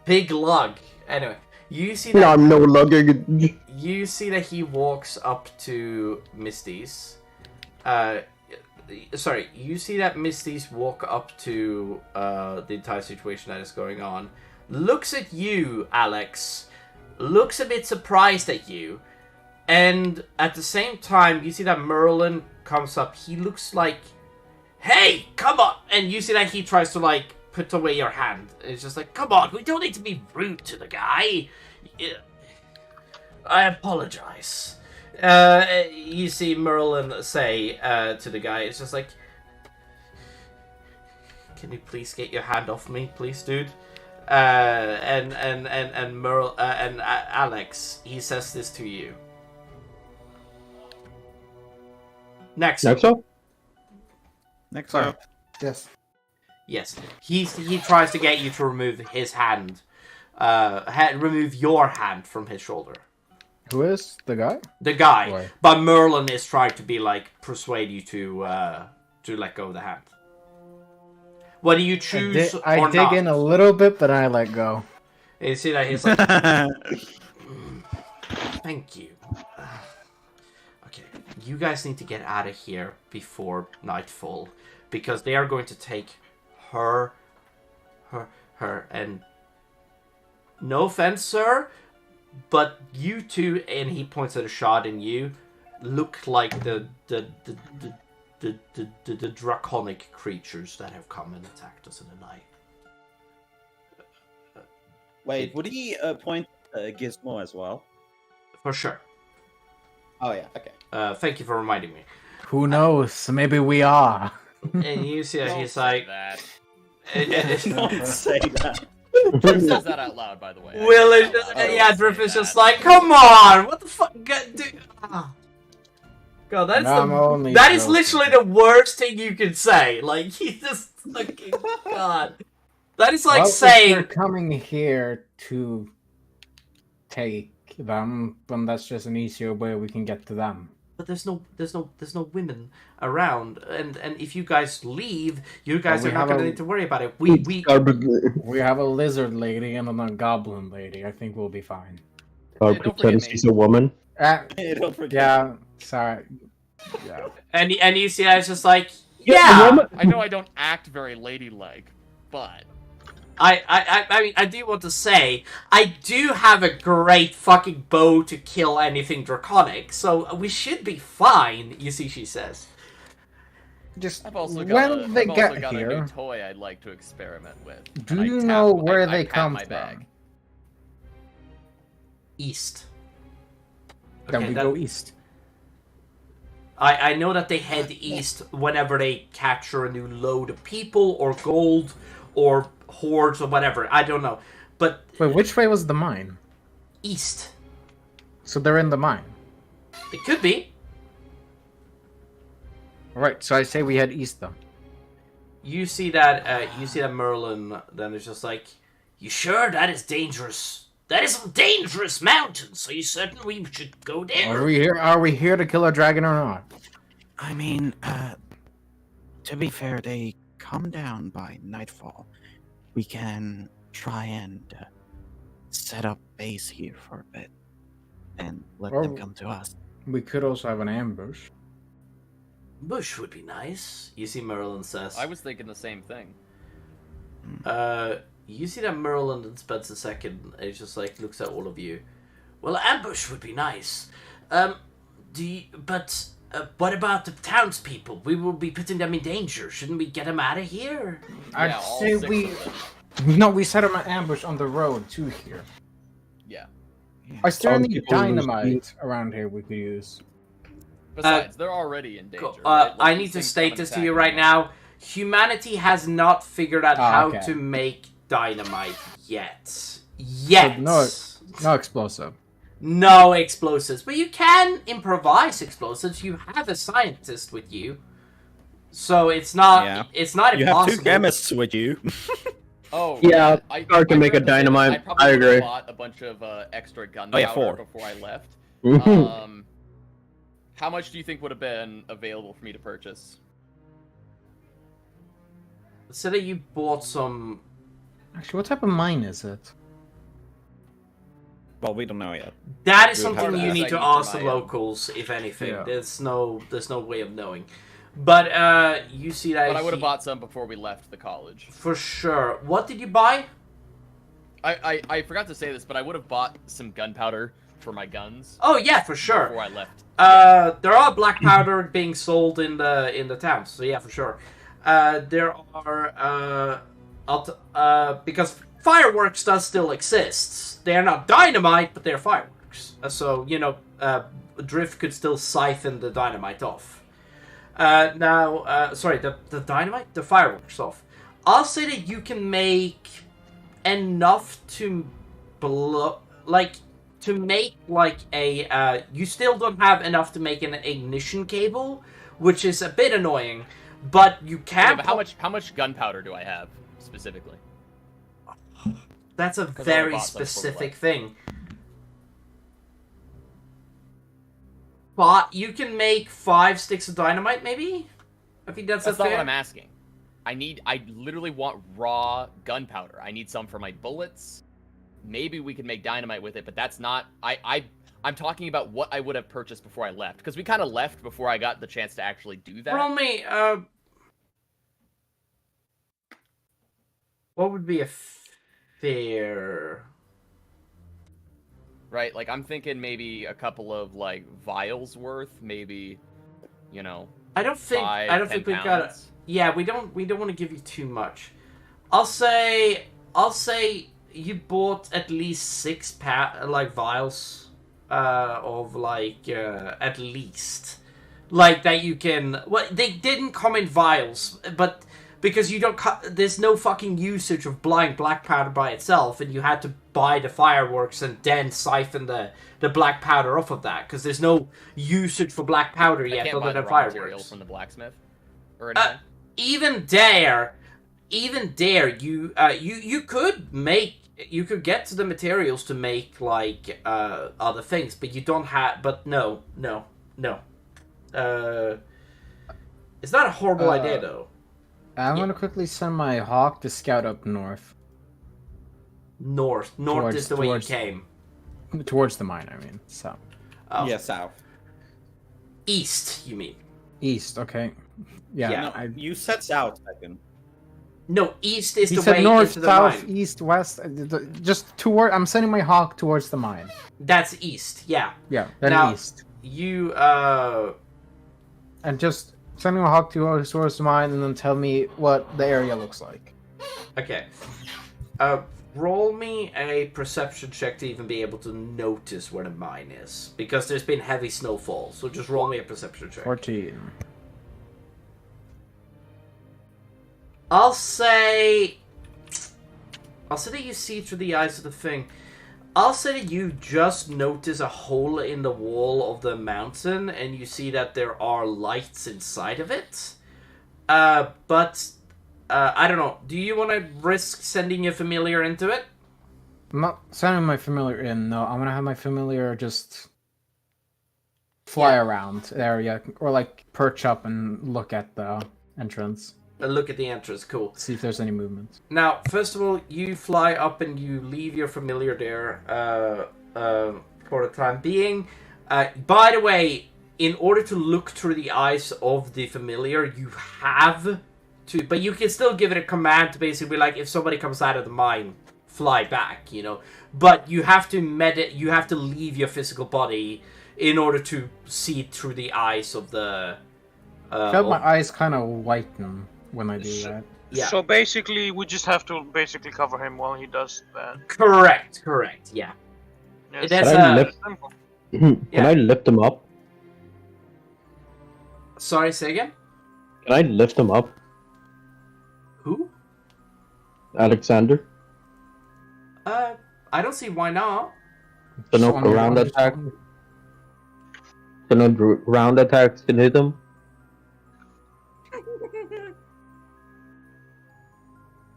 Big lug. Anyway, you see that. No, I'm no lugging. You see that he walks up to Misty's. Sorry, you see that Misty's walk up to the entire situation that is going on. Looks at you, Alex. Looks a bit surprised at you. And at the same time, you see that Merlin comes up. He looks like, hey, come on! And you see that he tries to, like, put away your hand. It's just like, come on, we don't need to be rude to the guy. I apologize. You see Merlin say to the guy, it's just like, can you please get your hand off me, please, dude? And Alex, he says this to you. Next up. Next up. Yes. Yes, he tries to get you to remove his hand, remove your hand from his shoulder. Who is the guy? The guy, Boy. but Merlin is trying to be like persuade you to let go of the hand. What do you choose I or dig not? in a little bit, but I let go. You see that he's like, thank you. Okay, you guys need to get out of here before nightfall, because they are going to take her, and no offense, sir, but you two, and he points at a shot in you, look like the draconic creatures that have come and attacked us in the night. Wait, would he point Gizmo as well? For sure. Oh yeah, okay. Thank you for reminding me. Who knows? Maybe we are. And you see that he's like... that. Don't say that. Drift says that out loud, by the way. Will is just, yeah, Drift is just like, come on, what the fuck, dude. God, that is literally the worst thing you can say. Like, he's just fucking, God. That is like saying... If they're coming here to take them, then that's just an easier way we can get to them. But there's no women around, and if you guys leave, you guys are not gonna need to worry about it. We have a lizard lady and a goblin lady. I think we'll be fine. Pretend she's a woman. Don't forget. Yeah, sorry. Yeah. And you see, I was just like, yeah. I know I don't act very ladylike, but I mean, I do want to say, I do have a great fucking bow to kill anything draconic, so we should be fine, you see, she says. Just I've also when got they a get new here, toy I'd like to experiment with. do And you I know tap- where I they pat come my from? bag. East. Then Okay, we go east. I know that they head east whenever they capture a new load of people, or gold, or hordes, or whatever. I don't know. But... Wait, which way was the mine? East. So they're in the mine. It could be. Right, so I say we head east then. You see that Merlin then is just like, you sure? That is dangerous. That is some dangerous mountains, so you certain we should go there? Are we here to kill a dragon or not? I mean, to be fair, they come down by nightfall. We can try and set up base here for a bit and let them come to us. We could also have an ambush. Bush would be nice. You see Merlin says. I was thinking the same thing. You see that Merlin then spends a second and he's just like, looks at all of you. Well, ambush would be nice. But what about the townspeople? We will be putting them in danger. Shouldn't we get them out of here? I'd all say 6 we... of No, we set up an ambush on the road to here. Yeah. I still Some need people lose dynamite around here we could use. Besides, they're already in danger. right? Like, I these need to things state come and this to attack you them. right now. Humanity has not figured out how okay. to make dynamite yet. Yet. No explosive. No explosives. But you can improvise explosives. You have a scientist with you. So it's not Yeah. it's not You have impossible. 2 chemists with you. Oh Yeah, I Scar can make a forgot to say this, dynamite. probably I would've agree. bought a bunch of extra Oh, gunpowder yeah, 4. before I left. Mhm. How much do you think would have been available for me to purchase? Say that you bought some. Actually, what type of mine is it? Well, we don't know yet. That is We would have something to you ask. need to I need to ask the my, locals, if anything. Yeah. There's no way of knowing. But you see that. But I would have he- bought some before we left the college. For sure. What did you buy? I forgot to say this, but I would have bought some gunpowder for my guns Oh yeah, for sure. before I left. There are black powder being sold in the town, so yeah, for sure. There are because fireworks does still exist. They are not dynamite, but they're fireworks. So Drift could still siphon the dynamite off. Sorry, the dynamite, the fireworks off. I'll say that you can make enough to blow, to make a you still don't have enough to make an ignition cable, which is a bit annoying, but you Okay, can. but how much gunpowder do I have specifically? That's a 'Cause I would've very bought some before we specific left. thing. But you can make 5 sticks of dynamite, maybe. I think that's That's a not fair. what I'm asking. I literally want raw gunpowder. I need some for my bullets. Maybe we could make dynamite with it, but that's not. I'm talking about what I would have purchased before I left, because we kind of left before I got the chance to actually do that. Roll me. What would be a fair? Right, like I'm thinking maybe a couple of like vials worth, maybe, you know. I don't think. 5, I don't 10 think we've got. pounds. Yeah, we don't want to give you too much. I'll say you bought at least 6 vials of at least that you can. Well, they didn't come in vials, but because you don't there's no fucking usage of black powder by itself, and you had to buy the fireworks and then siphon the black powder off of that, because there's no usage for black powder I yet can't other buy the than raw material fireworks. from the blacksmith or anything. Even there, you could get to the materials to make other things, but you don't have. But no. It's not a horrible idea though. I'm gonna quickly send my hawk to scout up north. North is the way you came. Towards the mine, I mean. So. Oh. Yeah, south. East, you mean? East, okay. Yeah, Yeah. No, you said south, second. No, east is he the said way north, into the south, mine. east, west. Just toward. I'm sending my hawk towards the mine. That's east, yeah. Yeah, then Now- east. You And just sending my hawk towards the mine, and then tell me what the area looks like. Okay. Roll me a perception check to even be able to notice where the mine is, because there's been heavy snowfall. So just roll me a perception check. 14. I'll say that you see through the eyes of the thing. I'll say that you just notice a hole in the wall of the mountain, and you see that there are lights inside of it. But I don't know. Do you want to risk sending your familiar into it? I'm not sending my familiar in. No, I'm gonna have my familiar just fly around the area, or perch up and look at the entrance. Look at the entrance. Cool. See if there's any movement. Now, first of all, you fly up and you leave your familiar there for the time being. By the way, in order to look through the eyes of the familiar, you have to... But you can still give it a command to basically, if somebody comes out of the mine, fly back, But you have to you have to leave your physical body in order to see through the eyes of the... I felt my eyes kind of whiten when I do that. Yeah. So basically, we just have to cover him while he does that. Correct, yeah. Yes. That's, Can I lift? Simple. Can Yeah. I lift him up? Sorry, say again? Can I lift him up, Who? Alexander? I don't see why not. So no Just on- ground on- attack. So no ground attacks can hit him.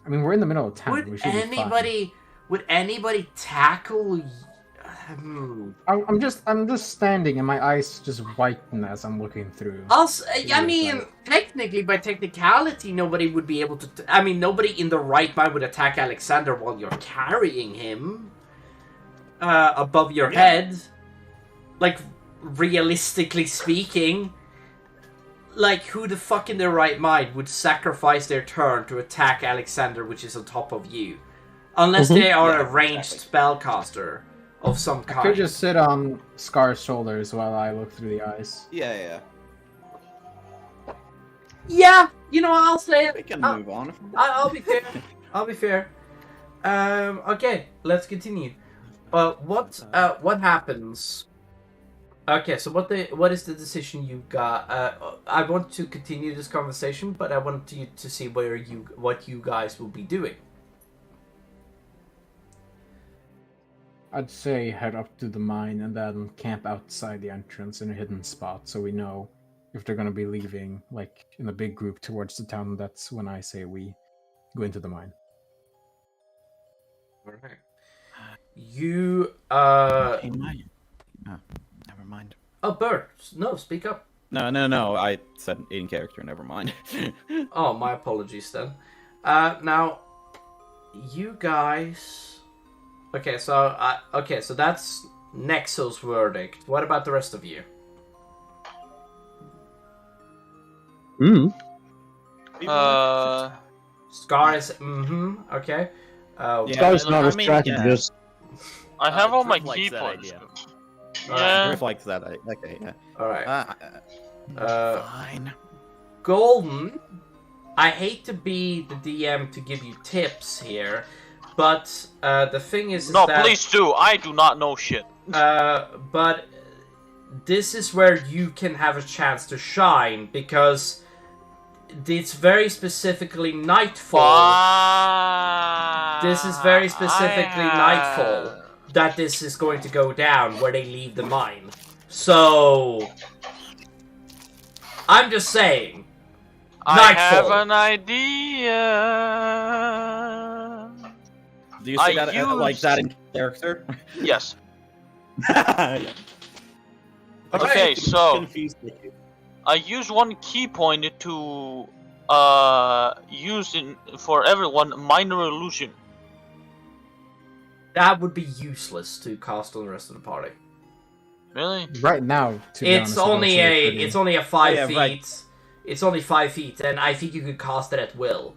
I mean, we're in the middle of town. We Would should be fine. anybody tackle? I'm just standing, and my eyes just whiten as I'm looking through. Also, I mean, technically, by technicality, nobody would be able to. I mean, nobody in the right mind would attack Alexander while you're carrying him above your head. Like, realistically speaking, like, who the fuck in their right mind would sacrifice their turn to attack Alexander, which is on top of you, unless they are a ranged spellcaster of some kind. I could just sit on Scar's shoulders while I look through the eyes. Yeah. Yeah, you know, I'll say it. We can move on. I'll be fair. I'll be fair. Okay, let's continue. What happens? Okay, so what is the decision you got? I want to continue this conversation, but I want you to see what you guys will be doing. I'd say head up to the mine and then camp outside the entrance in a hidden spot so we know if they're going to be leaving, like, in a big group towards the town. That's when I say we go into the mine. Alright. You, In mine. Oh, never mind. Oh, Bert, no, speak up. No. I said in character. Never mind. Oh, my apologies then. Now, you guys... Okay, so that's Nexo's verdict. What about the rest of you? Scar is okay. Scar's not a strategist. I have all my Drift key likes that points. idea. Yeah. Griff likes that. Okay, yeah. Alright. Fine. Golden, I hate to be the DM to give you tips here, but the thing is No, that... please do. I do not know shit. But this is where you can have a chance to shine, because it's very specifically Nightfall. This is very specifically Nightfall that this is going to go down, where they leave the mine. So... I'm just saying. I Nightfall. have an idea. Do you say that like that in character? Yes. Yeah. Okay, so Confused with you. I use one key point to use for everyone minor illusion. That would be useless to cast on the rest of the party. Really? Right now, to be It's honest, only pretty... a 5 Yeah, feet. right. It's only 5 feet, and I think you could cast it at will.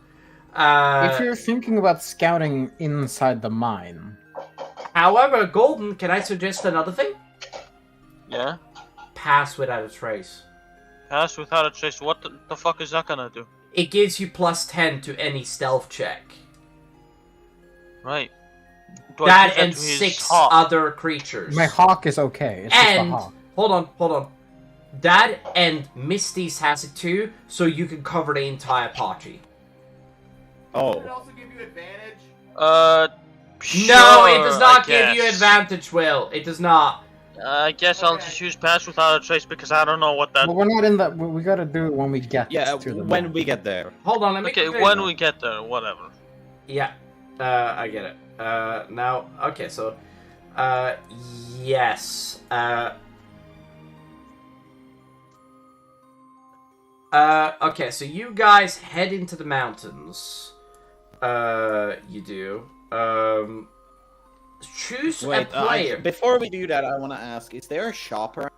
If you're thinking about scouting inside the mine... However, Golden, can I suggest another thing? Yeah. Pass without a trace. Pass without a trace. What the fuck is that gonna do? It gives you plus 10 to any stealth check. Right. Do I That give and to his 6 hawk? other creatures. My hawk is okay. It's just And the hawk. hold on. That and Misty's has it too, so you can cover the entire party. Oh. also give you advantage? Sure, No, it does not I give you guess. advantage, Will. It does not. I guess I'll just use pass without a trace because I don't know what that. But we're not in that. We gotta do it when we get Yeah, to the when mine. we get there. Hold on, let me Okay, clear when this. we get there, whatever. Yeah, I get it. Now, okay, so, yes. Okay, so you guys head into the mountains. You do. Choose Wait, a player. before we do that, I want to ask: is there a shop around?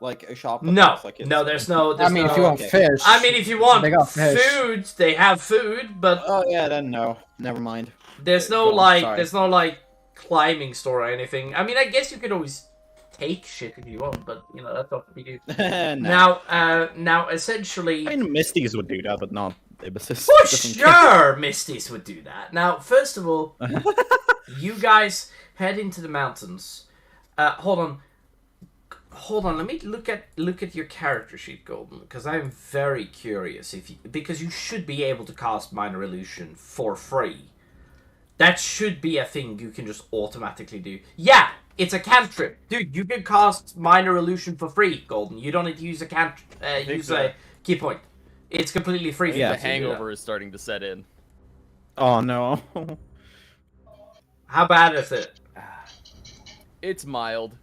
Like a shop? that No, looks like it's- no, there's no. I There's mean, no, if you want okay. fish, I mean, if you want they got fish. food, they have food, but Oh yeah, then no. Never mind. there's no Go on, like, sorry. there's no like climbing store or anything. I mean, I guess you could always take shit if you want, but you know that's not what we do. No. Now, essentially, I mean, Misty's would do that, but not Ibis's. for Doesn't sure, Misty's would do that. Now, first of all, you guys head into the mountains. Hold on. Let me look at your character sheet, Golden, because I'm very curious because you should be able to cast minor illusion for free. That should be a thing you can just automatically do. Yeah, it's a cantrip, dude. You can cast minor illusion for free, Golden. You don't need to use a key point. It's completely free. For Yeah, you The to do that. hangover is starting to set in. Oh no. How bad is it? It's mild.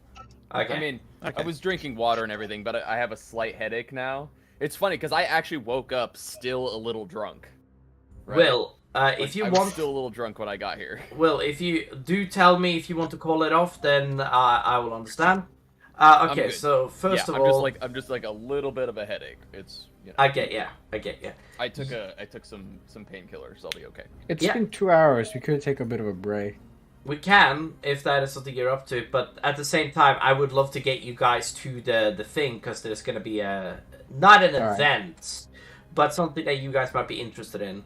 Okay. I mean, I Okay. was drinking water and everything, but I have a slight headache now. It's funny because I actually woke up still a little drunk. Right? Will, Like, if you I was want, still a little drunk when I got here. Will, if you do tell me if you want to call it off, then I will understand. Okay, good. so first yeah, of I'm all, I'm just like a little bit of a headache. It's I get ya. I took some painkillers. I'll be okay. It's Yeah. been 2 hours. We could take a bit of a break. We can, if that is something you're up to, but at the same time, I would love to get you guys to the thing, because there's going to be not an Alright. event, but something that you guys might be interested in.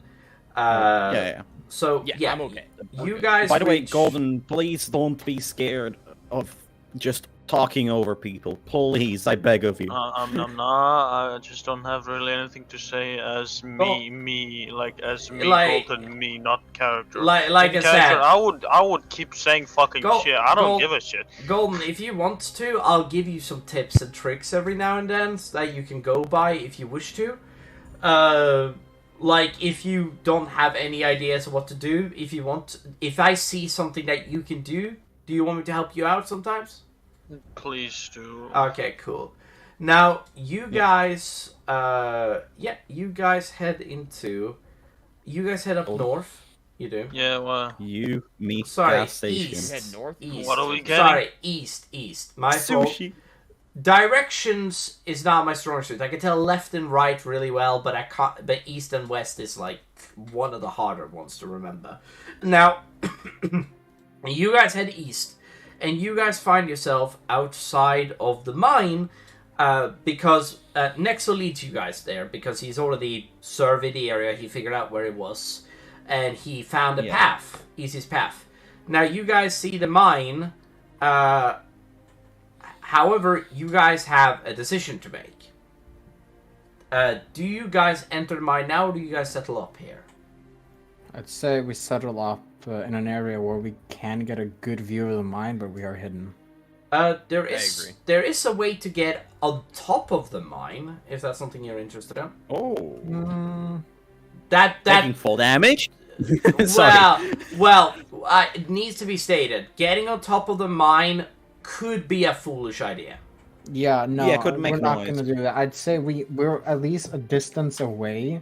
Yeah. So, Yeah, yeah, I'm okay. you guys By the way, reach- Golden, please don't be scared of just talking over people. Please, I beg of you. I'm not. I just don't have really anything to say as me, Like- Golden, me, not character. like In I character, said, I would keep saying fucking shit. I don't give a shit. Golden, if you want to, I'll give you some tips and tricks every now and then that you can go by if you wish to. Like, if you don't have any ideas of what to do, if I see something that you can do you want me to help you out sometimes? Please do. Okay, cool. Now, you guys, you guys head up north. You do. Yeah, well, You, me, Sorry, gas station. east. Head north? East. What are we getting? Sorry, east. My fault. Sushi. Directions is not my strong suit. I can tell left and right really well, but I can't. But east and west is like one of the harder ones to remember. Now, you guys head east, and you guys find yourself outside of the mine, because Nexo leads you guys there because he's already surveyed the area. He figured out where it was, and he found a path, easiest path. Now you guys see the mine. However, you guys have a decision to make. Do you guys enter the mine now, or do you guys settle up here? I'd say we settle up in an area where we can get a good view of the mine, but we are hidden. There agree. is a way to get on top of the mine, if that's something you're interested in. Oh. That Taking full damage? Sorry. well, it needs to be stated. Getting on top of the mine could be a foolish idea. Yeah, no, Yeah, it could make we're not noise. going to do that. I'd say we're at least a distance away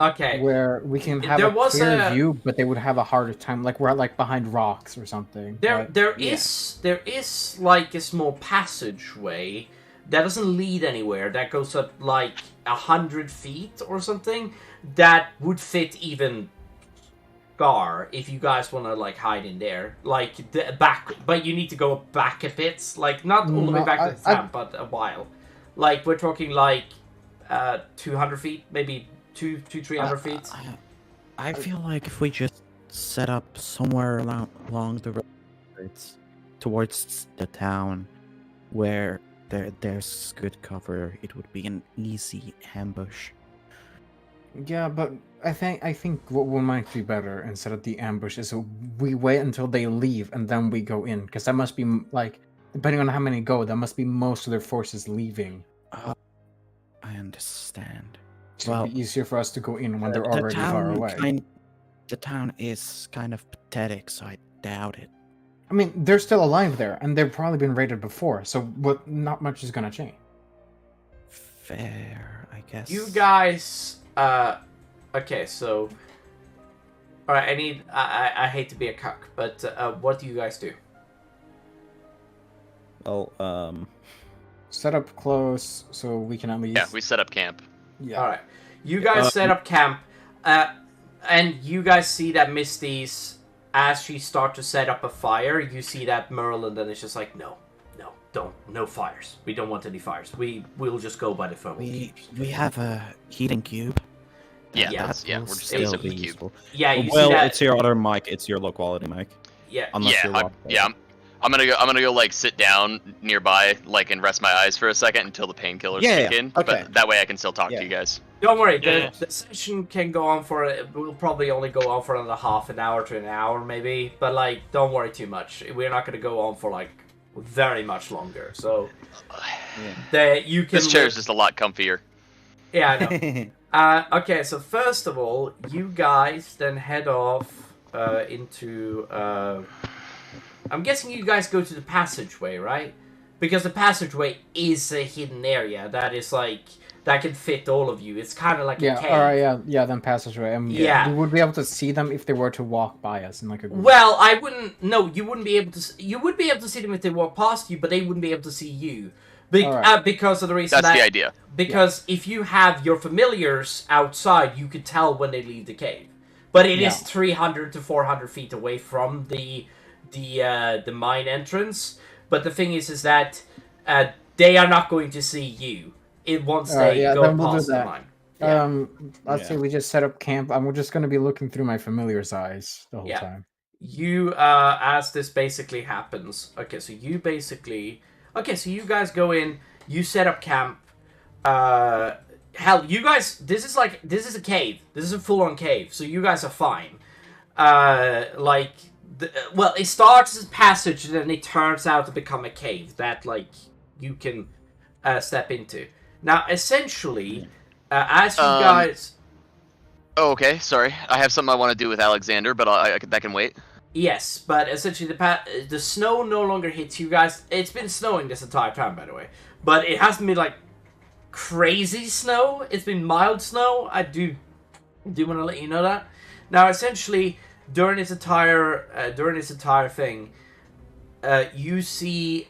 Okay. where we can have There a was clear a- view, but they would have a harder time. Like we're like behind rocks or something. but- There is like a small passageway that doesn't lead anywhere. That goes up like 100 feet or something. That would fit even Gar if you guys want to like hide in there. Like the back, but you need to go back a bit. Like not all the way No, back to the town, but a while. Like we're talking like 200 feet, maybe 300 feet. I feel like if we just set up somewhere along the road towards the town where there's good cover, it would be an easy ambush. Yeah, but I think what might be better instead of the ambush is we wait until they leave and then we go in, because that must be like, depending on how many go, that must be most of their forces leaving. I understand. So Well, it'd be easier for us to go in when they're The already far away. The town is kind of pathetic, so I doubt it. I mean, they're still alive there, and they've probably been raided before, so what? Not much is gonna change. Fair, I guess. You guys, okay, so, all right. I hate to be a cuck, but what do you guys do? Well, Set up close so we can at least. Yeah, we set up camp. Yeah. All right, you guys set up camp, and you guys see that Misty's as she starts to set up a fire. You see that Merlin then is just like, no, no fires. We don't want any fires. We'll just go by the phone. We have a heating cube. Yeah, Yeah, we're will just still using be the cube. useful. Yeah, you well, see that. it's your other mic. It's your low quality mic. Yeah, Unless you're locked in. I'm gonna go like sit down nearby, like, and rest my eyes for a second until the painkillers Yeah, kick in. okay. But that way I can still talk Yeah. to you guys. don't worry. Yeah. The session can go on for. We'll probably only go on for another half an hour to an hour, maybe. But like, don't worry too much. We're not gonna go on for like very much longer. So that you can. This chair is just a lot comfier. Yeah, I know. Okay, so first of all, you guys then head off into. I'm guessing you guys go to the passageway, right? Because the passageway is a hidden area that is like that can fit all of you. It's kind of like a cave. Alright, yeah, then passageway. Yeah. We would be able to see them if they were to walk by us in like a group. Well, I wouldn't. No, you wouldn't be able to. You would be able to see them if they walk past you, but they wouldn't be able to see you. Alright. Because of the reason That's the idea. Because if you have your familiars outside, you could tell when they leave the cave. But it is 300 to 400 feet away from the mine entrance. But the thing is that they are not going to see you once they go past the mine. Let's say we just set up camp. I'm just going to be looking through my familiar's eyes the whole time. You, as this basically happens, okay, so you guys go in, you set up camp. Hell, you guys, this is a cave. This is a full-on cave, so you guys are fine. It starts as a passage, and then it turns out to become a cave that, like, you can step into. Now, essentially, as you guys... Oh, okay, sorry. I have something I want to do with Alexander, but that can wait. Yes, but essentially the snow no longer hits you guys. It's been snowing this entire time, by the way. But it hasn't been, like, crazy snow. It's been mild snow. I do want to let you know that. Now, essentially, during its entire thing, you see,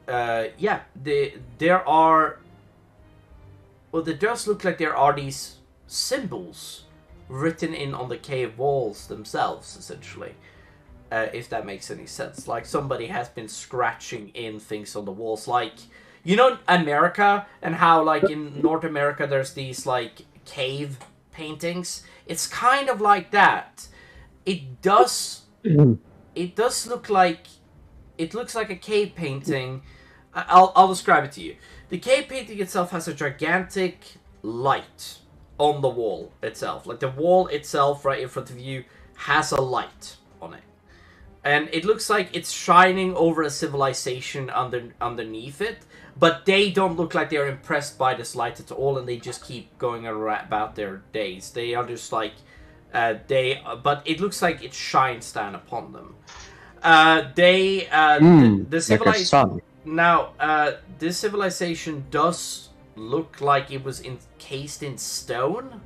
there are... Well, it does look like there are these symbols written in on the cave walls themselves, essentially. If that makes any sense. Like, somebody has been scratching in things on the walls. Like, you know America, and how, like, in North America there's these, like, cave paintings? It's kind of like that. It does look like... It looks like a cave painting. I'll describe it to you. The cave painting itself has a gigantic light on the wall itself. Like, the wall itself right in front of you has a light on it. And it looks like it's shining over a civilization underneath it. But they don't look like they're impressed by this light at all, and they just keep going about their days. They are just like... but it looks like it shines down upon them. The civilization... Like a sun. Now, this civilization does look like it was encased in stone.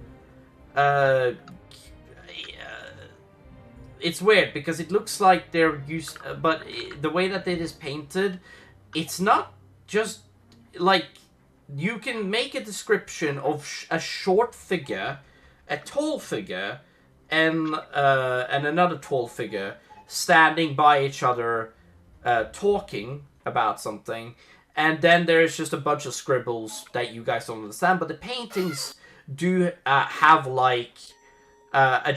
It's weird because it looks like they're used, but the way that it is painted, it's not just like you can make a description of a short figure, a tall figure, and another tall figure standing by each other, talking about something, and then there's just a bunch of scribbles that you guys don't understand. But the paintings do have like at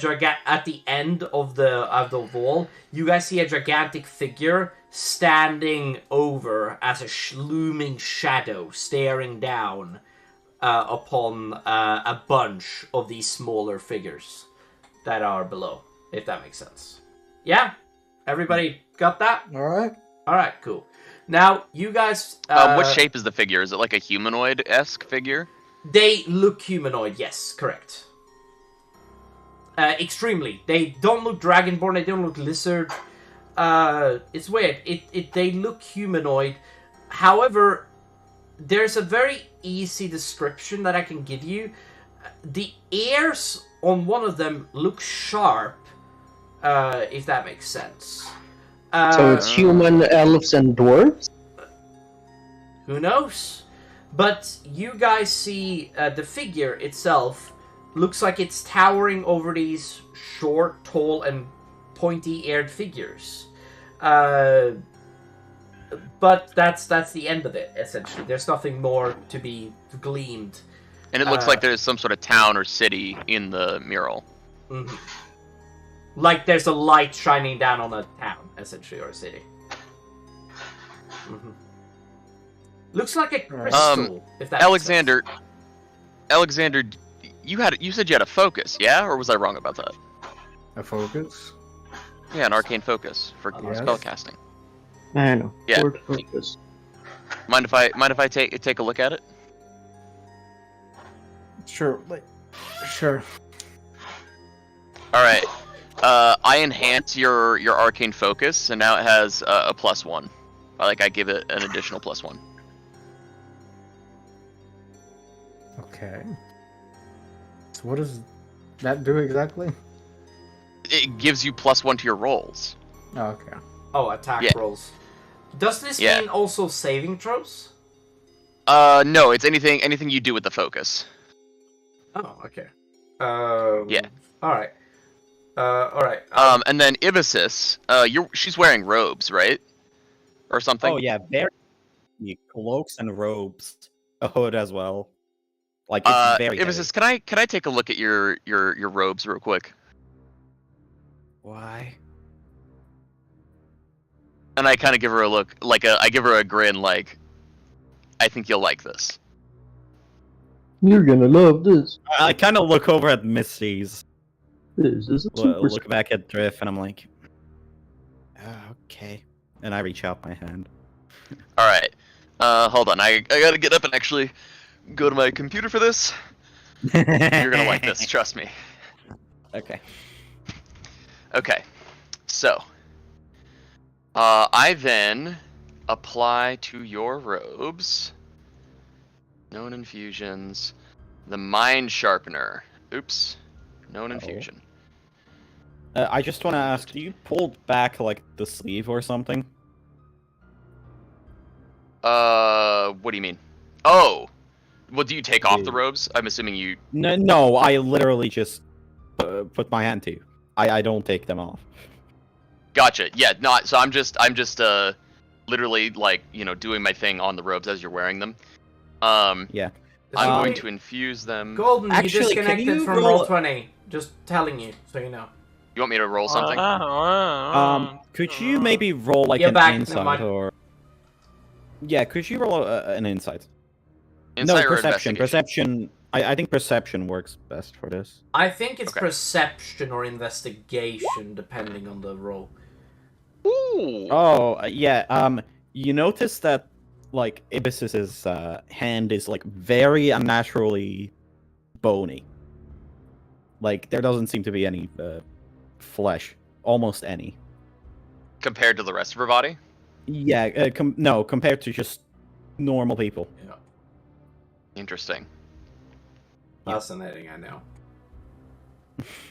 the end of the wall, you guys see a gigantic figure standing over as a looming shadow, staring down upon a bunch of these smaller figures that are below. If that makes sense. Yeah, everybody got that? All right. All right, cool. Now, you guys... what shape is the figure? Is it like a humanoid-esque figure? They look humanoid, yes, correct. Extremely. They don't look dragonborn, they don't look lizard. It's weird. They look humanoid. However, there's a very easy description that I can give you. The ears on one of them look sharp, if that makes sense. So it's human, elves, and dwarves? Who knows? But you guys see the figure itself looks like it's towering over these short, tall, and pointy-eared figures. But that's the end of it, essentially. There's nothing more to be gleaned. And it looks like there's some sort of town or city in the mural. Mm-hmm. Like there's a light shining down on a town, essentially, or a city. Mm-hmm. Looks like a crystal, if that Alexander, makes sense. Alexander, you said you had a focus, yeah? Or was I wrong about that? A focus? Yeah, an arcane focus for spellcasting. I know. Yeah. Focus. Mind if I take a look at it? Sure. Like, sure. All right. I enhance your arcane focus, and now it has a +1. Like I give it an additional +1. Okay. So what does that do exactly? It gives you +1 to your rolls. Oh, okay. Oh, attack Yeah. rolls. Does this Yeah. mean also saving throws? No, it's anything you do with the focus. Oh, okay. Yeah. All right. All right. And then Ibisis, she's wearing robes, right? Or something. Oh yeah, very cloaks and robes, a hood as well. Like it's very Ibisis, heavy. can I take a look at your robes real quick? Why? And I kind of give her a look, I give her a grin, like, I think you'll like this. You're gonna love this. I kind of look over at Misty's, This is a super. look back at Drift, and I'm like, Okay. and I reach out my hand. All right. Hold on. I gotta get up and actually go to my computer for this. You're gonna like this, trust me. Okay. Okay. So, I then apply to your robes known infusions, the Mind Sharpener. Oops. Known infusion. I just want to ask, do you pull back like the sleeve or something? What do you mean? Oh, well, do you take off the robes? I'm assuming you. No, I literally just put my hand to you. I don't take them off. Gotcha. Yeah, not. So I'm just literally like doing my thing on the robes as you're wearing them. Yeah. I'm going Wait, to infuse them. Golden, Actually, you can disconnected you from roll- Roll20. Just telling you, so you know. You want me to roll something? Could you maybe roll like You're an back, never insight mind. or? Yeah, could you roll an insight? Insight no, or perception. investigation? Perception. I think perception works best for this. I think it's Okay. perception or investigation, depending on the roll. Ooh. Oh, yeah. You notice that like Ibis's hand is like very unnaturally bony. Like there doesn't seem to be any flesh, almost any. Compared to the rest of her body? Yeah, no, compared to just normal people. Yeah. Interesting. Fascinating, I know.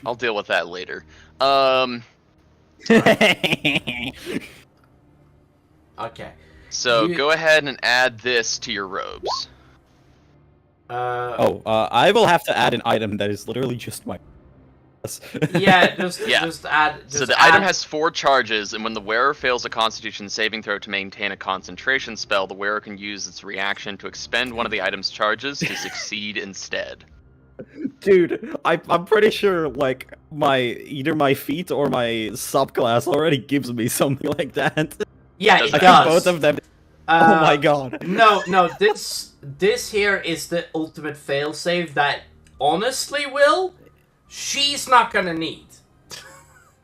I'll deal with that later. Okay. So You- go ahead and add this to your robes. I will have to add an item that is literally just my. Yeah, just Yeah. just add. Just So the add, item has 4 charges, and when the wearer fails a Constitution saving throw to maintain a concentration spell, the wearer can use its reaction to expend one of the item's charges to succeed instead. Dude, I'm pretty sure like either my feet or my subclass already gives me something like that. Yeah, I it think I think does. both of them. Uh, Oh my god. No, this here is the ultimate failsafe that honestly, Will, she's not gonna need.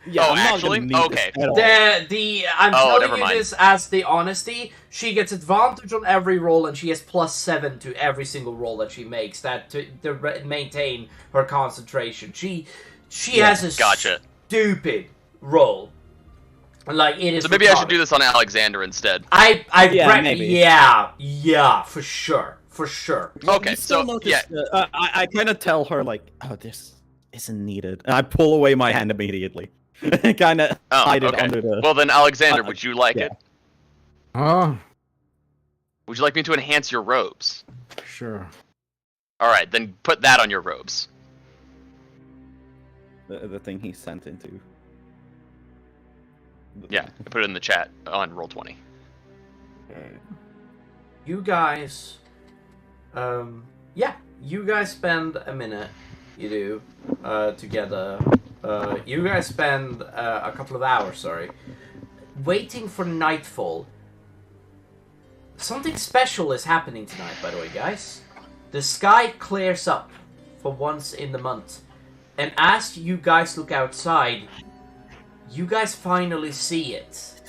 Yeah, Oh, I'm not actually? gonna need Okay. this at all. I'm Oh, never telling you mind. this as the honesty. She gets advantage on every roll, and she has +7 to every single roll that she makes. That to maintain her concentration. She has a Gotcha. stupid roll. Like it is. So maybe I should retarded. do this on Alexander instead. Yeah, maybe. Yeah, for sure. Okay, You still so notice, yeah, I kind of tell her like, oh, this isn't needed, and I pull away my hand immediately, kind of hide it okay. under the. Well then, Alexander, would you like yeah. it? Oh, Would you like me to enhance your robes? sure. All right, then put that on your robes. The thing he sent into. Yeah, I put it in the chat on Roll20. You guys, you guys spend a minute, you do, together. You guys spend a couple of hours, sorry, waiting for nightfall. Something special is happening tonight, by the way, guys. The sky clears up for once in the month, and as you guys look outside, you guys finally see it.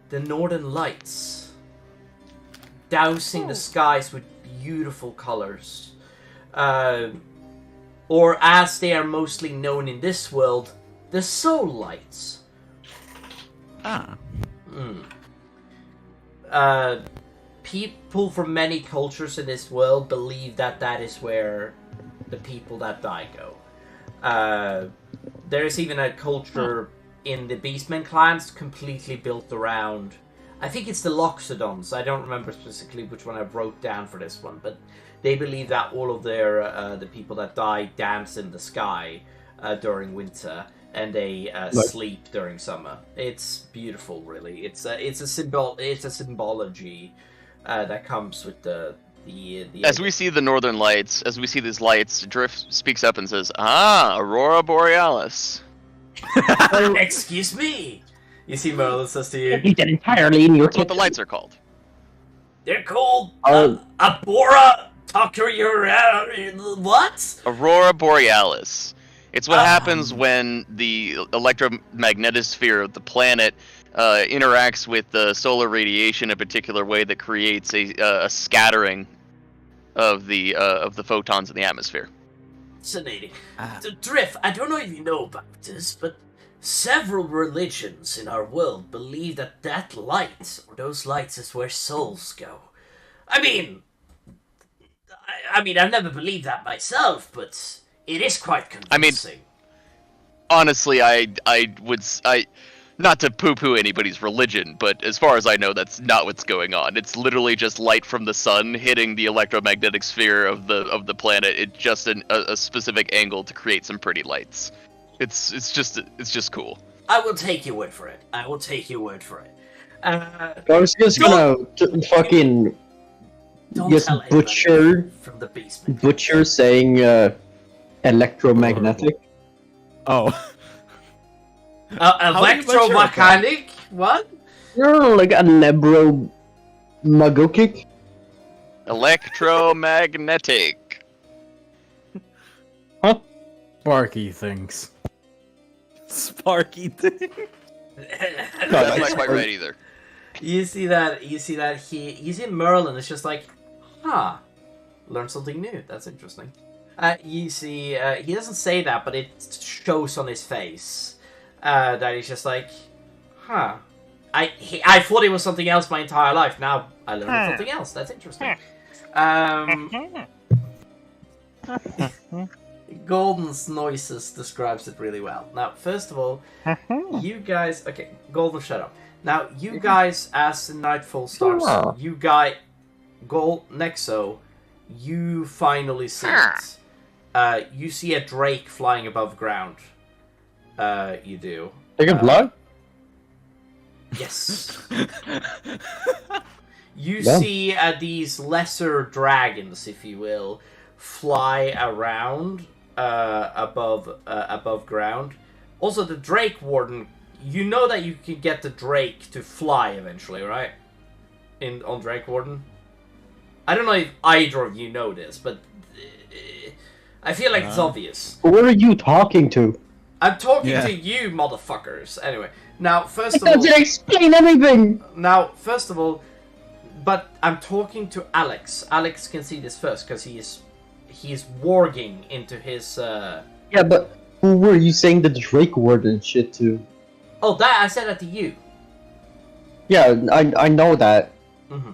The northern lights. Dousing the skies with beautiful colors. or as they are mostly known in this world, the soul lights. Ah. People from many cultures in this world believe that that is where the people that die go. There is even a culture in the Beastmen clans completely built around... I think it's the Loxodons. I don't remember specifically which one I wrote down for this one, but they believe that all of their the people that die dance in the sky during winter, and they sleep during summer. It's beautiful, really. It's a symbology that comes with the As we see the northern lights, as we see these lights, Drift speaks up and says, "Ah, Aurora Borealis." Excuse me. You see Merlin says to you, Eat that entirely in your That's what the lights are called. they're called Abora Tucker. What? Aurora Borealis. It's what happens when the electromagnetosphere of the planet interacts with the solar radiation in a particular way that creates a scattering of the photons in the atmosphere. Fascinating. Drift, I don't know if you know about this, but several religions in our world believe that that light, or those lights, is where souls go. I mean, I've never believed that myself, but it is quite convincing. Honestly, I not to poo-poo anybody's religion, but as far as I know, that's not what's going on. It's literally just light from the sun hitting the electromagnetic sphere of the planet. It's just a specific angle to create some pretty lights. It's just cool. I will take your word for it. I was just gonna fucking don't just tell anybody butcher from the basement. butcher saying electromagnetic. Oh. Electromagnetic? What? No, like a lebro-magokic. Electromagnetic. Sparky things. Sparky thing. That's not quite right either. You see that Merlin is just like, learn something new. That's interesting. You see, he doesn't say that, but it shows on his face that he's just like, I thought it was something else my entire life. Now I learned something else. That's interesting. Golden's noises describes it really well. Now, first of all, you guys... Okay, Golden, shut up. Now, you guys, as the nightfall starts, Nexo, you finally see it. You see a drake flying above ground. You do. They can fly? Yes. You see these lesser dragons, if you will, fly around above ground. Also, the Drake Warden, you know that you can get the Drake to fly eventually, right? On Drake Warden? I don't know if either of you know this, but I feel like it's obvious. Who are you talking to? I'm talking to you, motherfuckers. Anyway, now, first of all... I didn't explain anything! Now, first of all, but I'm talking to Alex. Alex can see this first, because he's warging into his... Yeah, but who were you saying the Drake Warden shit to? Oh, that I said that to you. Yeah, I know that. Mm-hmm.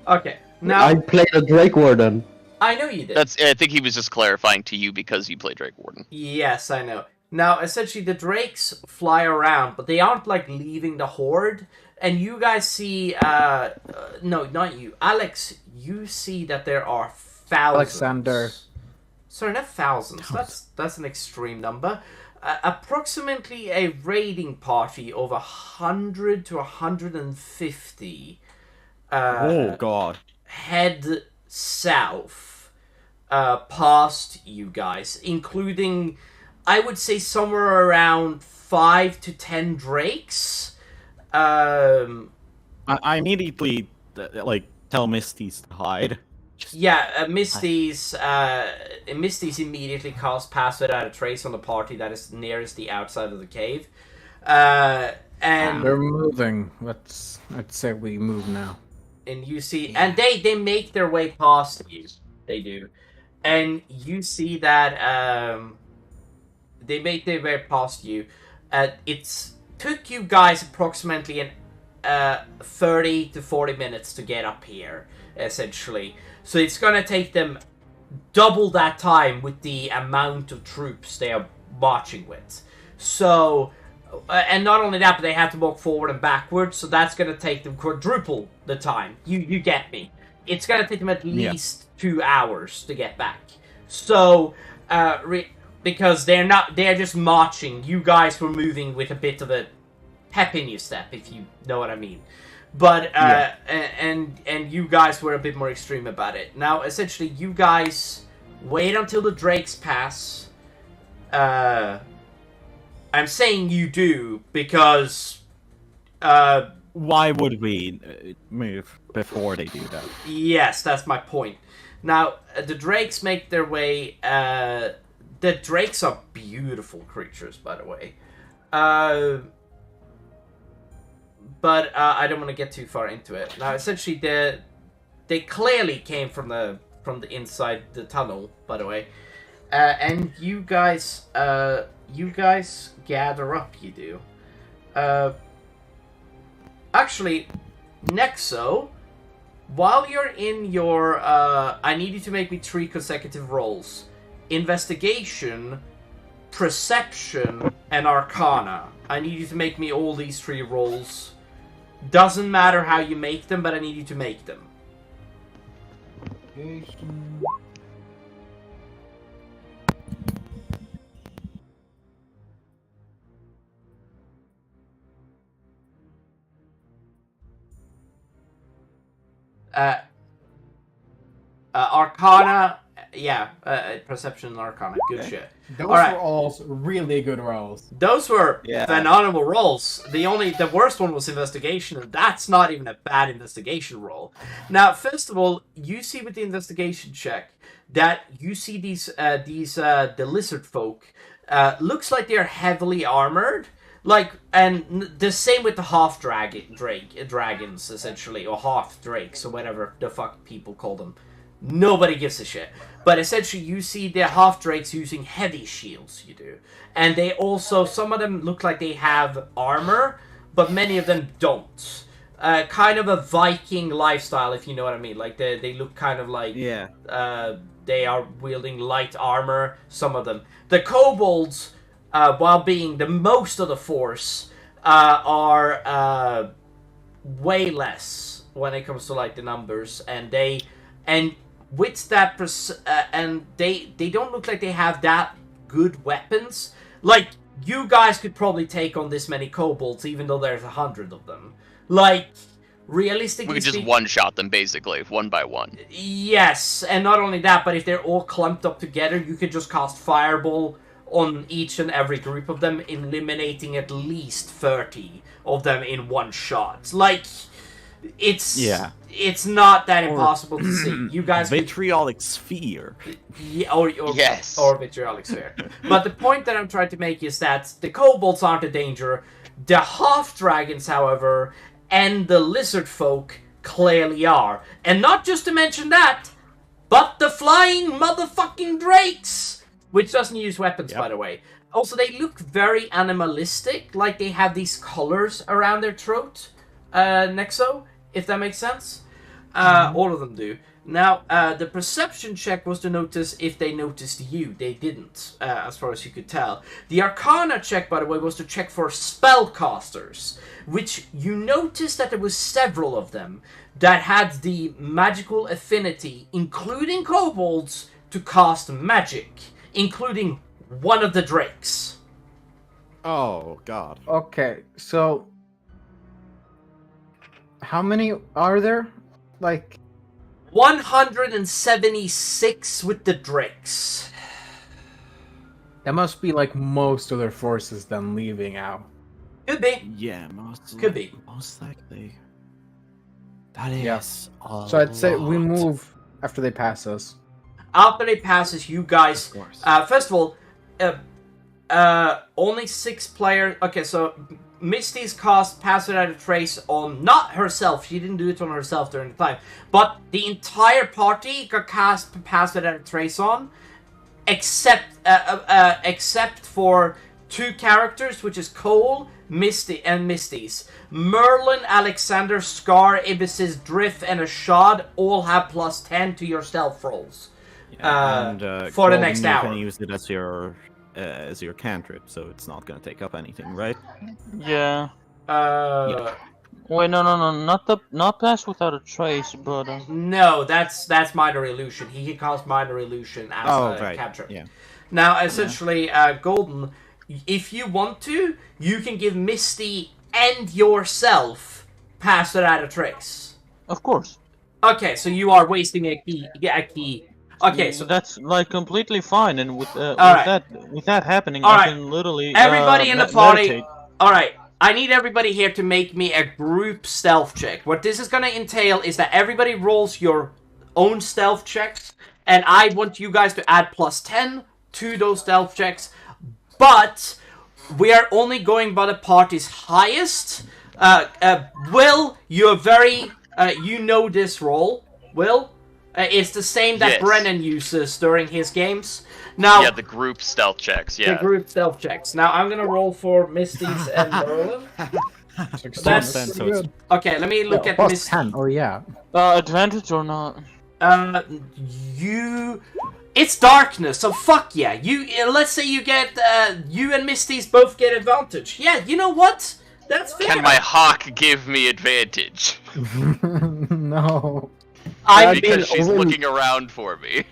Okay, now... I played a Drake Warden. I know you did. I think he was just clarifying to you because you play Drake Warden. Yes, I know. Now, essentially, the drakes fly around, but they aren't, like, leaving the horde. And you guys see... no, not you. Alex, you see that there are thousands. Alexander. Sorry, not thousands. That's an extreme number. Approximately a raiding party of 100 to 150. Oh god. Head south, past you guys, including, I would say, somewhere around 5 to 10 drakes. I immediately tell Misty's to hide. Yeah, Misty's immediately cast Pass Without a Trace on the party that is nearest the outside of the cave. And they're moving. Let's say we move now. And you see, and they make their way past you. They do. and you see that they made their way past you. It's took you guys approximately 30 to 40 minutes to get up here, essentially. So it's gonna take them double that time with the amount of troops they are marching with. So, and not only that, but they have to walk forward and backwards, so that's gonna take them quadruple the time. You get me. It's gonna take them at least 2 hours to get back. So, because they're just marching. You guys were moving with a bit of a pep in your step, if you know what I mean. But and you guys were a bit more extreme about it. Now, essentially, you guys wait until the drakes pass. I'm saying you do because Why would we move before they do that? yes, that's my point. Now, the drakes make their way. The drakes are beautiful creatures, by the way. But I don't want to get too far into it. Now, essentially, they clearly came from the inside the tunnel, by the way. And you guys gather up. You do. Actually, Nexo, while you're in your, I need you to make me 3 consecutive rolls: investigation, perception, and arcana. I need you to make me all these 3 rolls. Doesn't matter how you make them, but I need you to make them. Arcana, yeah, perception and arcana, good shit. Those All right. were all really good rolls. Those were Yeah. phenomenal rolls. The worst one was investigation, and that's not even a bad investigation roll. Now, first of all, you see with the investigation check that you see the lizard folk. Looks like they're heavily armored. And the same with the half dragons, essentially, or half drakes, or whatever the fuck people call them. Nobody gives a shit. But essentially, you see the half drakes using heavy shields. You do, and they also, some of them look like they have armor, but many of them don't. Kind of a Viking lifestyle, if you know what I mean. Like they look kind of like they are wielding light armor. Some of them, the kobolds. While being the most of the force, are way less when it comes to like the numbers, and with that and they don't look like they have that good weapons. Like, you guys could probably take on this many kobolds, even though there's 100 of them. Like, realistically, We could just one-shot them, basically, one by one. Yes, and not only that, but if they're all clumped up together, you could just cast Fireball on each and every group of them, eliminating at least 30 of them in one shot. Like, it's not that impossible to see. You guys Vitriolic sphere. Yes. Or vitriolic sphere. But the point that I'm trying to make is that the kobolds aren't a danger. The half dragons, however, and the lizard folk clearly are. And not just to mention that, but the flying motherfucking drakes! Which doesn't use weapons, by the way. Also, they look very animalistic, like they have these collars around their throat, Nexo, if that makes sense. All of them do. Now, the perception check was to notice if they noticed you. They didn't, as far as you could tell. The Arcana check, by the way, was to check for spellcasters, which you noticed that there was several of them that had the magical affinity, including kobolds, to cast magic. Including one of the drakes. Oh, God. Okay, so how many are there? Like 176 with the drakes. That must be like most of their forces then leaving out. Could be. Yeah, most Could be. Most likely. That is. Yeah. So I'd say we lot. move after they pass us. After it passes, you guys. Of course. First of all, only 6 players. Okay, so Misty's cast Pass Without a Trace on, not herself, she didn't do it on herself during the time, but the entire party got cast Pass Without a Trace on, except for 2 characters, which is Cole, Misty, and Misty's. Merlin, Alexander, Scar, Ibis's, Drift, and Ashad all have +10 to your stealth rolls. For the next hour. You can use it as your cantrip, so it's not gonna take up anything, right? Yeah. Yeah. Wait, no, not Pass Without a Trace, but... No, that's Minor Illusion. He can cast Minor Illusion as a cantrip. Yeah. Now, essentially, Golden, if you want to, you can give Misty and yourself Pass Without a Trace. Of course. Okay, so you are wasting a key. Okay, so that's like completely fine, and with right. that happening, All I right. can literally everybody in the party. meditate. All right, I need everybody here to make me a group stealth check. What this is going to entail is that everybody rolls your own stealth checks, and I want you guys to add +10 to those stealth checks. But we are only going by the party's highest. Will, you're very you know this roll, Will. It's the same that Yes. Brennan uses during his games. Now, Yeah, the group stealth checks. Yeah. the group stealth checks. Now, I'm gonna roll for Misty's and Merlin. That's okay. Let me look at plus Misty. 10. Oh yeah. Advantage or not? It's darkness, so fuck yeah. Let's say you get you and Misty's both get advantage. Yeah, you know what? That's fair. Can my hawk give me advantage? No. Because she's looking around for me.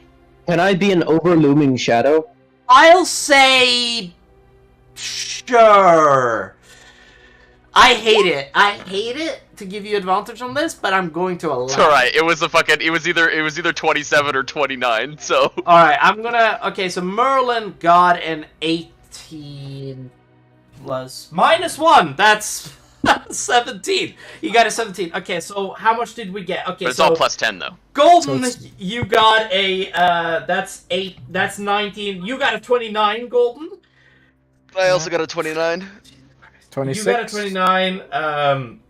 Can I be an overlooming shadow? I'll say sure. I hate it to give you advantage on this, but I'm going to allow. It's alright, it was either 27 or 29, so Alright, I'm gonna okay, so Merlin got an 18 plus -1. That's 17. You got a 17. Okay, so how much did we get? Okay, but it's so all +10 though. Golden, you got a that's 8. That's 19. You got a 29, Golden. I also got a 29. 26. You got a 29.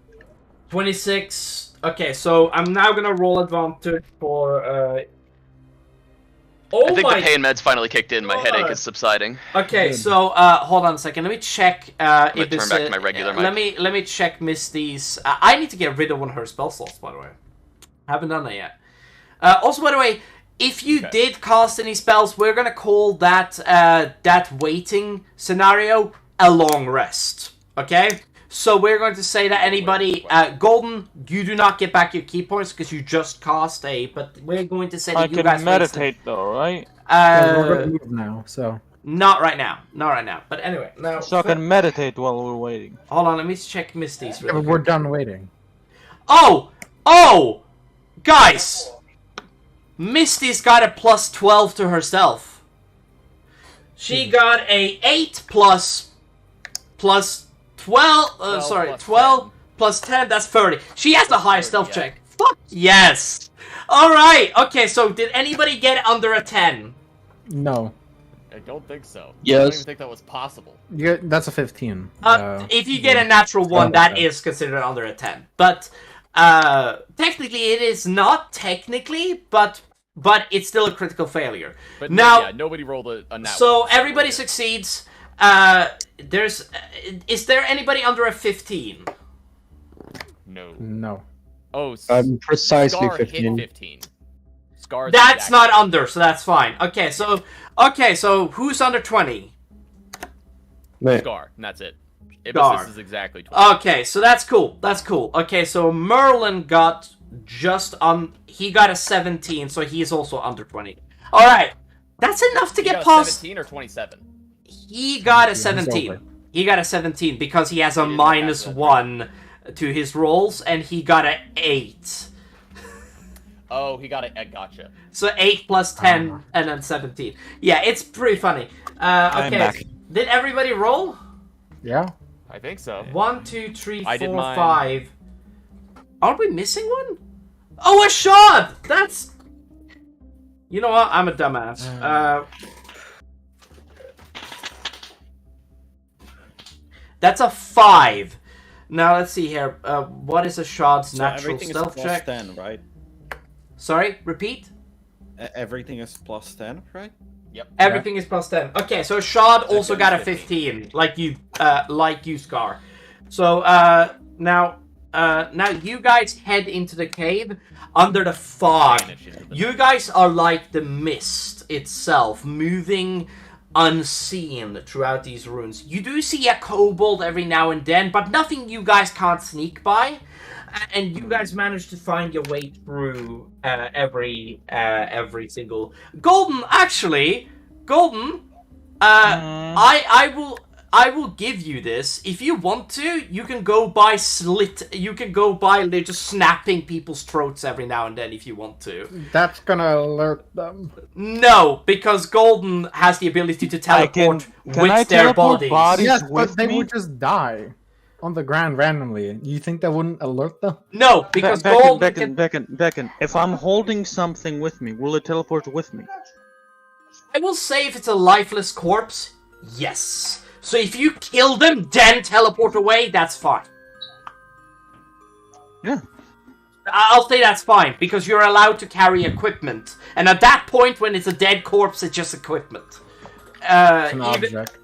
26. Okay, so I'm now gonna roll advantage for. Oh I think my. the pain meds finally kicked in. My headache is subsiding. Okay, so hold on a second. Let me check. If turn back to my regular mic. Let me check Misty's. I need to get rid of one of her spell slots, by the way. Haven't done that yet. Also, by the way, if you did cast any spells, we're gonna call that that waiting scenario a long rest. Okay. So we're going to say that anybody, Golden, you do not get back your key points because you just cast a. But we're going to say that you guys can meditate though, right? We're gonna move now, so. Not right now. Not right now. But anyway, now. So I can meditate while we're waiting. Hold on, let me check Misty's. Yeah, but we're done waiting. Oh, guys, Misty's got a +12 to herself. She got a 8 plus 12, sorry, 12 plus 10, that's 30. She has the highest stealth check. Fuck yes! Alright, okay, so did anybody get under a 10? No. I don't think so. Yes. I don't even think that was possible. That's a 15. If you get a natural 1, that is considered under a 10. But, technically it is not, technically, but it's still a critical failure. But now, nobody rolled a nat so one, everybody succeeds. Is there anybody under a 15? No. No. Oh, I'm precisely Scar 15. hit 15. Scar's That's exactly- not under, so that's fine. Okay, so who's under 20? Wait, Scar, and that's it. Scar. Ibis is exactly 20. Okay, so that's cool. That's cool. Okay, so Merlin got just on. He got a 17, so he's also under 20. All right, that's enough to You get got past. 17 or 27? He got a he's 17. over. He got a 17 because he has a He didn't have that. -1 to his rolls, and he got a 8. Oh, he got it. I gotcha. So 8 plus 10 and then 17. Yeah, it's pretty funny. I'm Okay, back. did everybody roll? Yeah. I think so. 1, 2, 3, I did 4, mine. 5. Aren't we missing one? Oh, a shot! That's. You know what? I'm a dumbass. That's a 5. Now let's see here. What is Asharon's So natural everything stealth is check? plus 10, right? Sorry, repeat. Everything is plus 10, right? Yep. Everything is plus 10. Okay, so Ashad also Okay, got a 15. 15, like you, Scar. So now you guys head into the cave under the fog. You guys are like the mist itself, moving unseen throughout these ruins. You do see a kobold every now and then, but nothing you guys can't sneak by. And you guys manage to find your way through every single Golden. Actually, Golden, I will give you this if you want to. You can go by You can go by just snapping people's throats every now and then if you want to. That's gonna alert them. No, because Golden has the ability to teleport with their bodies. Yes, but they would just die on the ground randomly. You think that wouldn't alert them? No, because Golden Beckon, if I'm holding something with me, will it teleport with me? I will say if it's a lifeless corpse, yes. So if you kill them, then teleport away, that's fine. Yeah. I'll say that's fine, because you're allowed to carry equipment. And at that point, when it's a dead corpse, it's just equipment. It's an object.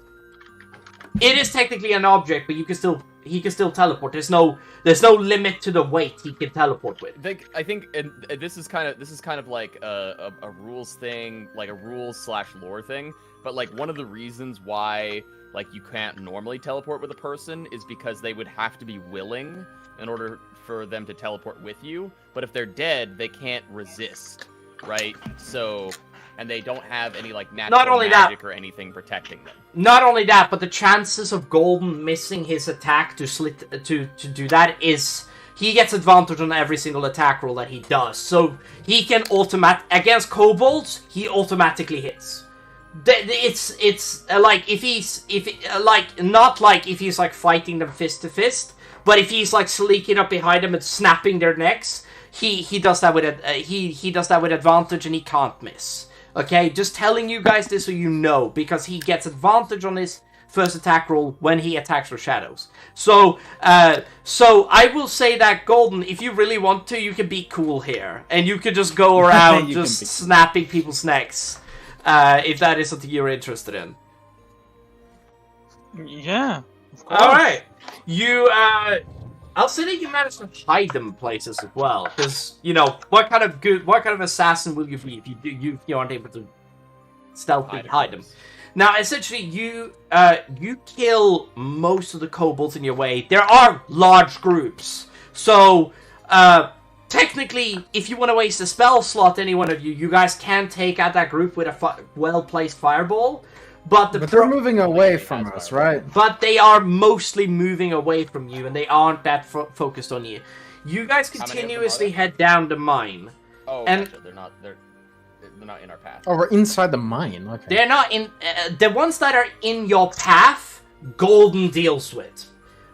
It is technically an object, but he can still teleport. There's no limit to the weight he can teleport with. I think, and this is kind of like a rules thing, like a rules/lore thing. But like one of the reasons why like you can't normally teleport with a person is because they would have to be willing in order for them to teleport with you. But if they're dead, they can't resist, right? So, and they don't have any like natural magic or anything protecting them. Not only that, but the chances of Golden missing his attack to do that is he gets advantage on every single attack roll that he does. So he can against kobolds, he automatically hits. It's like not like if he's like fighting them fist to fist, but if he's like sneaking up behind them and snapping their necks, he does that with he does that with advantage and he can't miss. Okay, just telling you guys this so you know, because he gets advantage on his first attack roll when he attacks with shadows. So I will say that Golden, if you really want to, you can be cool here and you can just go around just snapping people's necks. If that is something you're interested in. Yeah, of course. Alright. I'll say that you managed to hide them places as well. Because, you know, what kind of assassin will you be if you aren't able to stealthily hide them? Now, essentially, you kill most of the kobolds in your way. There are large groups. So, technically, if you want to waste a spell slot, any one of you guys can take out that group with a well-placed fireball. But they're moving away from us, right? But they are mostly moving away from you, and they aren't that focused on you. You guys continuously head down the mine. Oh, and gotcha. They're not in our path. Oh, we're inside the mine. Okay. They're not in the ones that are in your path. Golden deals with,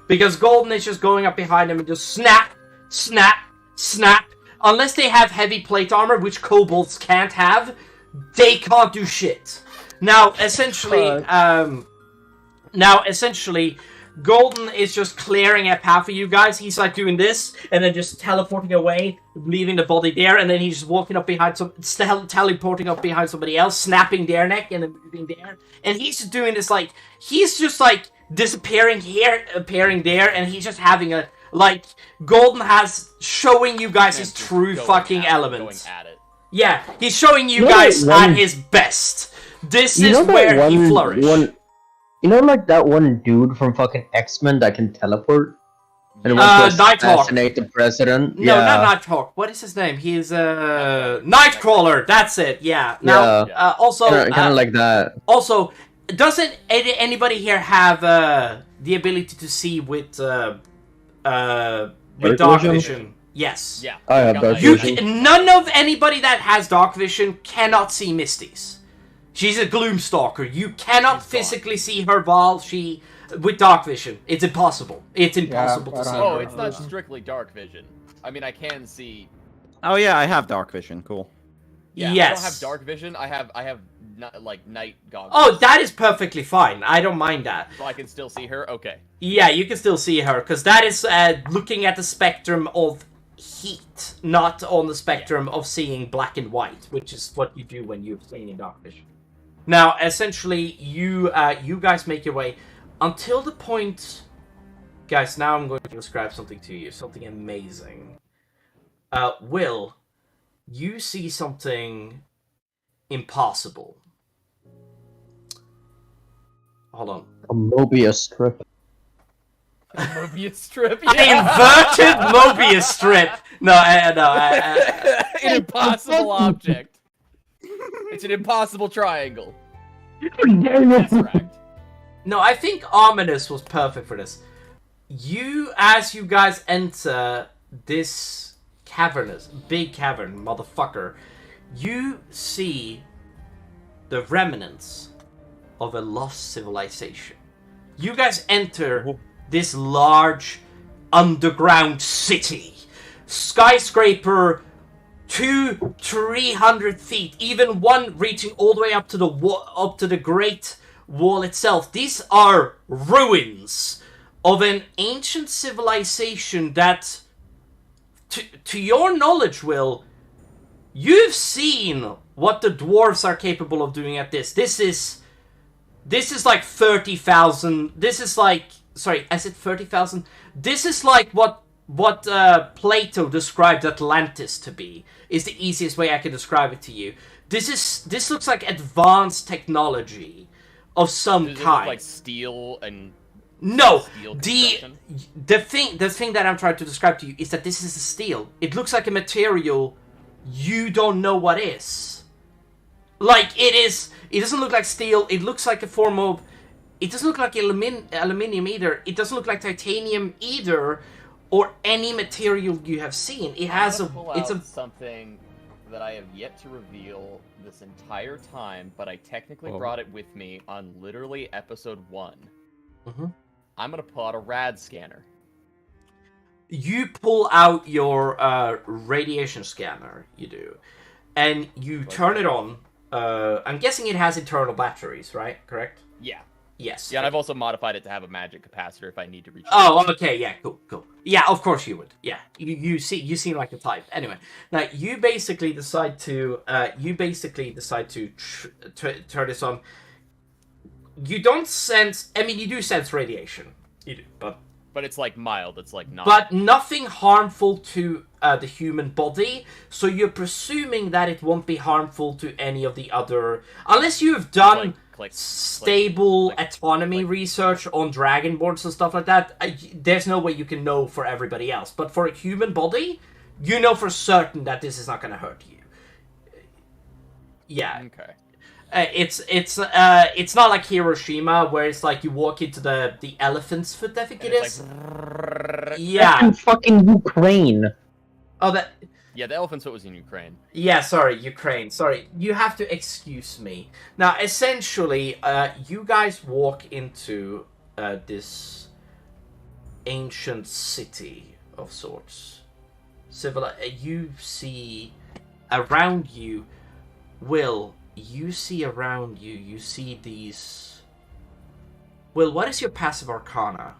because Golden is just going up behind them and just snap, snap. Snap. Unless they have heavy plate armor, which kobolds can't have, they can't do shit. Now, essentially, Golden is just clearing a path for you guys. He's like doing this, and then just teleporting away, leaving the body there, and then he's just walking up behind teleporting up behind somebody else, snapping their neck, and then moving there. And he's just doing this he's just disappearing here, appearing there, and he's just having a Golden has showing you guys his true fucking element. Yeah, he's showing you guys at his best. This is where he flourishes. You know, like that one dude from fucking X-Men that can teleport? And wants to assassinate the president? No, not Nighthawk. What is his name? He's Nightcrawler. That's it. Yeah. Now, also kind of like that. Also, doesn't anybody here have the ability to see with dark vision? Yes. Yeah. I have dark vision. None of anybody that has dark vision cannot see Misty's. She's a Gloomstalker. You cannot physically see her while with dark vision. It's impossible. It's impossible to see. Oh, it's not strictly dark vision. I mean, I can see. Oh yeah, I have dark vision. Cool. Yeah, yes. I don't have dark vision. I have like night goggles. Oh, that is perfectly fine. I don't mind that. So I can still see her. Okay. Yeah, you can still see her, because that is looking at the spectrum of heat, not on the spectrum of seeing black and white, which is what you do when you're seeing in dark vision. Now, essentially, you guys make your way until the point... Guys, now I'm going to describe something to you, something amazing. Will, you see something impossible. Hold on. A Mobius strip. Mobius strip. An inverted Mobius strip. No. An impossible object. It's an impossible triangle. Tesseract. No, I think ominous was perfect for this. As you guys enter this big cavern, motherfucker, you see the remnants of a lost civilization. You guys enter this large underground city. Skyscraper 200-300 feet, even one reaching all the way up to the Great Wall itself. These are ruins of an ancient civilization that, to your knowledge, Will, you've seen what the dwarves are capable of doing at this. This is like 30,000. This is like, sorry, is it 30,000? This is like what Plato described Atlantis to be. Is the easiest way I can describe it to you. This looks like advanced technology of some Does it kind. look like steel and no, steel the thing that I'm trying to describe to you is that this is a steel. It looks like a material you don't know what is. Like it doesn't look like steel. It looks like a form of. It doesn't look like aluminium either. It doesn't look like titanium either, or any material you have seen. It has something that I have yet to reveal this entire time, but I technically brought it with me on literally episode 1. Mm-hmm. I'm gonna pull out a rad scanner. You pull out your radiation scanner. You do, and you turn it on. I'm guessing it has internal batteries, right? Correct? Yeah. Yes. Yeah, and I've also modified it to have a magic capacitor if I need to reach. Oh, okay, yeah, cool. Yeah, of course you would. Yeah, you seem like the type. Anyway, now you basically decide to turn this on. You don't sense. I mean, you do sense radiation. You do, but it's like mild. It's like not. But nothing harmful to the human body. So you're presuming that it won't be harmful to any of the other, unless you've done. Stable autonomy research on dragonborns and stuff like that. There's no way you can know for everybody else, but for a human body, you know for certain that this is not going to hurt you. Yeah. Okay. It's not like Hiroshima where it's like you walk into the elephant's foot. I think it is. Yeah. In fucking Ukraine. Oh, that. Yeah, the elephant's foot was in Ukraine. Yeah, sorry, Ukraine. Sorry, you have to excuse me. Now, essentially, you guys walk into this ancient city of sorts. You see around you, Will, you see around you, you see these... Will, what is your passive arcana?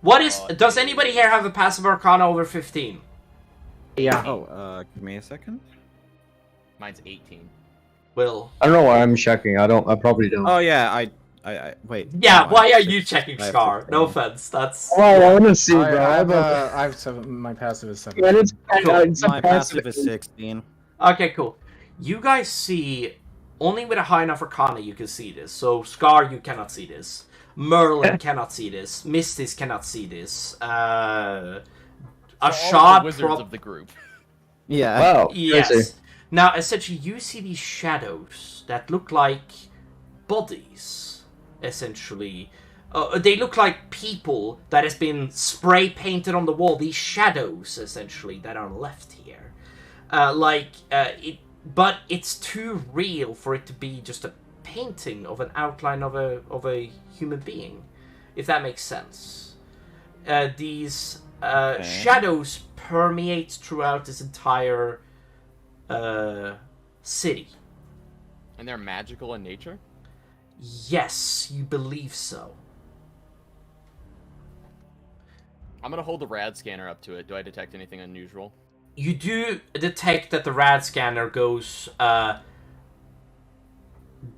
What is... Does anybody here have a passive arcana over 15? Yeah. Oh, give me a second. Mine's 18. Will. I don't know why I'm checking. I probably don't. Oh yeah, I wait. Yeah, no, why are you checking, I have Scar? 16. No offense, that's... Well, I want to see, bro. I have 7. My passive is 7. Yeah, it's My passive is 16. Okay, cool. You guys see... Only with a high enough arcana you can see this. So, Scar, you cannot see this. Merlin cannot see this. Mistis cannot see this. All the wizards of the group. Yeah. Wow. Yes. Crazy. Now, essentially, you see these shadows that look like bodies, essentially. They look like people that has been spray painted on the wall. These shadows, essentially, that are left here. But it's too real for it to be just a painting of an outline of a human being, if that makes sense. These shadows permeate throughout this entire city. And they're magical in nature? Yes, you believe so. I'm gonna hold the rad scanner up to it. Do I detect anything unusual? You do detect that the rad scanner goes,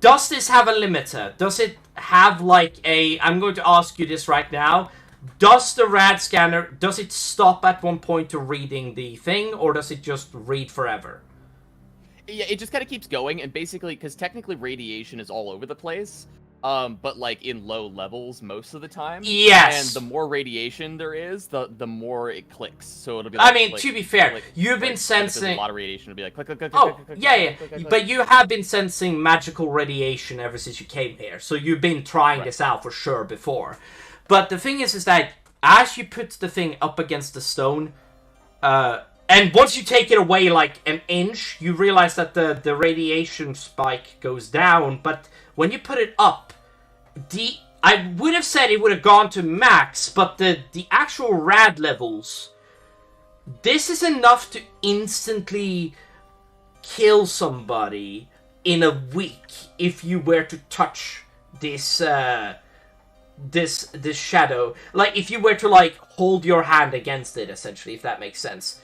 does this have a limiter? Does it have like a... I'm going to ask you this right now. Does the rad scanner... Does it stop at one point to reading the thing, or does it just read forever? Yeah, it just kind of keeps going, and basically, because technically radiation is all over the place, but like in low levels most of the time. Yes. And the more radiation there is, the more it clicks. So it'll be like... I mean, click, to be fair, click, you've been click. sensing... If there's a lot of radiation, it'll be like click, click, click, Oh, click, click, yeah, click, yeah. click, click, click, But you have been sensing magical radiation ever since you came here. So you've been trying this out for sure before. But the thing is that as you put the thing up against the stone, and once you take it away like an inch, you realize that the radiation spike goes down. But when you put it up, I would have said it would have gone to max, but the actual rad levels, this is enough to instantly kill somebody in a week if you were to touch this this shadow. Like if you were to like hold your hand against it, essentially, if that makes sense.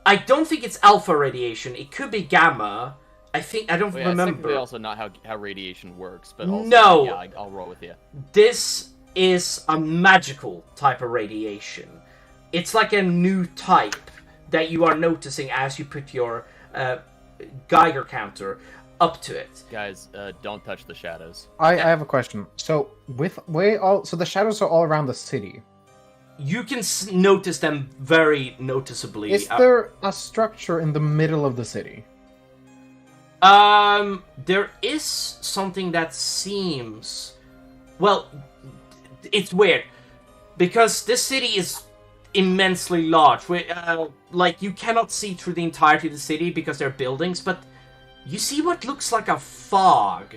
I don't think it's alpha radiation. It could be gamma. I don't Well, yeah, remember. It's technically also not how radiation works, but also, No. yeah, I'll roll with you. This is a magical type of radiation. It's like a new type that you are noticing as you put your Geiger counter up to it. Guys, don't touch the shadows. I have a question. So so the shadows are all around the city. You can notice them very noticeably. Is there a structure in the middle of the city? There is something that seems... Well, it's weird. Because this city is immensely large. Like, you cannot see through the entirety of the city because there are buildings, but you see what looks like a fog.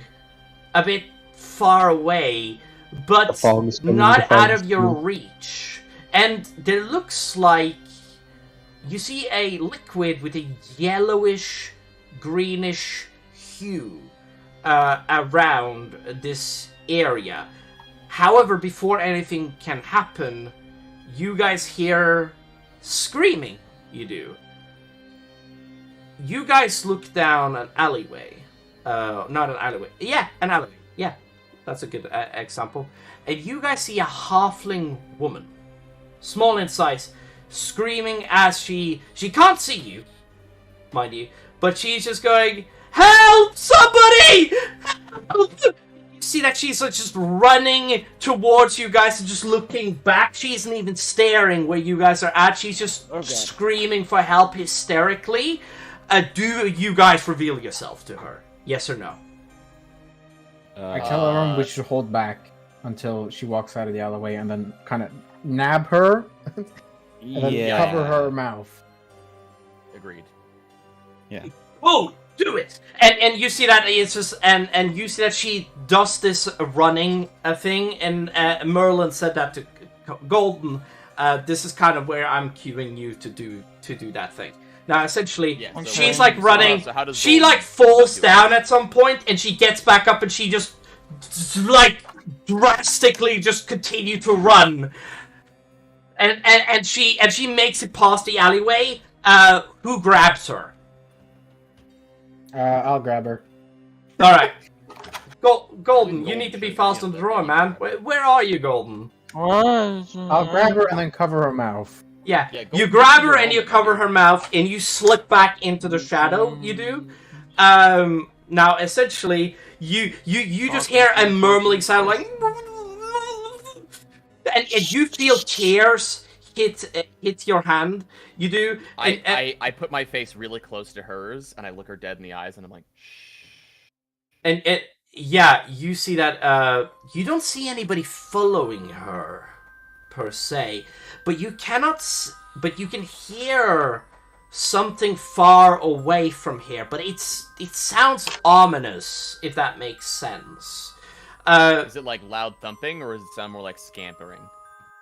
A bit far away, but not out of your reach. And there looks like you see a liquid with a yellowish, greenish hue around this area. However, before anything can happen, you guys hear screaming. You do. You guys look down an alleyway. Not an alleyway. Yeah, an alleyway. Yeah, that's a good example. And you guys see a halfling woman. Small in size, screaming as she can't see you, mind you, but she's just going, "Help! Somebody! Help!" You see that she's just running towards you guys and just looking back. She isn't even staring where you guys are at. She's just screaming for help hysterically. Do you guys reveal yourself to her? Yes or no? I tell everyone we should hold back until she walks out of the alleyway and then kind of nab her and then cover her mouth. Agreed. Yeah. Oh, do it! And you see that it's just and you see that she does this running thing, and Merlin said that to Golden. This is kind of where I'm cueing you to do that thing. Now, essentially, she's like running. She like falls down at some point, and she gets back up, and she just like drastically just continue to run. And she makes it past the alleyway. Who grabs her? I'll grab her. All right, Golden, you need to be fast on the draw, man. Where are you, Golden? I'll grab her and then cover her mouth. Yeah, you grab her and you cover her mouth, and you slip back into the shadow. You do. Now, essentially, you just hear a murmuring sound like, and you feel tears hit your hand. You do. I put my face really close to hers, and I look her dead in the eyes, and I'm like, shh. Yeah, you see that. You don't see anybody following her, per se, but you cannot. But you can hear something far away from here. But it sounds ominous, if that makes sense. is it like loud thumping, or does it sound more like scampering?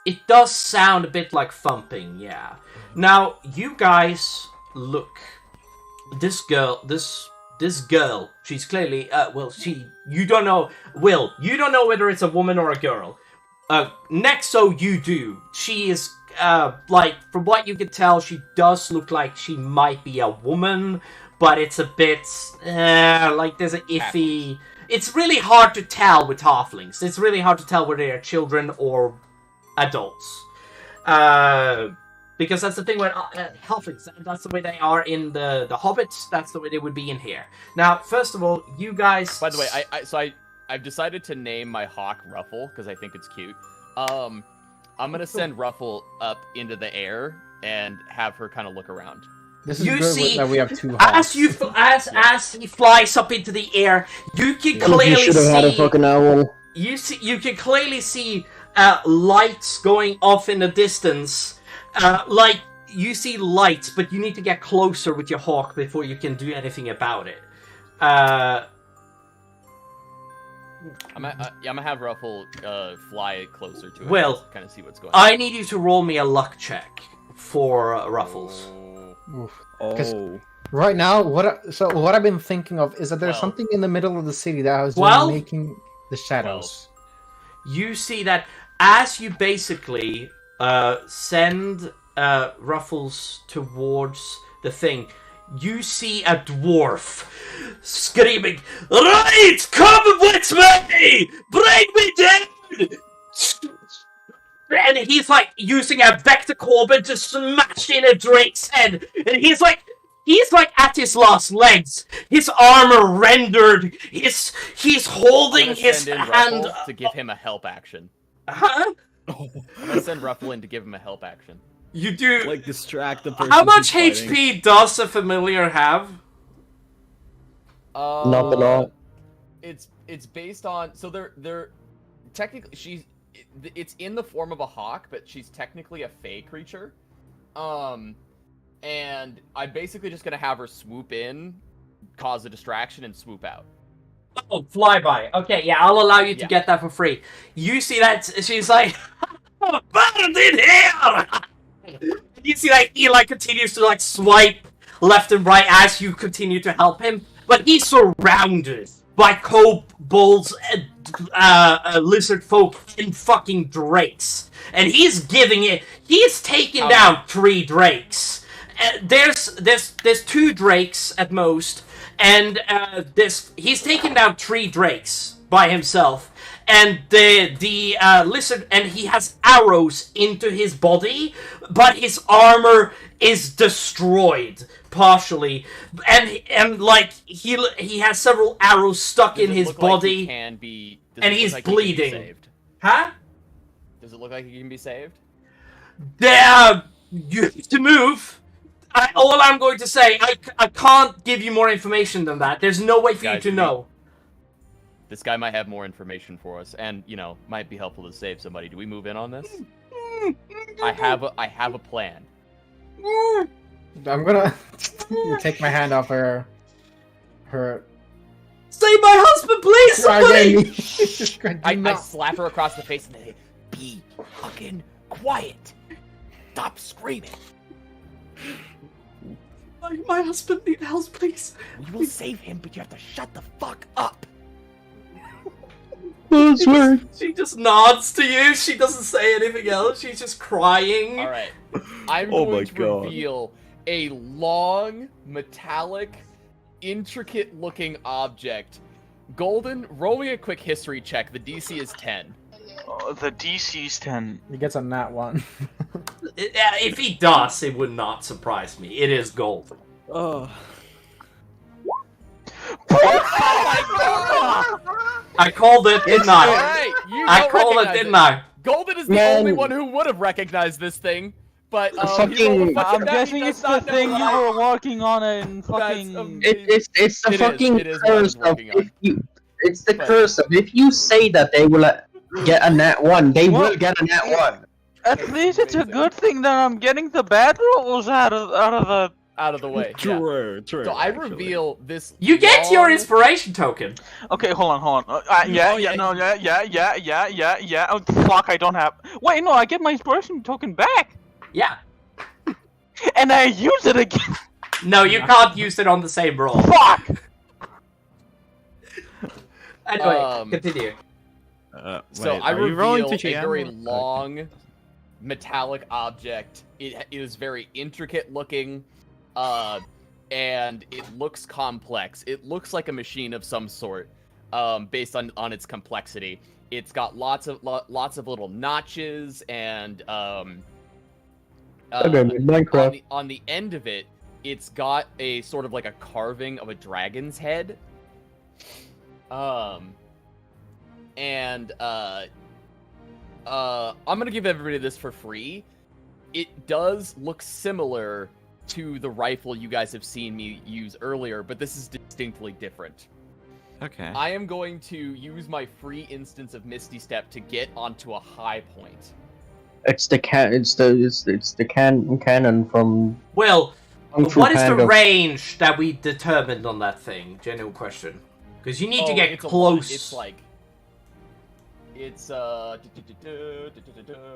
It does sound a bit like thumping, yeah. Now, you guys look this girl, she's clearly, you don't know, Will, you don't know whether it's a woman or a girl. Nexo, you do. She is, like, from what you can tell, she does look like she might be a woman, but it's a bit, like, there's an iffy... It's really hard to tell with halflings. It's really hard to tell whether they're children or adults. Because that's the thing with halflings. That's the way they are in the Hobbits. That's the way they would be in here. Now, first of all, you guys... By the way, I've decided to name my hawk Ruffle, because I think it's cute. I'm gonna send Ruffle up into the air and have her kind of look around. This is you good see, that we have two hawks. As he flies up into the air, you can clearly You should have had a fucking owl. You can clearly see lights going off in the distance. Like, you see lights, but you need to get closer with your hawk before you can do anything about it. I'm gonna have Ruffle fly closer to it. Well, kind of see what's going on. I need you to roll me a luck check for Ruffles. Oh. Right now, what I've been thinking of is that there's something in the middle of the city that was making the shadows. You see that as you basically send Ruffles towards the thing, you see a dwarf screaming, "Right, come with me! Bring me down!" And he's like using a Vector Corbin to smash in a Drake's head. And he's like at his last legs. His armor rendered. He's holding his hand to give him a help action. Huh? I'm gonna send Ruffle in to give him a help action. You do like distract the person. How much HP does a familiar have? Not a lot. It's based on, so they're technically it's in the form of a hawk, but she's technically a fey creature. And I'm basically just gonna have her swoop in, cause a distraction, and swoop out. Oh, flyby. Okay, yeah, I'll allow you to get that for free. You see that she's like, "Burn in here!" You see that he like continues to like swipe left and right as you continue to help him, but he's surrounded by kobolds, lizard folk, and fucking drakes, and he's taking down 3 drakes. There's 2 drakes at most, and he's taken down 3 drakes by himself. And the lizard, and he has arrows into his body, but his armor is destroyed partially, and like he has several arrows stuck in his body, and he's bleeding. Huh? Does it look like he can be saved? You have to move. All I'm going to say, I can't give you more information than that. There's no way for you to know. This guy might have more information for us, and might be helpful to save somebody. Do we move in on this? I have a plan. I'm gonna take my hand off her. Save my husband, please, somebody! I slap her across the face and say, "Be fucking quiet. Stop screaming." My husband needs help, please. We will save him, but you have to shut the fuck up. She just nods to you. She doesn't say anything else. She's just crying. All right. I'm going to reveal a long, metallic, intricate-looking object. Golden, roll me a quick history check. The DC is 10. The DC is 10. He gets a nat 1. If he does, it would not surprise me. It is Golden. Oh. I called it, didn't I? Right. I called it, didn't I? Golden is the only one who would have recognized this thing, but I'm guessing it's the thing you were walking on and fucking. It's the fucking curse of it's the curse of if you say that they will get a nat 1, they will get a nat 1. At least it's a good thing that I'm getting the bad rolls out of the way. True. So I reveal this. You get your inspiration token. Okay, hold on. Yeah. Oh, fuck, I don't have. Wait, no, I get my inspiration token back. Yeah. And I use it again. No, you can't use it on the same roll. Fuck! Anyway, continue. So Wait, I are you rolling reveal to a GM? very Okay. long, metallic object. It is very intricate looking, and it looks complex. It looks like a machine of some sort, based on its complexity. It's got lots of little notches and Minecraft. on the end of it, it's got a sort of like a carving of a dragon's head. I'm gonna give everybody this for free. It does look similar to the rifle you guys have seen me use earlier, but this is distinctly different. Okay. I am going to use my free instance of Misty Step to get onto a high point. It's the cannon from. Well, Kung Fu what is the Panda. range that we determined on that thing? Genuine question. Because you need to get it's close. It's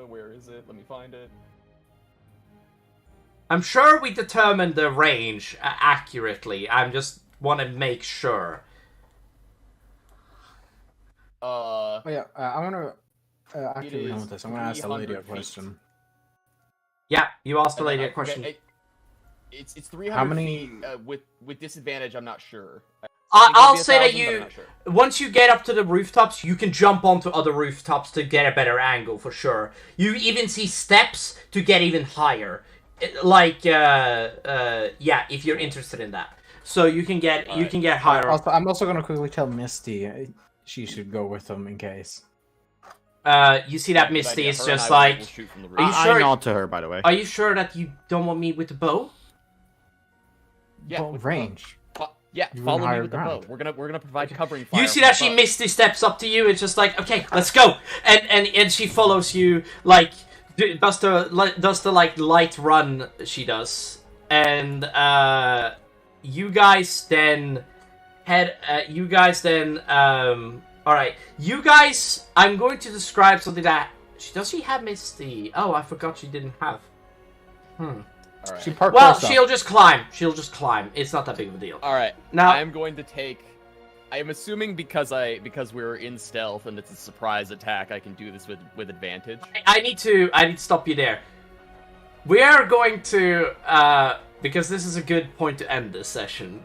where is it? Let me find it. I'm sure we determined the range accurately. I just want to make sure. Oh yeah, I'm gonna after It we're done is with this, I'm gonna ask the lady a 300 feet. question. Yeah, you asked the lady a question. It's 300 How many- feet, with disadvantage. I'm not sure. I'll say that 1,000, but I'm you, not sure. once you get up to the rooftops, you can jump onto other rooftops to get a better angle for sure. You even see steps to get even higher. Yeah, if you're interested in that. So you can get higher up. Also, I'm also gonna quickly tell Misty she should go with them in case. You see that Good Misty idea. is Her and just I will like, shoot from the Are you roof. sure- I nod to her, by the way. are you sure that you don't want me with the bow? Yeah, Well, with the bow. range. Yeah, You're follow in me higher with the ground. bow. We're gonna provide covering fire. You see from that she above. Misty steps up to you. It's just like, okay, let's go, and she follows you, like does the like light run she does, and you guys then head. All right, you guys. I'm going to describe something that does she have Misty? Oh, I forgot she didn't have. All right. She parked Well, close up. she'll just climb. She'll just climb. It's not that big of a deal. All right. Now, I am going to take. I am assuming because we're in stealth and it's a surprise attack, I can do this with advantage. I need to stop you there. We are going to because this is a good point to end this session.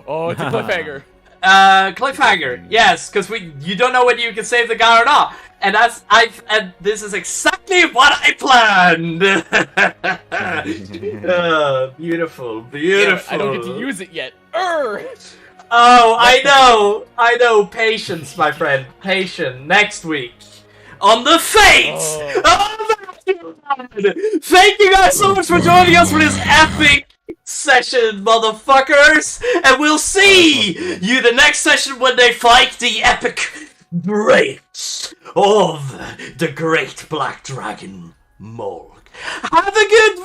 Oh, it's a cliffhanger. Cliffhanger, yes, because you don't know whether you can save the guy or not, and this is exactly what I planned. Beautiful. Yeah, I don't get to use it yet. Oh, I know. Patience, my friend. Patience. Next week on the Fates. Thank you guys so much for joining us for this epic session, motherfuckers, and we'll see you the next session when they fight the epic brains of the great black dragon Morg. Have a good